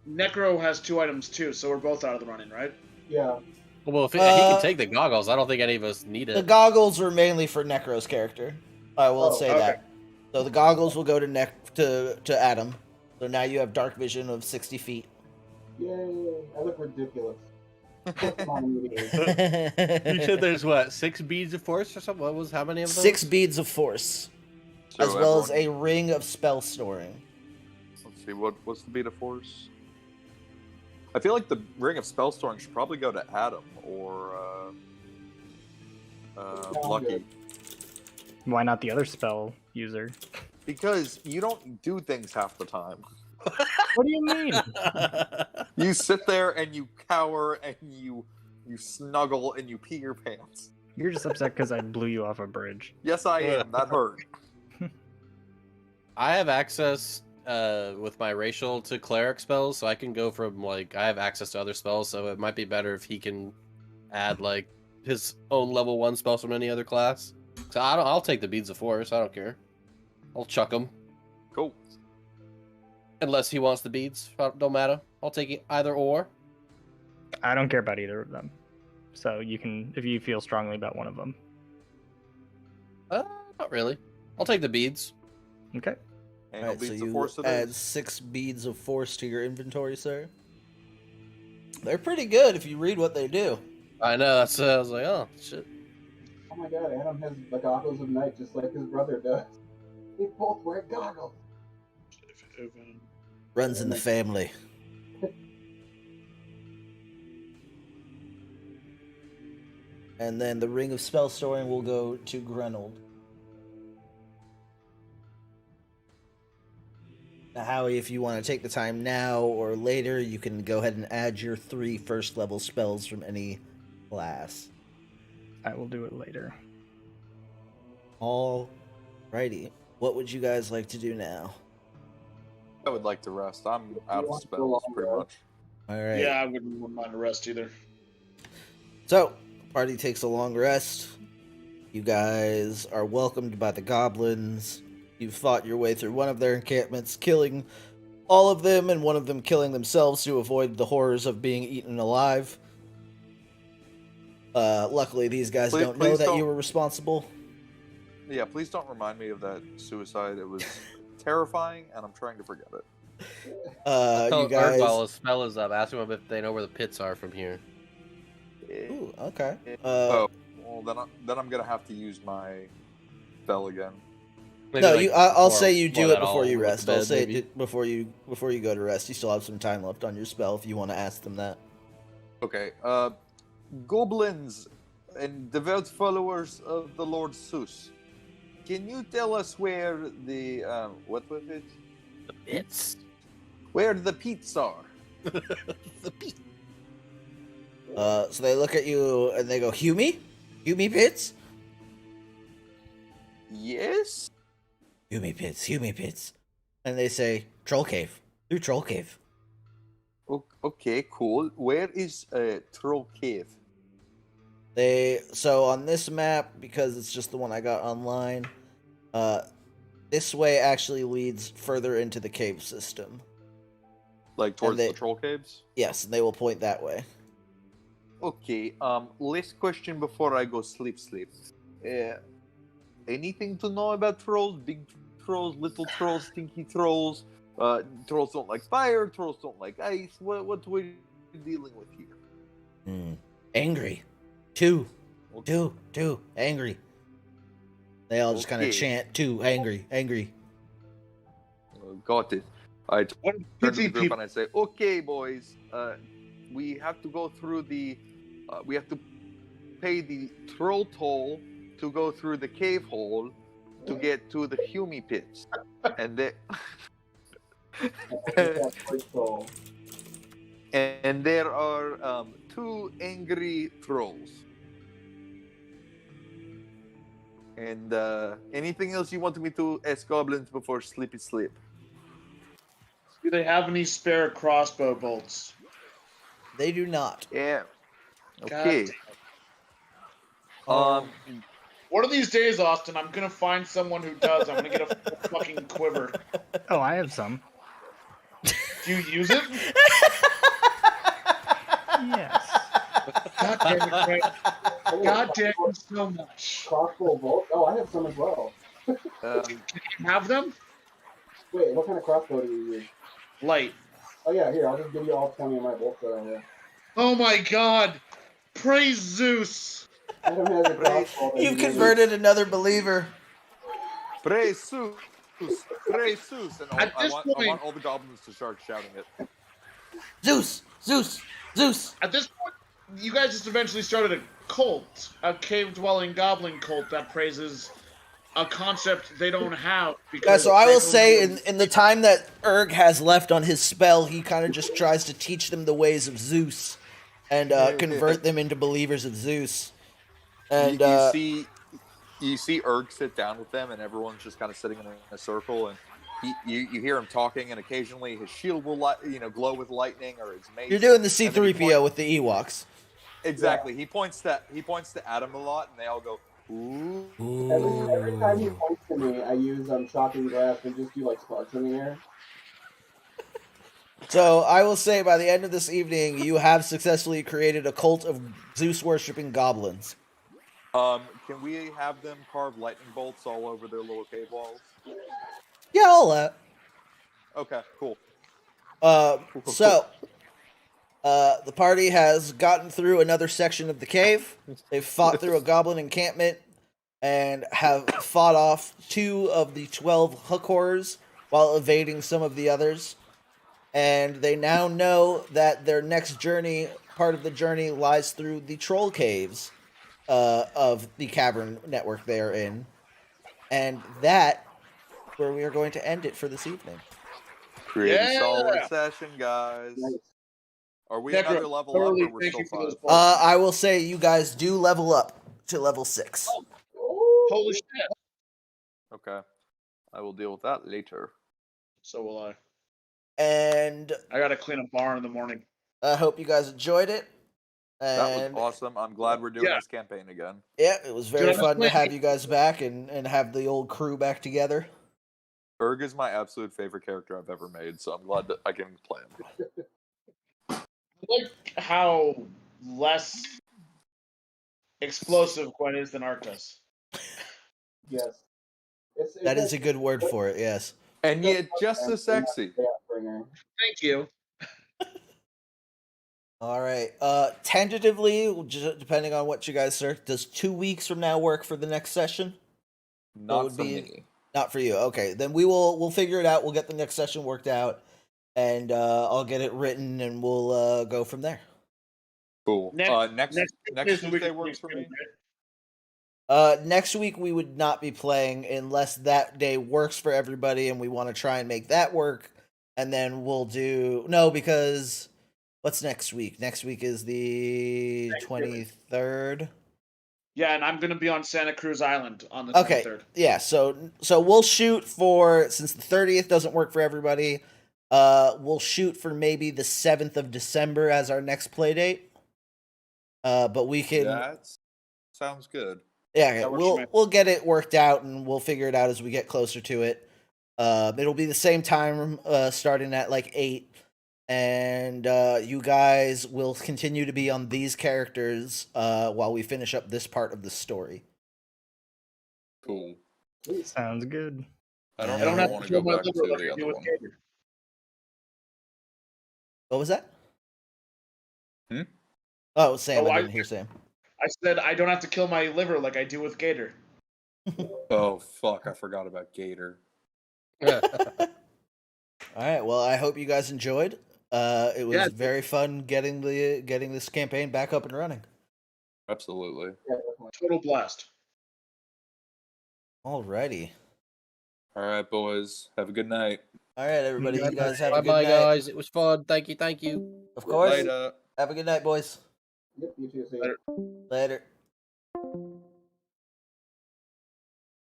Necro has 2 items too, so we're both out of the running, right? Yeah. Well, if he can take the goggles, I don't think any of us need The it. goggles are mainly for Necro's character. I will say okay. that. So the goggles will go to Adam. So now you have dark vision of 60 feet. Yay. I look ridiculous. Come on, immediately. You said there's what, 6 beads of force or something? What was how many of those? 6 beads of force, so as well as everyone- a ring of spell storing. Let's see, what's the beat of force? I feel like the Ring of Spell Storing should probably go to Adam or Lucky. Why not the other spell user? Because you don't do things half the time. What do you mean? You sit there and you cower and you snuggle and you pee your pants. You're just upset because I blew you off a bridge. Yes, I am. That hurt. I have access with my racial to cleric spells, so I can go from like I have access to other spells, so it might be better if he can add like his own level 1 spells from any other class. So I'll take the beads of force. I don't care. I'll chuck them Cool. unless he wants the beads. Don't matter. I'll take it either or. I don't care about either of them. So you can, if you feel strongly about one of them. Not really. I'll take the beads. Okay. And Alright, so beats of you force it add is. 6 beads of force to your inventory, sir. They're pretty good if you read what they do. I know. That's. I was like, oh shit. Oh my god, Adam has the goggles of night just like his brother does. They both wear goggles. Runs in the family. And then the Ring of Spell Storing will go to Grenold. Now, Howie, if you want to take the time now or later, you can go ahead and add your 3 first level spells from any class. I will do it later. Alrighty. What would you guys like to do now? I would like to rest. I'm out of want to go spells, long pretty rest? much. Alright. Yeah, I wouldn't mind a rest either. So, the party takes a long rest. You guys are welcomed by the goblins. You've fought your way through one of their encampments, killing all of them, and one of them killing themselves to avoid the horrors of being eaten alive. Luckily, these guys Please- don't know please that don't- you were responsible. Yeah, please don't remind me of that suicide. It was terrifying, and I'm trying to forget it. You guys... While his spell is up, ask them if they know where the pits are from here. Ooh, okay. Oh, well, then I'm gonna have to use my spell again. Maybe, No, like, I'll before- say you do it that before all you went to rest. I'll bed, say maybe. before you go to rest. You still have some time left on your spell if you want to ask them that. Okay, goblins and devout followers of the Lord Zeus, can you tell us where the what was it? The pits. Where the pits are? The pit. So they look at you and they go, "Hume? Hume pits? Yes. Hume pits, Hume pits." And they say, "Troll cave. Through Troll cave." Okay, cool. Where is Troll Cave? So on this map, because it's just the one I got online, this way actually leads further into the cave system. Like towards they- the Troll Caves? Yes, and they will point that way. Okay, last question before I go sleep. Anything to know about trolls? Big trolls, little trolls, stinky trolls? Trolls don't like fire, trolls don't like ice. What would dealing with here? Angry. Two, angry. They all just kind of Okay. chant, two, angry, angry. Got it. I turn What to the busy group people? and I say, "Okay, boys, we have to go through the, we have to pay the troll toll to go through the cave hole to get to the Humy pits, and they, and there are two angry trolls. And anything else you want me to ask goblins before sleepy sleep? Do they have any spare crossbow bolts? They do not. Yeah. God Okay. damn. Um. One of these days, Austin, I'm gonna find someone who does. I'm gonna get a fucking quiver. Oh, I have some. Do you use it? Yes. God damn it, Craig. God damn you so much. Crossbow bolt? Oh, I have some as well. Can you have them? Wait, what kind of crossbow do you use? Light. Oh yeah, here, I'll just give you all 20 of my bolts that I have. Oh my god! Praise Zeus! Adam has a crossbow. that You've he uses. converted another believer. Praise Zeus! Praise Zeus! And At this I point- want all the goblins to start shouting it. Zeus, Zeus, Zeus. At this point, you guys just eventually started a cult, a cave-dwelling goblin cult that praises a concept they don't have. Because Yeah, so I they will don't say, know- in the time that Erg has left on his spell, he kind of just tries to teach them the ways of Zeus and convert them into believers of Zeus. And you see Erg sit down with them, and everyone's just kind of sitting in a circle, and you hear him talking, and occasionally his shield will glow with lightning, or his mace. you're doing the and then he C-3PO with the Ewoks. Exactly. He points to Adam a lot, and they all go, "Ooh." Every time he points to me, I use shocking grasp and just do like sparks in the air. So I will say, by the end of this evening, you have successfully created a cult of Zeus-worshipping goblins. Can we have them carve lightning bolts all over their little cave walls? Yeah, all that. Okay, cool. So, the party has gotten through another section of the cave. They've fought through a goblin encampment and have fought off 2 of the 12 hook horrors while evading some of the others. And they now know that their next journey, part of the journey, lies through the troll caves of the cavern network they are in. And that is where we are going to end it for this evening. Pretty Yeah. solid session, guys. Nice. Are we Necro, another level thoroughly up, or we're thank still you for those 5? bolts. I will say you guys do level up to level 6. Holy shit! Okay. I will deal with that later. So will I. And I gotta clean a barn in the morning. I hope you guys enjoyed it. That And was awesome. I'm glad we're doing Yeah. this campaign again. yeah, it was very Dude, I was fun to playing- have you guys back and have the old crew back together. Erg is my absolute favorite character I've ever made, so I'm glad that I can play him. I like how less explosive Gwen is than Arctus. Yes. That is a good word for it, yes. And yet just as sexy. Thank you. All right. Tentatively, depending on what you guys search, does 2 weeks from now work for the next session? Not would for be- me. Not for you. Okay, then we'll figure it out. We'll get the next session worked out, and I'll get it written, and we'll go from there. Cool. Next is the week Tuesday of works for me. Thanksgiving, Next week we would not be playing unless that day works for everybody, and we want to try and make that work. And then we'll do because what's next week? Next week is the Thanksgiving. 23rd. Yeah, and I'm gonna be on Santa Cruz Island on the 23rd. Yeah, so we'll shoot for, since the 30th doesn't work for everybody, we'll shoot for maybe the 7th of December as our next play date. But we can That sounds good. yeah, That works for me. we'll get it worked out and we'll figure it out as we get closer to it. It'll be the same time starting at like 8. And you guys will continue to be on these characters while we finish up this part of the story. Cool. Sounds good. I don't I don't ever have want to show go my back to liver like I the do other with one. Gator. What was that? Oh, Sam, Oh, I I- didn't hear Sam. I said I don't have to kill my liver like I do with Gator. Oh fuck! I forgot about Gator. All right. Well, I hope you guys enjoyed. It was Yeah. very fun getting this campaign back up and running. Absolutely. Yeah, definitely. Total blast. Alrighty. All right, boys. Have a good night. All right, everybody. You guys have a Bye good bye, night. guys. It was fun. Thank you. Thank you. Of course. Later. Have a good night, boys. Yep, you too. See ya. Later. Later.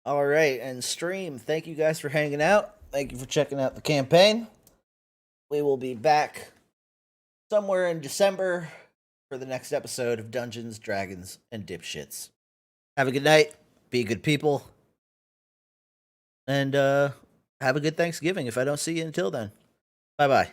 All right, and stream. Thank you guys for hanging out. Thank you for checking out the campaign. We will be back somewhere in December for the next episode of Dungeons, Dragons, and Dipshits. Have a good night. Be good people. And have a good Thanksgiving if I don't see you until then. Bye-bye.